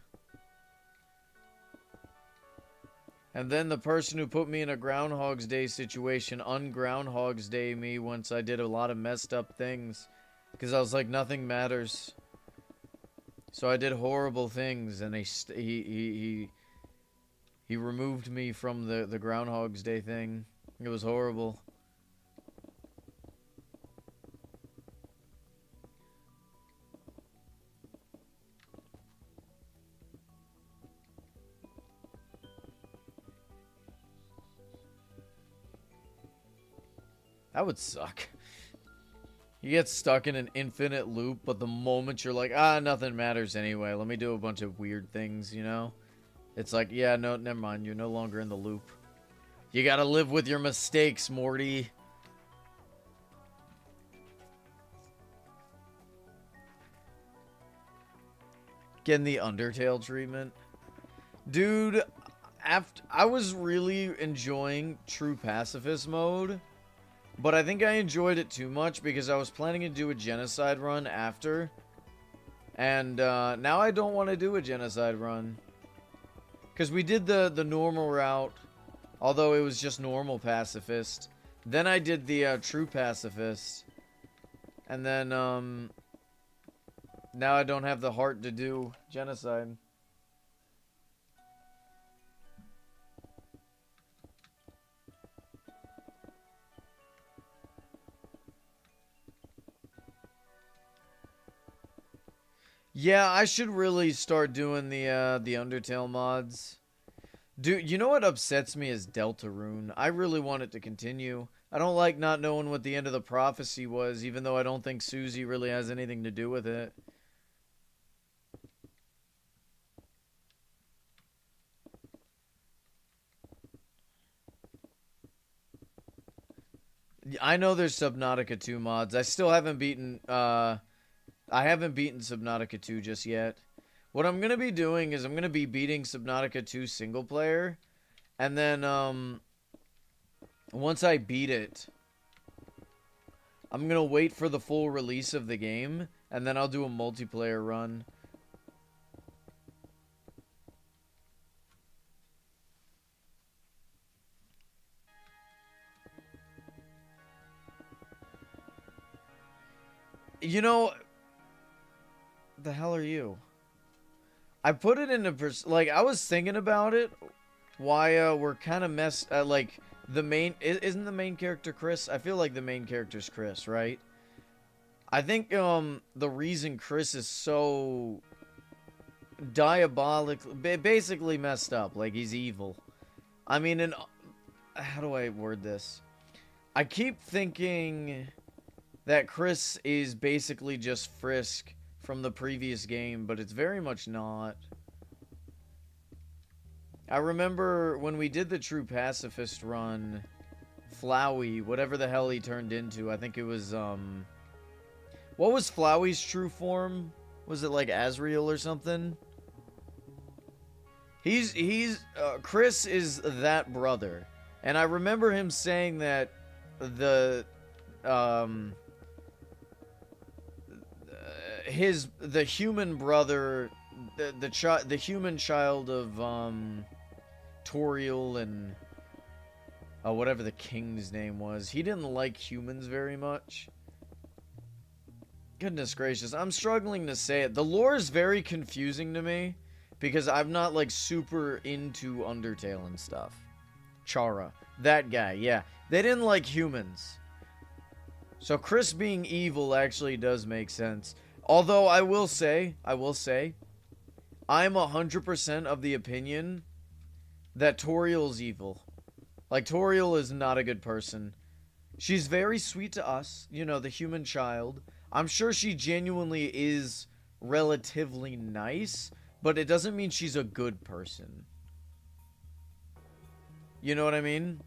And then the person who put me in a Groundhog's Day situation un-Groundhog's Day me once I did a lot of messed up things. Because I was like, nothing matters. So I did horrible things, and he removed me from the Groundhog's Day thing. It was horrible. That would suck. You get stuck in an infinite loop, but the moment you're like, nothing matters anyway, let me do a bunch of weird things, you know? It's like, yeah, no, never mind, you're no longer in the loop. You gotta live with your mistakes, Morty. Getting the Undertale treatment. Dude, I was really enjoying True Pacifist mode. But I think I enjoyed it too much because I was planning to do a genocide run after. And now I don't want to do a genocide run. Because we did the normal route, although it was just normal pacifist. Then I did the true pacifist. And then now I don't have the heart to do genocide. Yeah, I should really start doing the Undertale mods. Dude, you know what upsets me is Deltarune. I really want it to continue. I don't like not knowing what the end of the prophecy was, even though I don't think Susie really has anything to do with it. I know there's Subnautica 2 mods. I still haven't beaten, I haven't beaten Subnautica 2 just yet. What I'm going to be doing is I'm going to be beating Subnautica 2 single player. And then, once I beat it, I'm going to wait for the full release of the game. And then I'll do a multiplayer run. You know, the hell are you? I put it into like I was thinking about it. Why we're kind of messed. Like the main isn't the main character Chris? I feel like the main character's Chris, right? I think the reason Chris is so diabolical, basically messed up, like he's evil. I mean, and how do I word this? I keep thinking that Chris is basically just Frisk from the previous game, but it's very much not. I remember when we did the True Pacifist run, Flowey, whatever the hell he turned into, I think it was, what was Flowey's true form? Was it like Azrael or something? Chris is that brother. And I remember him saying that the human brother, the human child of Toriel and whatever the king's name was, he didn't like humans very much. Goodness gracious, I'm struggling to say it. The lore is very confusing to me because I'm not like super into Undertale and stuff. Chara, that guy, yeah, they didn't like humans. So Chris being evil actually does make sense. Although I will say, I'm 100% of the opinion that Toriel's evil. Like, Toriel is not a good person. She's very sweet to us, you know, the human child. I'm sure she genuinely is relatively nice, but it doesn't mean she's a good person. You know what I mean?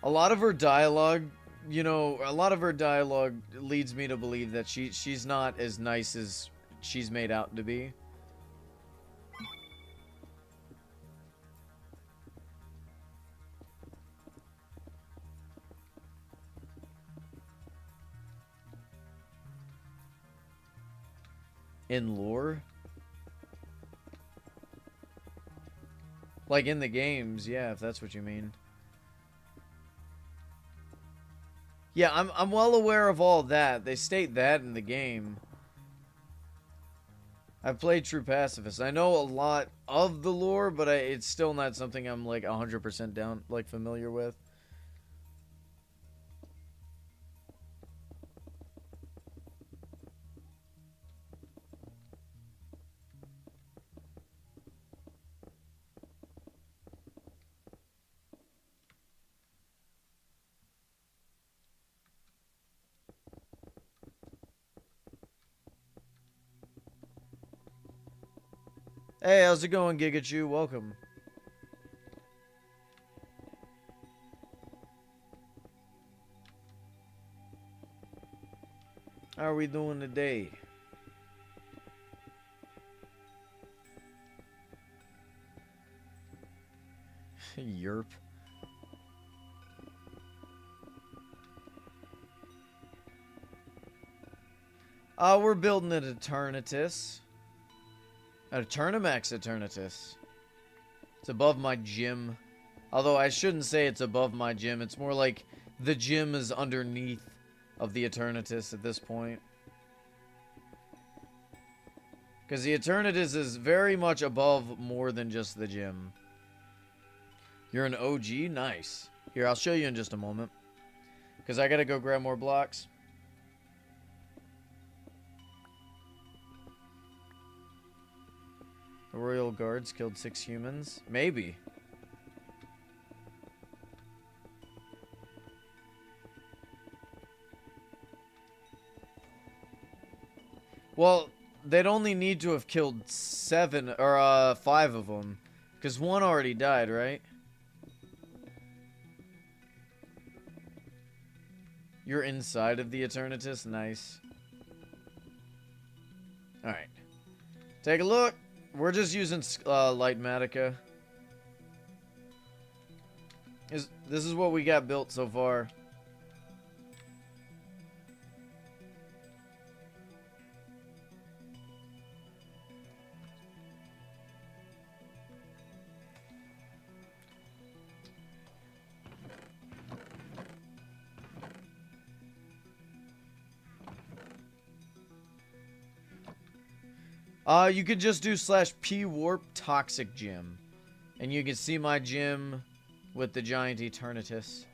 A lot of her dialogue, you know, leads me to believe that she's not as nice as she's made out to be. In lore? Like in the games, yeah, if that's what you mean. Yeah, I'm well aware of all that. They state that in the game. I've played True Pacifist. I know a lot of the lore, but it's still not something I'm like 100% down, like familiar with. Hey, how's it going, Gigachu? Welcome. How are we doing today? Yerp. We're building an Eternatus. A Eternamax Eternatus. It's above my gym. Although I shouldn't say it's above my gym. It's more like the gym is underneath of the Eternatus at this point. Because the Eternatus is very much above more than just the gym. You're an OG? Nice. Here, I'll show you in just a moment. Because I gotta go grab more blocks. The Royal Guards killed 6 humans? Maybe. Well, they'd only need to have killed 7 or 5 of them. Because 1 already died, right? You're inside of the Eternatus? Nice. Alright. Take a look. We're just using Light Matica. This is what we got built so far. You could just do /P warp toxic gym. And you can see my gym with the giant Eternatus.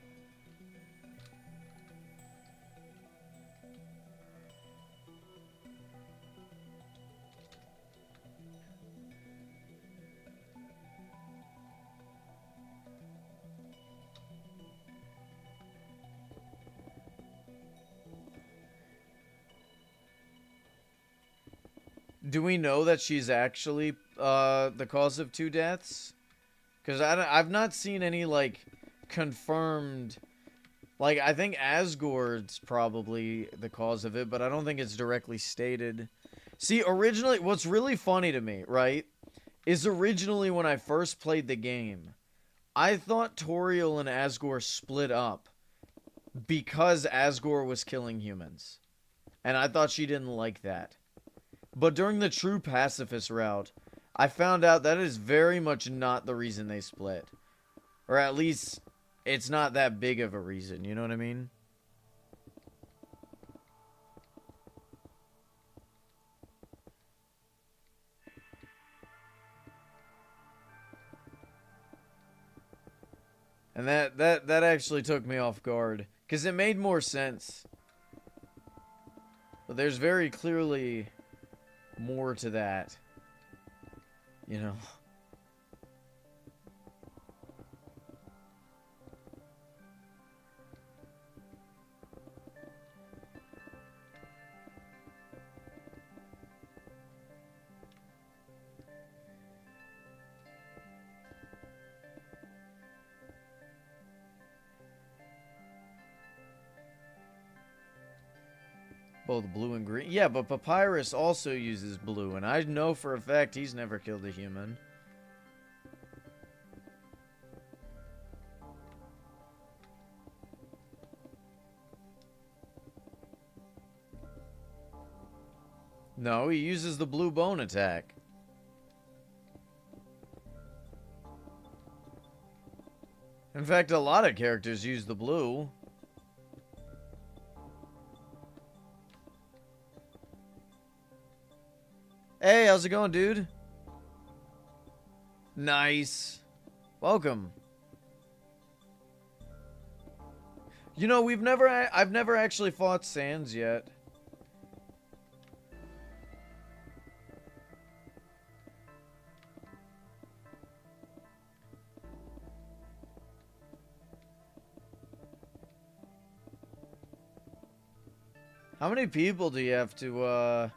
Do we know that she's actually the cause of 2 deaths? Because I've not seen any, like, confirmed... Like, I think Asgord's probably the cause of it, but I don't think it's directly stated. See, originally, what's really funny to me, right, is originally when I first played the game, I thought Toriel and Asgore split up because Asgore was killing humans. And I thought she didn't like that. But during the True Pacifist route, I found out that is very much not the reason they split. Or at least, it's not that big of a reason, you know what I mean? And that actually took me off guard. Because it made more sense. But there's very clearly more to that. You know? Both blue and green. Yeah, but Papyrus also uses blue, and I know for a fact he's never killed a human. No, he uses the blue bone attack. In fact, a lot of characters use the blue. Hey, how's it going, dude? Nice. Welcome. You know, I've never actually fought Sans yet. How many people do you have to,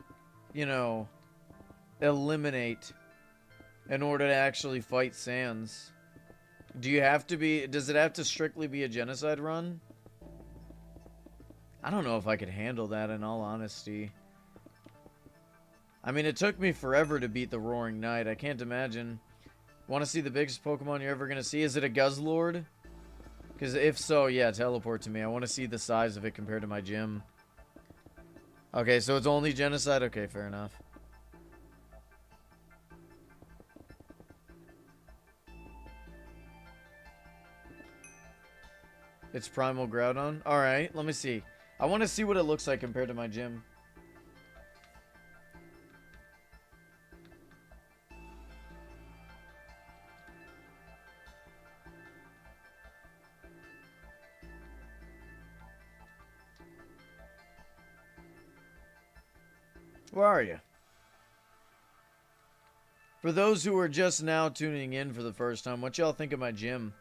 you know, eliminate in order to actually fight Sans? Do you have to be, does it have to strictly be a genocide run? I don't know if I could handle that, in all honesty. I mean, it took me forever to beat the Roaring Knight. I can't imagine. Want to see the biggest Pokemon you're ever going to see? Is it a Guzzlord? Because if so, yeah, teleport to me. I want to see the size of it compared to my gym. Okay, so it's only genocide? Okay, fair enough. It's Primal Groudon? Alright, let me see. I want to see what it looks like compared to my gym. Where are you? For those who are just now tuning in for the first time, what y'all think of my gym?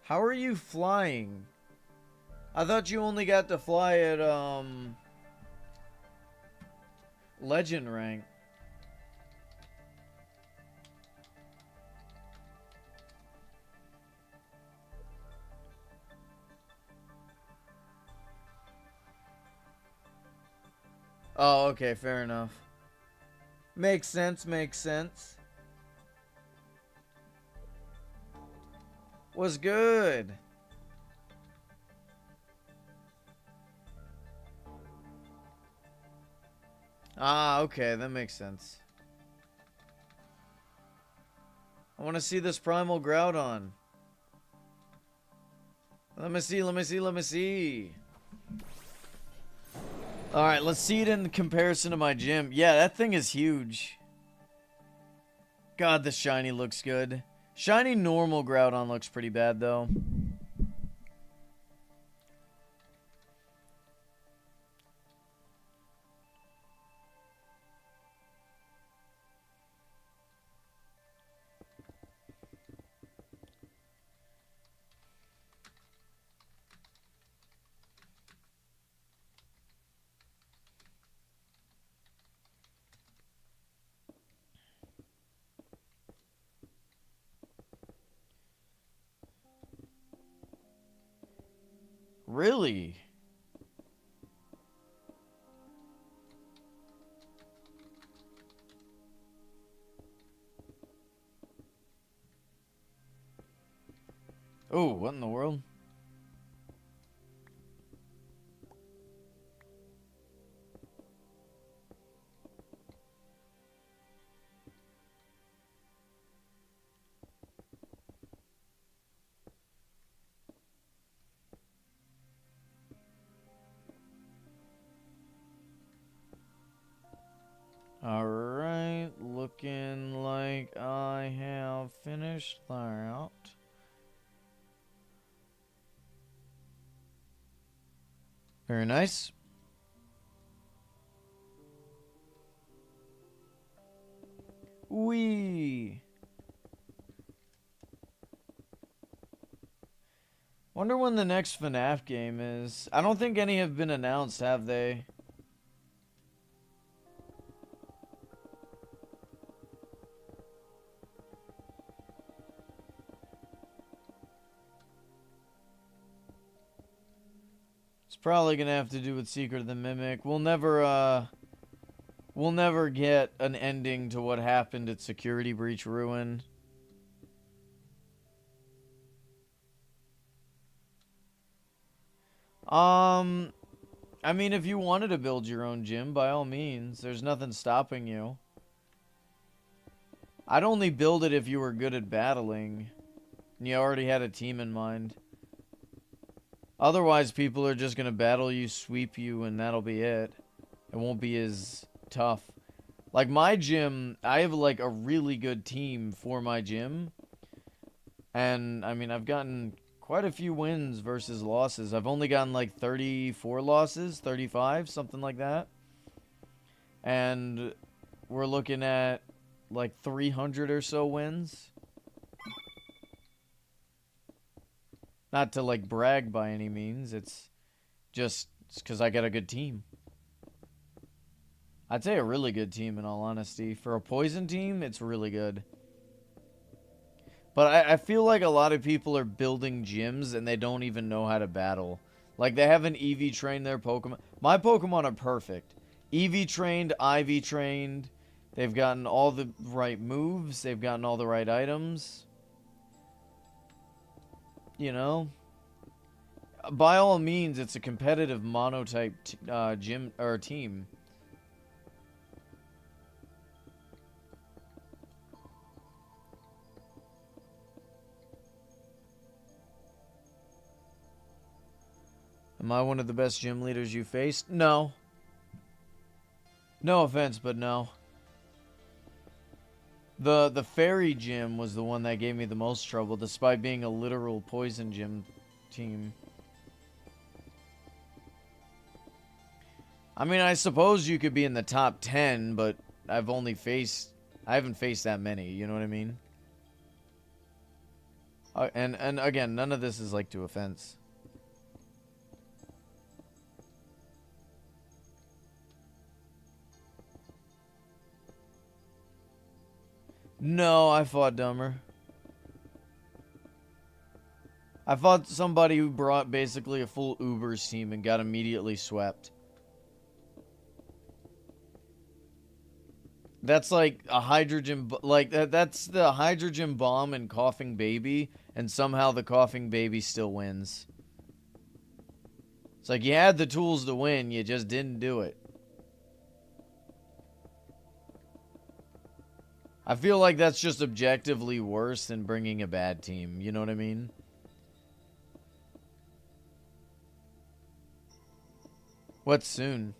How are you flying? I thought you only got to fly at, Legend rank. Oh, okay, fair enough. Makes sense, makes sense. Was good. Ah, okay, that makes sense. I want to see this Primal Groudon. Let me see, let me see, let me see. Alright, let's see it in comparison to my gym. Yeah, that thing is huge. God, the shiny looks good. Shiny normal Groudon looks pretty bad, though. Really? Oh, what in the world? Alright, looking like I have finished that. Very nice. Wee. Wonder when the next FNAF game is. I don't think any have been announced, have they? It's probably gonna have to do with Secret of the Mimic. We'll never get an ending to what happened at Security Breach Ruin. I mean, if you wanted to build your own gym, by all means, there's nothing stopping you. I'd only build it if you were good at battling and you already had a team in mind. Otherwise, people are just gonna battle you, sweep you, and that'll be it. It won't be as tough. Like my gym, I have like a really good team for my gym. And I mean, I've gotten quite a few wins versus losses. I've only gotten like 34 losses, 35, something like that. And we're looking at like 300 or so wins. Not to like brag by any means. It's just because I got a good team. I'd say a really good team in all honesty. For a poison team, it's really good. But I feel like a lot of people are building gyms and they don't even know how to battle. Like they haven't EV trained their Pokemon. My Pokemon are perfect. EV trained, IV trained. They've gotten all the right moves. They've gotten all the right items. You know? By all means, it's a competitive monotype gym or team. Am I one of the best gym leaders you faced? No. No offense, but no. The fairy gym was the one that gave me the most trouble, despite being a literal poison gym team. I mean, I suppose you could be in the top 10, but I haven't faced that many, you know what I mean? And again, none of this is like to offense. No, I fought dumber. I fought somebody who brought basically a full Ubers team and got immediately swept. That's like a hydrogen, that's the hydrogen bomb and coughing baby, and somehow the coughing baby still wins. It's like you had the tools to win, you just didn't do it. I feel like that's just objectively worse than bringing a bad team, you know what I mean? What soon?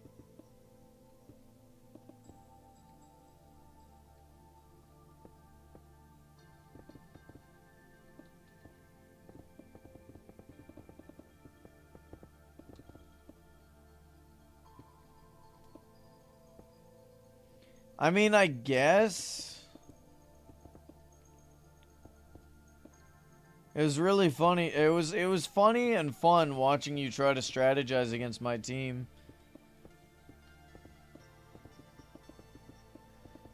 I mean, I guess it was really funny. It was funny and fun watching you try to strategize against my team.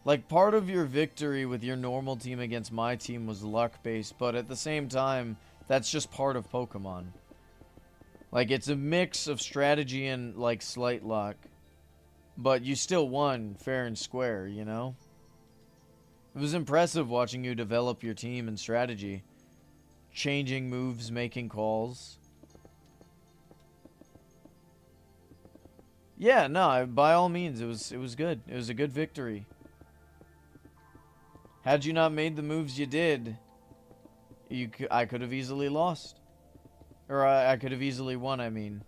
Like, part of your victory with your normal team against my team was luck-based, but at the same time, that's just part of Pokemon. Like, it's a mix of strategy and, like, slight luck. But you still won fair and square, you know? It was impressive watching you develop your team and strategy. Changing moves, making calls. Yeah, no, by all means, it was good. It was a good victory. Had you not made the moves you did, I could have easily lost. Or I could have easily won, I mean.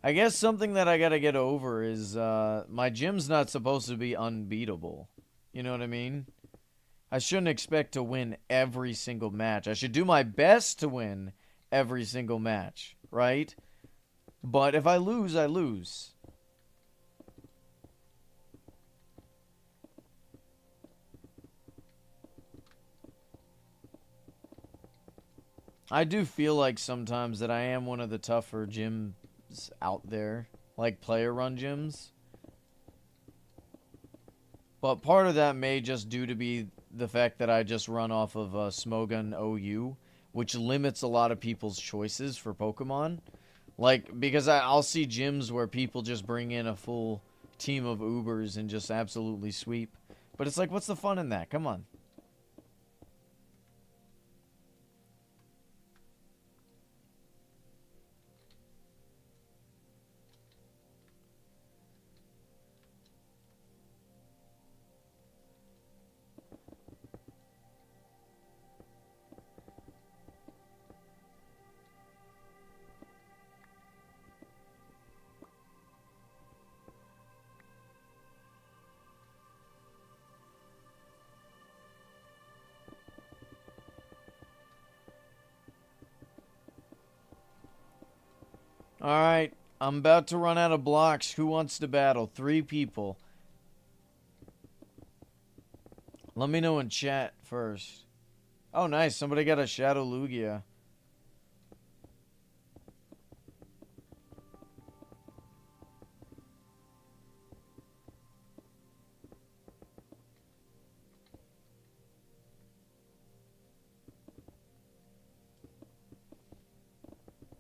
I guess something that I gotta get over is my gym's not supposed to be unbeatable. You know what I mean? I shouldn't expect to win every single match. I should do my best to win every single match, right? But if I lose, I lose. I do feel like sometimes that I am one of the tougher gyms out there, like player run gyms. But part of that may just due to be the fact that I just run off of Smogon OU, which limits a lot of people's choices for Pokemon. Like, because I'll see gyms where people just bring in a full team of Ubers and just absolutely sweep. But it's like, what's the fun in that? Come on. Alright, I'm about to run out of blocks. Who wants to battle? 3 people. Let me know in chat first. Oh, nice. Somebody got a Shadow Lugia.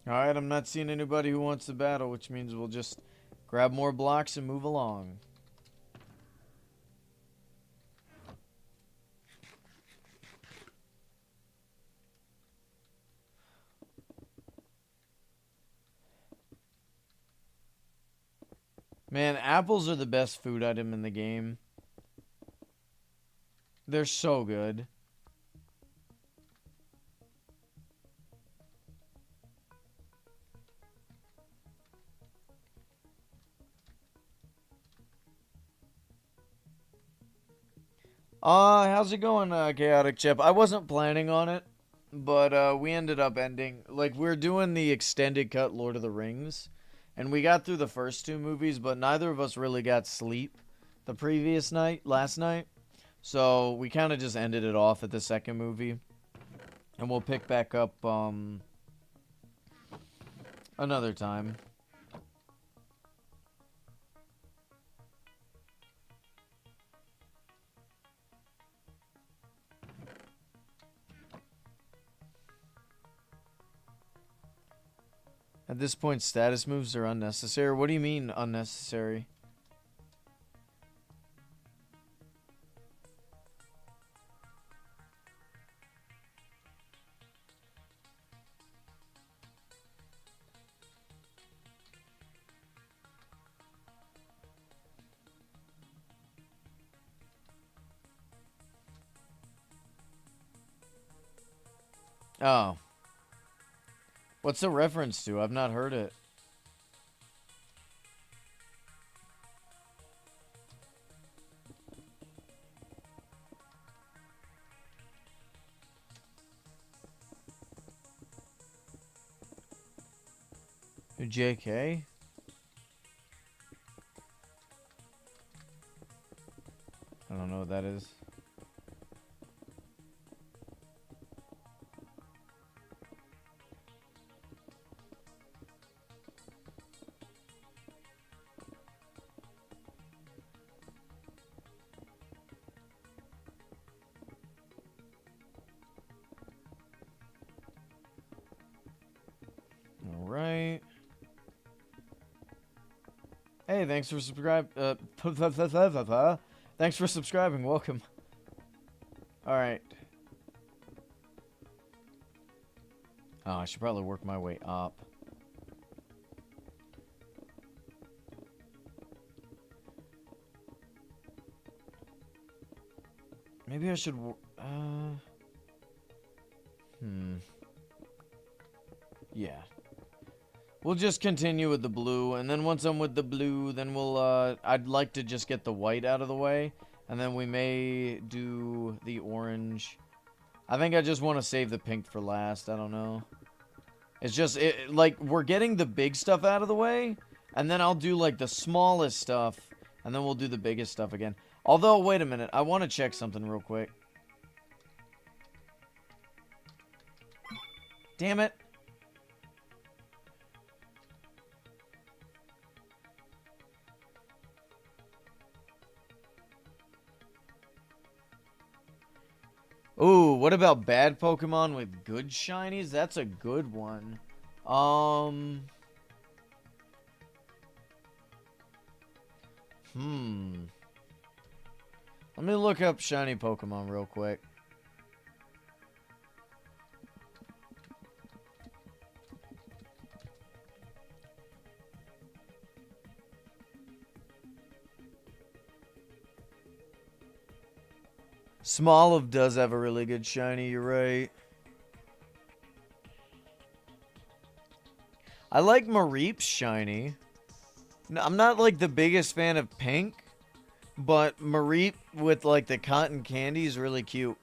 Alright, I'm not seeing anybody who wants to battle, which means we'll just grab more blocks and move along. Man, apples are the best food item in the game. They're so good. How's it going, Chaotic Chip? I wasn't planning on it, but we ended up ending, like, we're doing the extended cut Lord of the Rings, and we got through the first 2 movies, but neither of us really got sleep the previous night, last night, so we kind of just ended it off at the second movie, and we'll pick back up, another time. At this point, status moves are unnecessary. What do you mean, unnecessary? Oh. What's the reference to? I've not heard it. JK? I don't know what that is. Alright. Hey, thanks for thanks for subscribing. Welcome. Alright. Oh, I should probably work my way up. Maybe I should... Yeah. We'll just continue with the blue, and then once I'm with the blue, then we'll, I'd like to just get the white out of the way, and then we may do the orange. I think I just want to save the pink for last, I don't know. It's just, like, we're getting the big stuff out of the way, and then I'll do, like, the smallest stuff, and then we'll do the biggest stuff again. Although, wait a minute, I want to check something real quick. Damn it. Ooh, what about bad Pokemon with good shinies? That's a good one. Let me look up shiny Pokemon real quick. Smoliv does have a really good shiny, you're right. I like Mareep's shiny. I'm not like the biggest fan of pink, but Mareep with like the cotton candy is really cute.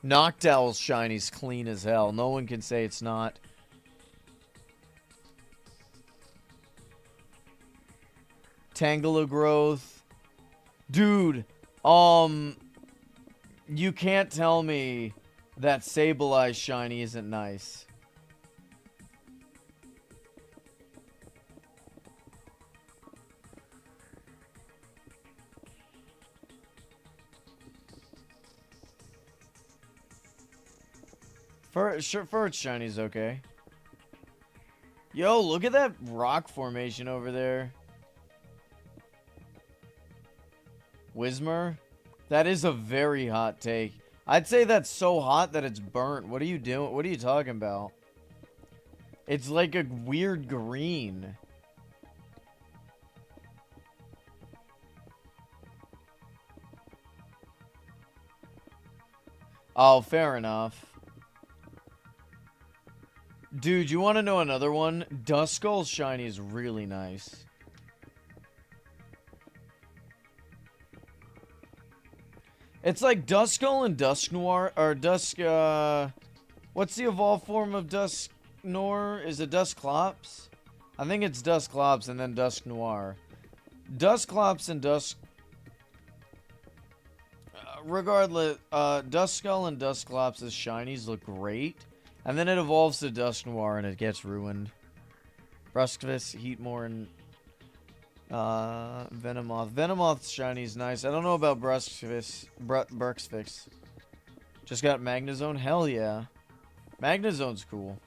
Noctowl's shiny's clean as hell. No one can say it's not. Tangela-growth. Dude, you can't tell me that Sableye shiny isn't nice. First shiny's okay. Yo, look at that rock formation over there. Whismur? That is a very hot take. I'd say that's so hot that it's burnt. What are you doing? What are you talking about? It's like a weird green. Oh, fair enough. Dude, you want to know another one? Duskull's shiny is really nice. It's like Duskull and Dusknoir, or what's the evolved form of Dusknoir? Is it Dusclops? I think it's Dusclops and then Dusknoir. Dusclops and regardless, Duskull and Dusclops' shinies look great. And then it evolves to Dusknoir and it gets ruined. Bruskvis, Heatmore, and Venomoth. Venomoth's shiny's nice. I don't know about Bruskvis. Just got Magnezone? Hell yeah. Magnezone's cool.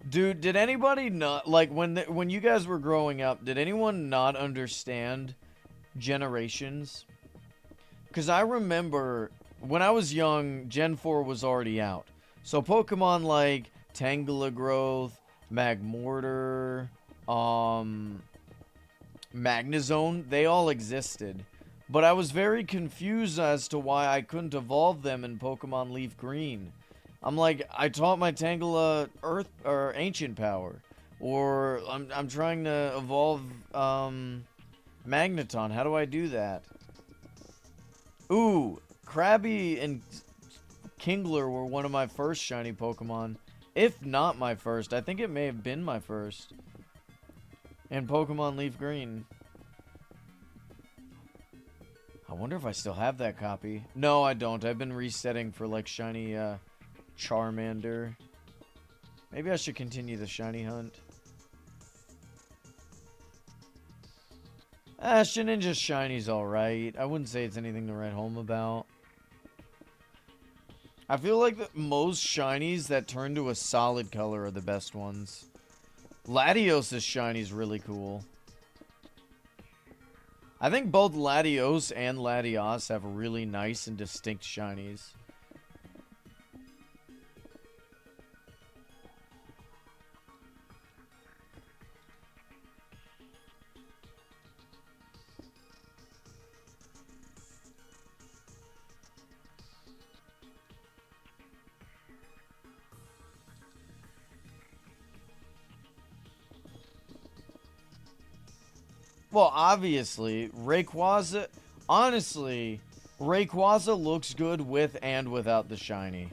Dude, did anybody not, like, when you guys were growing up, did anyone not understand generations? Because I remember, when I was young, Gen 4 was already out. So Pokemon like Tangela-growth, Magmortar, Magnezone, they all existed. But I was very confused as to why I couldn't evolve them in Pokemon Leaf Green. I'm like, I taught my Tangela Earth or Ancient Power, or I'm trying to evolve Magneton. How do I do that? Ooh, Krabby and Kingler were one of my first shiny Pokemon, if not my first. I think it may have been my first in Pokemon Leaf Green. I wonder if I still have that copy. No, I don't. I've been resetting for like shiny Charmander. Maybe I should continue the shiny hunt. Shiniga's shiny's alright. I wouldn't say it's anything to write home about. I feel like most shinies that turn to a solid color are the best ones. Latios' shiny's really cool. I think both Latios and Latios have really nice and distinct shinies. Well, obviously, Rayquaza... Honestly, Rayquaza looks good with and without the shiny.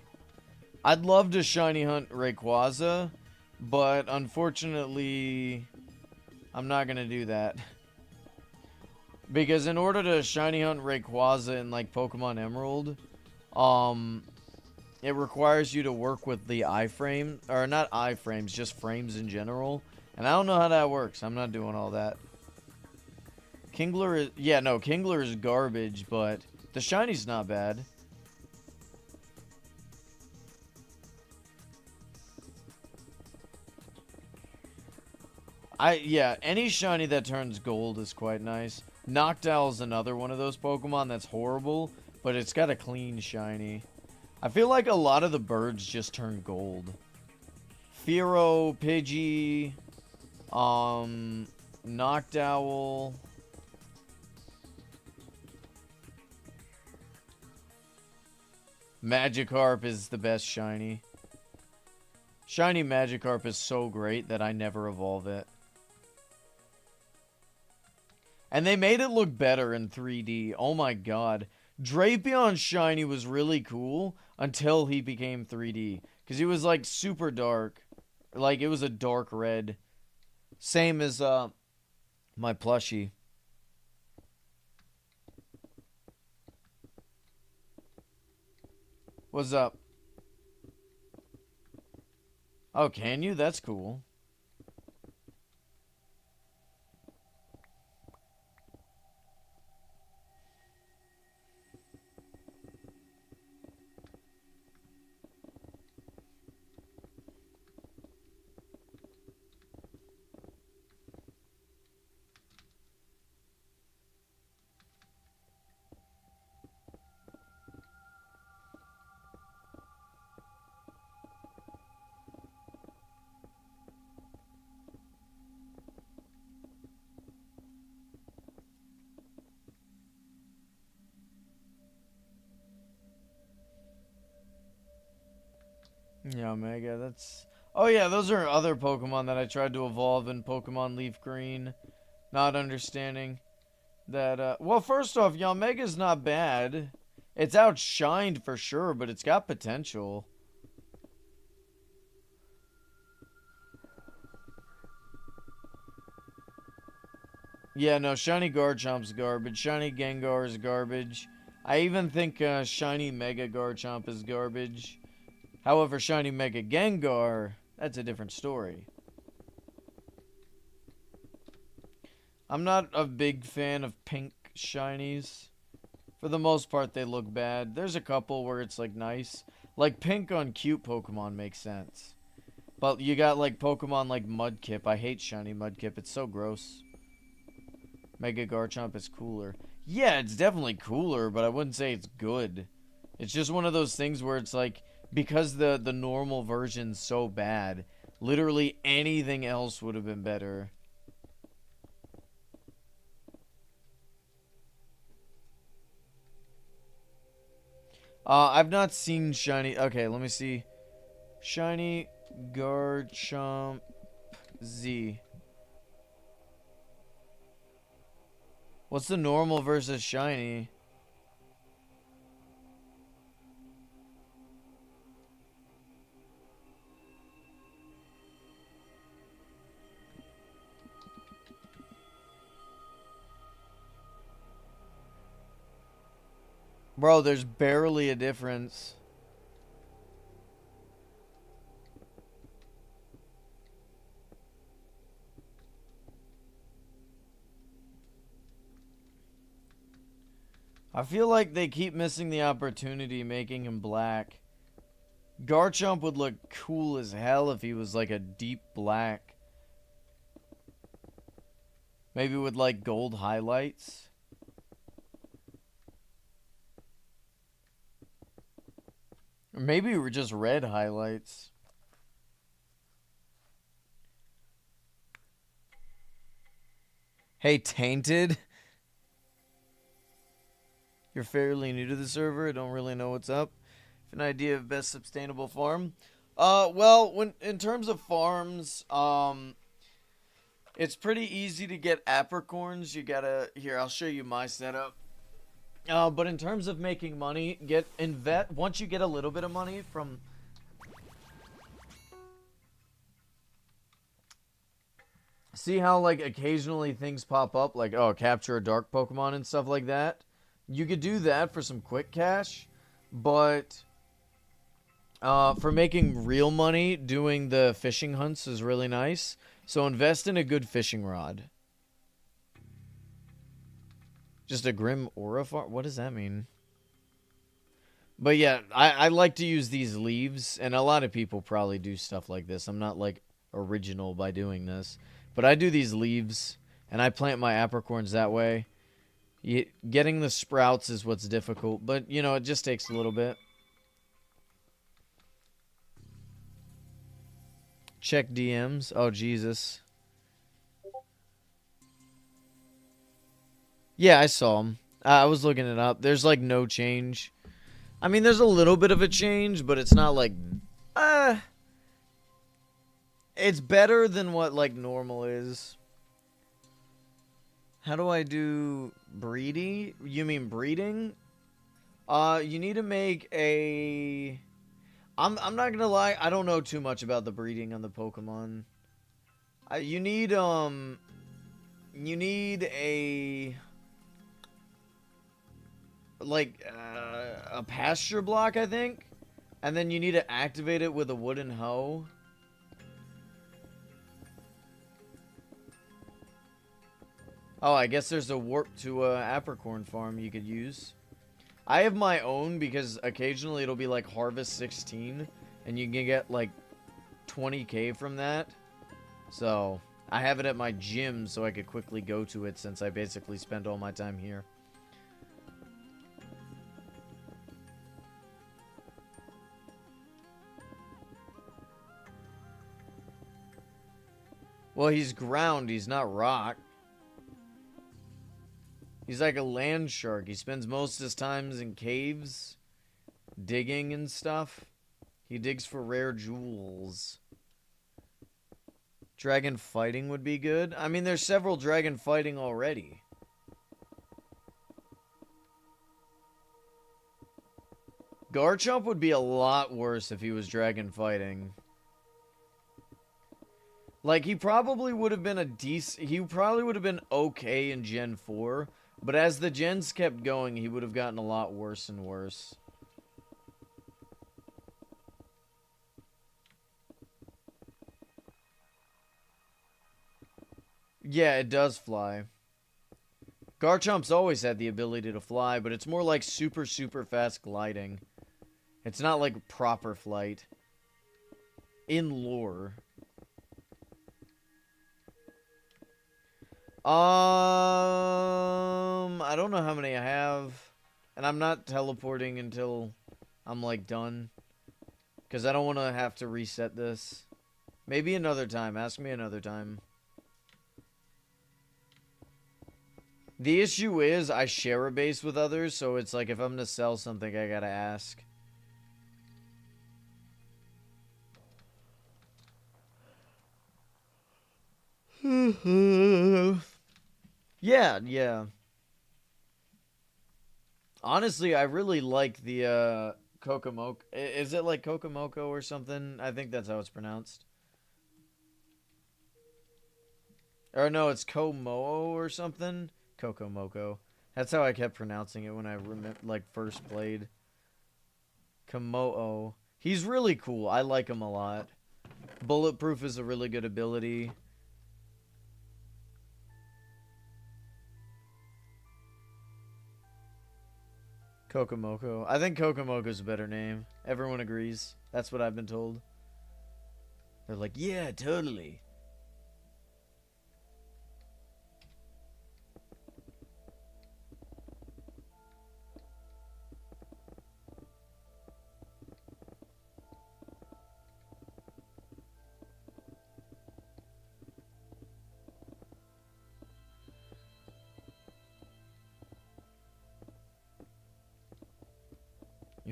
I'd love to shiny hunt Rayquaza, but unfortunately, I'm not going to do that. Because in order to shiny hunt Rayquaza in, like, Pokemon Emerald, it requires you to work with the iframe, or not iframes, just frames in general. And I don't know how that works. I'm not doing all that. Kingler is, yeah, no, Kingler is garbage, but the shiny's not bad. Yeah, any shiny that turns gold is quite nice. Noctowl's another one of those Pokemon that's horrible, but it's got a clean shiny. I feel like a lot of the birds just turn gold. Fearow, Pidgey, Noctowl. Magikarp is the best shiny. Shiny Magikarp is so great that I never evolve it. And they made it look better in 3D. Oh my god. Drapion shiny was really cool until he became 3D. Because he was like super dark. Like it was a dark red. Same as my plushie. What's up? Oh, can you? That's cool. Yeah, Omega, that's... Oh yeah, those are other Pokemon that I tried to evolve in Pokemon Leaf Green. Not understanding that, well, first off, Yamega's not bad. It's outshined for sure, but it's got potential. Yeah, no, Shiny Garchomp's garbage. Shiny Gengar is garbage. I even think Shiny Mega Garchomp is garbage. However, Shiny Mega Gengar, that's a different story. I'm not a big fan of pink shinies. For the most part, they look bad. There's a couple where it's, like, nice. Like, pink on cute Pokemon makes sense. But you got, like, Pokemon like Mudkip. I hate shiny Mudkip. It's so gross. Mega Garchomp is cooler. Yeah, it's definitely cooler, but I wouldn't say it's good. It's just one of those things where it's, like, because the normal version's so bad, literally anything else would have been better. I've not seen Shiny... Okay, let me see. Shiny Garchomp Z. What's the normal versus Shiny? Bro, there's barely a difference. I feel like they keep missing the opportunity making him black. Garchomp would look cool as hell if he was like a deep black. Maybe with like gold highlights. Or maybe we're just red highlights. Hey, Tainted. You're fairly new to the server. Don't really know what's up. An idea of best sustainable farm. Well, when in terms of farms, it's pretty easy to get apricorns. You gotta here. I'll show you my setup. But in terms of making money, once you get a little bit of money from. See how like occasionally things pop up, like capture a dark Pokemon and stuff like that. You could do that for some quick cash, but For making real money, doing the fishing hunts is really nice. So invest in a good fishing rod. Just a Grim Aura farm? What does that mean? But yeah, I like to use these leaves, and a lot of people probably do stuff like this. I'm not, like, original by doing this. But I do these leaves, and I plant my apricorns that way. Getting the sprouts is what's difficult, but, you know, it just takes a little bit. Check DMs. Oh, Jesus. Yeah, I saw him. I was looking it up. There's, like, no change. I mean, there's a little bit of a change, but it's not like... it's better than what, like, normal is. How do I do breeding? You mean breeding? You need to make a... I'm not gonna lie, I don't know too much about the breeding on the Pokemon. You need a... like, a pasture block, I think? And then you need to activate it with a wooden hoe. Oh, I guess there's a warp to a apricorn farm you could use. I have my own because occasionally it'll be like Harvest 16, and you can get like 20k from that. So, I have it at my gym so I could quickly go to it since I basically spend all my time here. Well, he's ground, he's not rock. He's like a land shark. He spends most of his time in caves, digging and stuff. He digs for rare jewels. Dragon fighting would be good. I mean, there's several dragon fighting already. Garchomp would be a lot worse if he was dragon fighting. Like, he probably would have been he probably would have been okay in Gen 4, but as the gens kept going, he would have gotten a lot worse and worse. Yeah, it does fly. Garchomp's always had the ability to fly, but it's more like super, super fast gliding. It's not like proper flight. In lore. I don't know how many I have. And I'm not teleporting until I'm, like, done. Because I don't want to have to reset this. Maybe another time. Ask me another time. The issue is I share a base with others, so it's like if I'm going to sell something, I gotta ask. Yeah. Honestly, I really like the Kokomoko. Is it like Kokomoko or something? I think that's how it's pronounced. Or no, it's Komoo or something. Kokomoko. That's how I kept pronouncing it when I first played. Komoo. He's really cool. I like him a lot. Bulletproof is a really good ability. Kokomoko. I think Kokomoko's a better name. Everyone agrees. That's what I've been told. They're like, yeah, totally.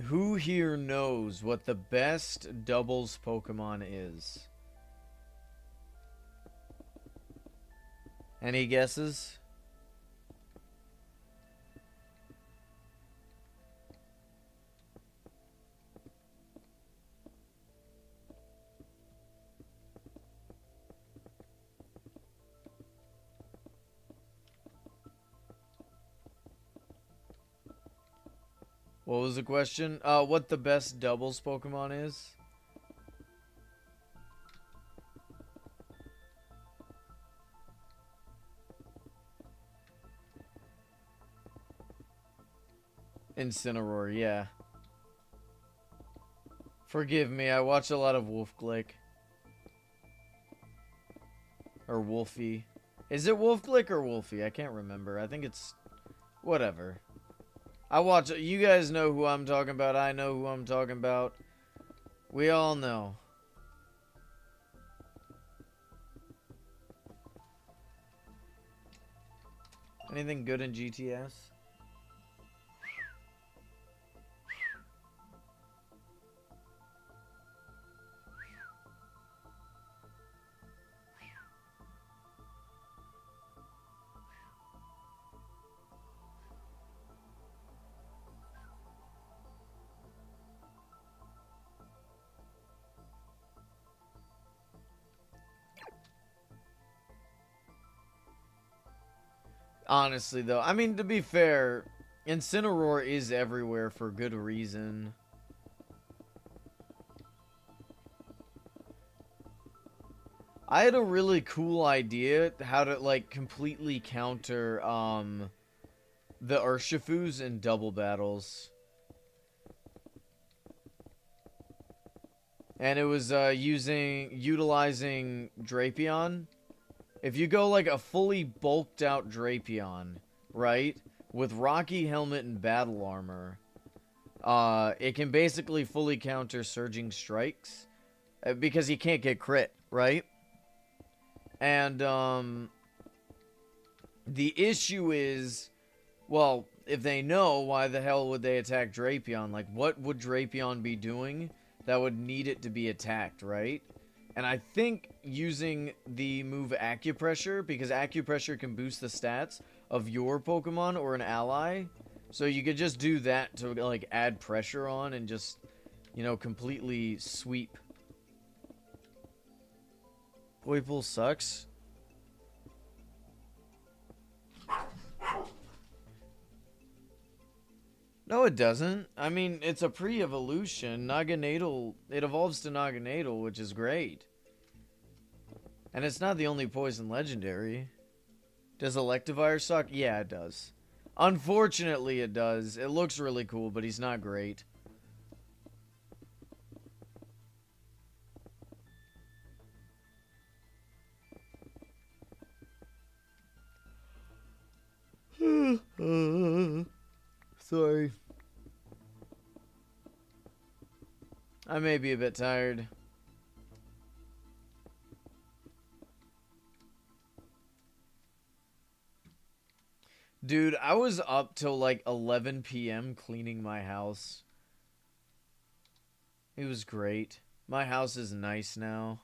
Who here knows what the best doubles Pokemon is? Any guesses? What was the question? What the best doubles Pokemon is? Incineroar, yeah. Forgive me, I watch a lot of Wolfglick. Or Wolfie. Is it Wolfglick or Wolfie? I can't remember. I think it's... whatever. I watch... you guys know who I'm talking about. I know who I'm talking about. We all know. Anything good in GTS? Honestly, though. I mean, to be fair, Incineroar is everywhere for good reason. I had a really cool idea how to, like, completely counter, the Urshifus in double battles. And it was, utilizing Drapion. If you go like a fully bulked out Drapion, right, with Rocky Helmet and Battle Armor, it can basically fully counter Surging Strikes, because he can't get crit, right? And, the issue is, well, if they know, why the hell would they attack Drapion? Like, what would Drapion be doing that would need it to be attacked, right? And I think using the move Acupressure, because Acupressure can boost the stats of your Pokemon or an ally. So you could just do that to, like, add pressure on and just, you know, completely sweep. Poipole sucks. No, it doesn't. I mean, it's a pre-evolution. Naganadel, it evolves to Naganadel, which is great. And it's not the only poison legendary. Does Electivire suck? Yeah, it does. Unfortunately, it does. It looks really cool, but he's not great. Sorry. I may be a bit tired. Dude, I was up till like 11 p.m. cleaning my house. It was great. My house is nice now.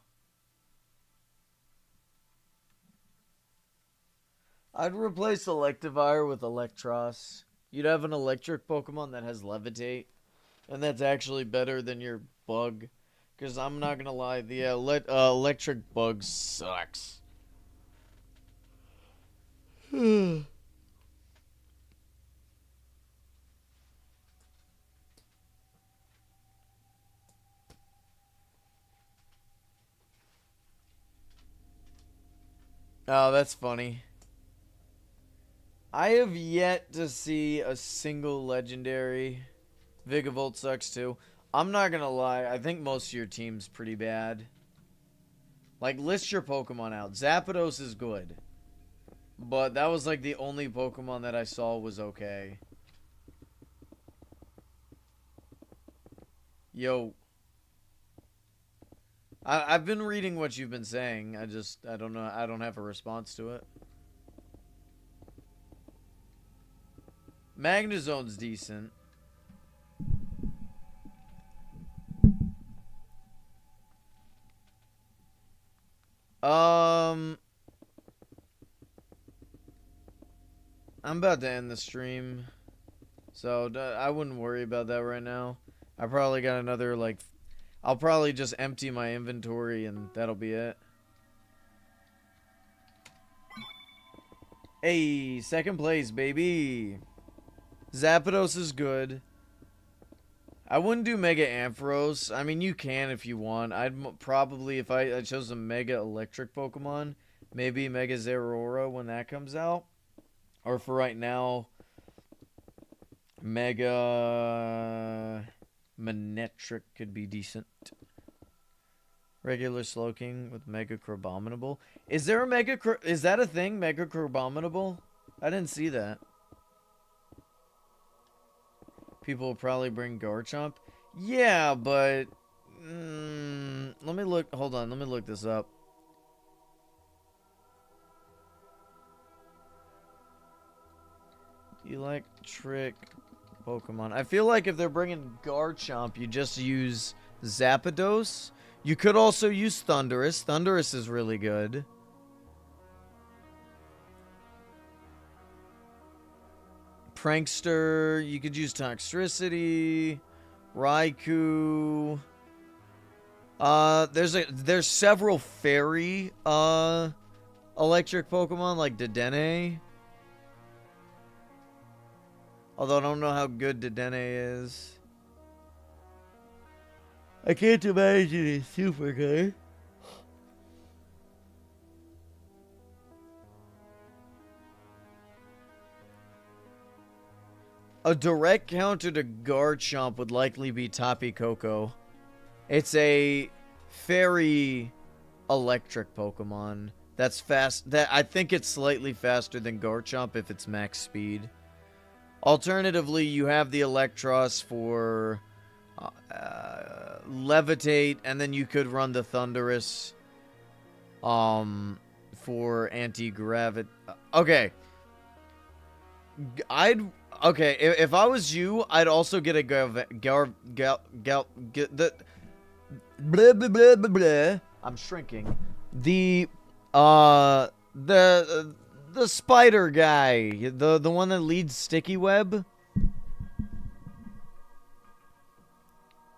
I'd replace Electivire with Electros. You'd have an electric Pokemon that has Levitate. And that's actually better than your bug. Because I'm not going to lie, the electric bug sucks. Oh, that's funny. I have yet to see a single legendary. Vigavolt sucks too. I'm not gonna lie, I think most of your team's pretty bad. Like, list your Pokemon out. Zapdos is good. But that was like the only Pokemon that I saw was okay. Yo. I've been reading what you've been saying. I don't know. I don't have a response to it. Magnezone's decent. I'm about to end the stream. So I wouldn't worry about that right now. I probably got another, like... I'll probably just empty my inventory and that'll be it. Hey, second place, baby. Zapdos is good. I wouldn't do Mega Ampharos. I mean, you can if you want. I'd probably, if I chose a Mega Electric Pokemon, maybe Mega Zeraora when that comes out. Or for right now, Mega Manectric could be decent. Regular Slowking with Mega Crabominable. Is there a is that a thing, Mega Crabominable? I didn't see that. People will probably bring Garchomp. Yeah, but... let me look... Hold on, let me look this up. Electric Pokemon. I feel like if they're bringing Garchomp, you just use Zapdos. You could also use Thundurus. Thundurus is really good. Prankster. You could use Toxtricity. Raikou. There's several fairy electric Pokemon like Dedenne. Although I don't know how good Dedenne is. I can't imagine it's super good. A direct counter to Garchomp would likely be Tapu Koko. It's a fairy electric Pokemon that's fast. I think it's slightly faster than Garchomp if it's max speed. Alternatively, you have the Electros for Levitate, and then you could run the Thundurus for anti-gravity. Okay. If I was you, I'd also get a I'm shrinking. The spider guy, the one that leads Sticky Web.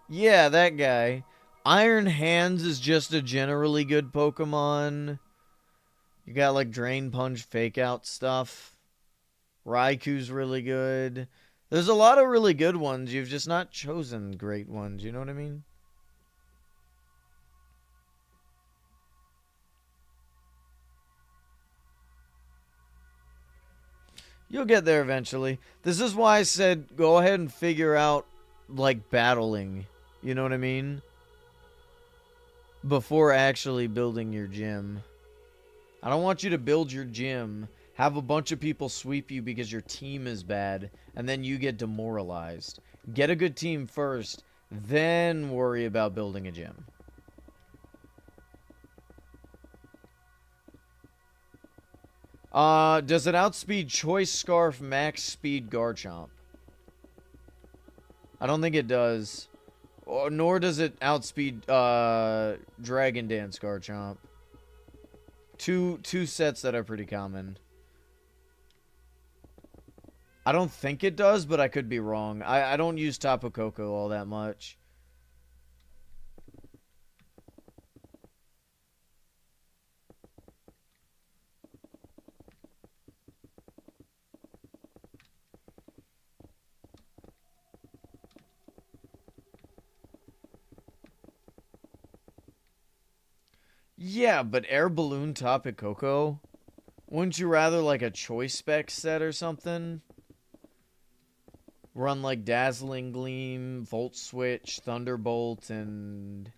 Yeah, that guy. Iron Hands is just a generally good Pokemon. You got like Drain Punch, Fake Out stuff. Raikou's really good. There's a lot of really good ones. You've just not chosen great ones. You know what I mean? You'll get there eventually. This is why I said go ahead and figure out, like, battling. You know what I mean? Before actually building your gym. I don't want you to build your gym, have a bunch of people sweep you because your team is bad, and then you get demoralized. Get a good team first, then worry about building a gym. Does it outspeed Choice Scarf Max Speed Garchomp? I don't think it does. Nor does it outspeed Dragon Dance Garchomp. Two sets that are pretty common. I don't think it does, but I could be wrong. I don't use Tapu Koko all that much. Yeah, but Air Balloon Tapu Koko? Wouldn't you rather like a Choice Spec set or something? Run like Dazzling Gleam, Volt Switch, Thunderbolt, and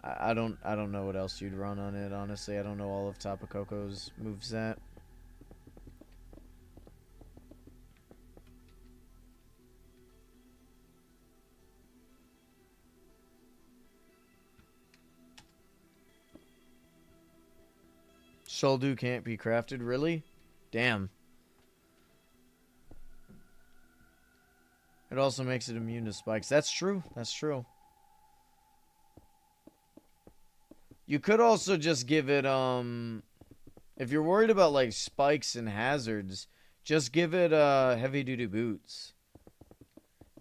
I don't know what else you'd run on it, honestly. I don't know all of Tapu Koko's moveset. Sholdu can't be crafted, really? Damn. It also makes it immune to spikes. That's true. That's true. You could also just give it, if you're worried about, like, spikes and hazards, just give it, heavy-duty boots.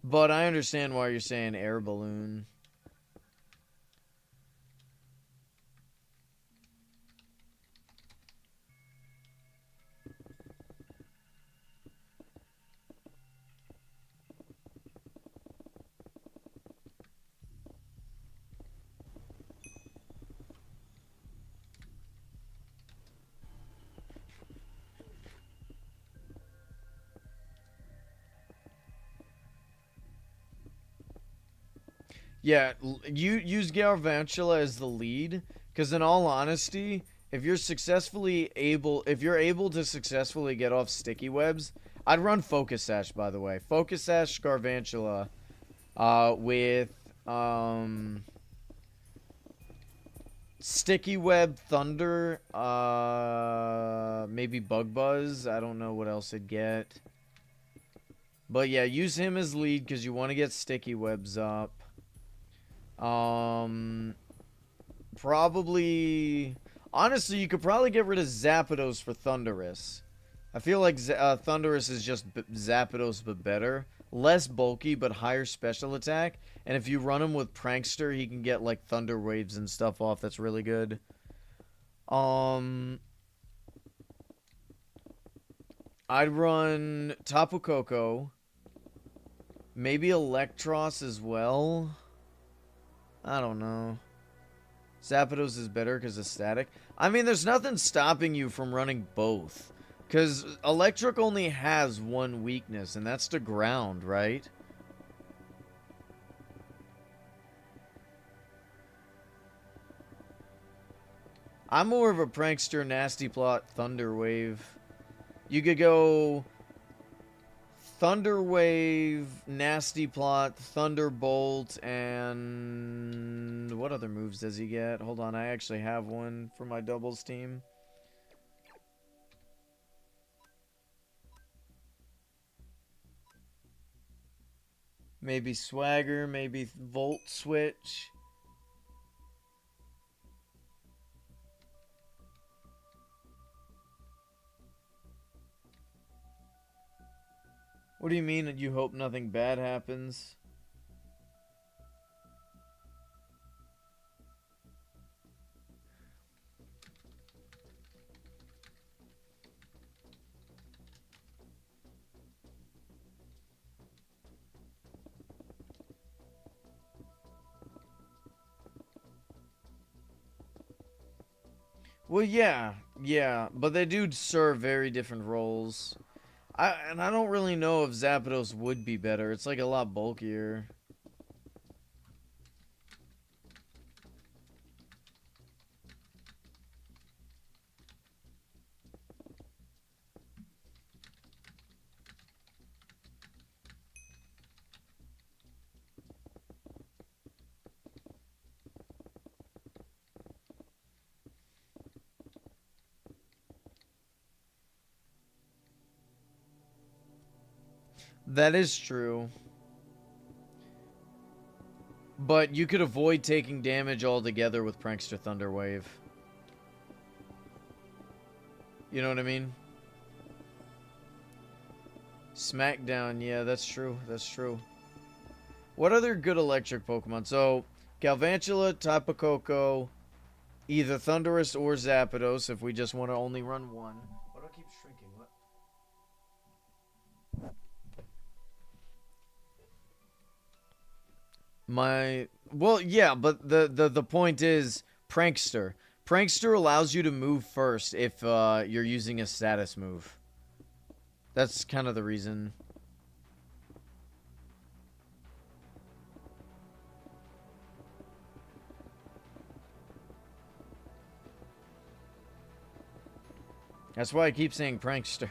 But I understand why you're saying air balloon. Yeah, you use Galvantula as the lead, because in all honesty, if you're able to successfully get off sticky webs, I'd run Focus Sash, by the way. Focus Sash Garvantula, with Sticky Web, Thunder, maybe Bug Buzz. I don't know what else it'd get. But yeah, use him as lead because you want to get Sticky Webs up. Probably... Honestly, you could probably get rid of Zapdos for Thundurus. I feel like Thundurus is just Zapdos but better. Less bulky, but higher special attack. And if you run him with Prankster, he can get, like, Thunder Waves and stuff off. That's really good. I'd run Tapu Koko. Maybe Electros as well. I don't know. Zapdos is better because of static. I mean, there's nothing stopping you from running both. Because Electric only has one weakness, and that's to ground, right? I'm more of a Prankster, Nasty Plot, Thunder Wave. You could go Thunder Wave, Nasty Plot, Thunderbolt, and what other moves does he get? Hold on, I actually have one for my doubles team. Maybe Swagger, maybe Volt Switch. What do you mean that you hope nothing bad happens? Well, yeah, but they do serve very different roles. And I don't really know if Zapdos would be better. It's like a lot bulkier. That is true. But you could avoid taking damage altogether with Prankster Thunder Wave. You know what I mean? Smackdown, yeah, that's true. That's true. What other good electric Pokemon? So, Galvantula, Tapu Koko, either Thundurus or Zapdos if we just want to only run one. Why do I keep shrinking? What? Well, yeah, but the point is Prankster. Prankster allows you to move first if you're using a status move. That's kind of the reason. That's why I keep saying Prankster.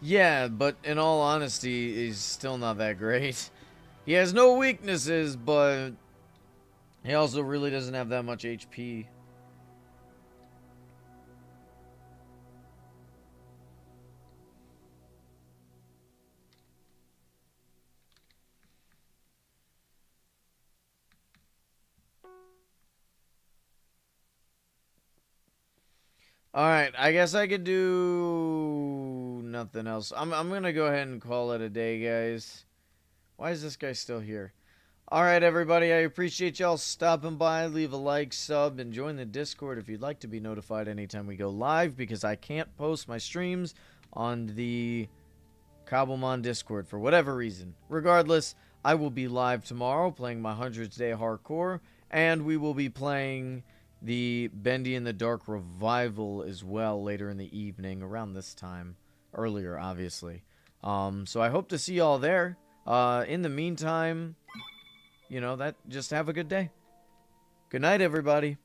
Yeah, but in all honesty, he's still not that great. He has no weaknesses, but he also really doesn't have that much HP. Alright, I guess I could do nothing else. I'm gonna go ahead and call it a day, guys. Why is this guy still here? Alright, everybody, I appreciate y'all stopping by. Leave a like, sub, and join the Discord if you'd like to be notified anytime we go live, because I can't post my streams on the Cobblemon Discord for whatever reason. Regardless, I will be live tomorrow playing my 100th Day Hardcore, and we will be playing the Bendy in the Dark Revival as well later in the evening, around this time. Earlier, obviously. So I hope to see y'all there. In the meantime, you know, just have a good day. Good night, everybody.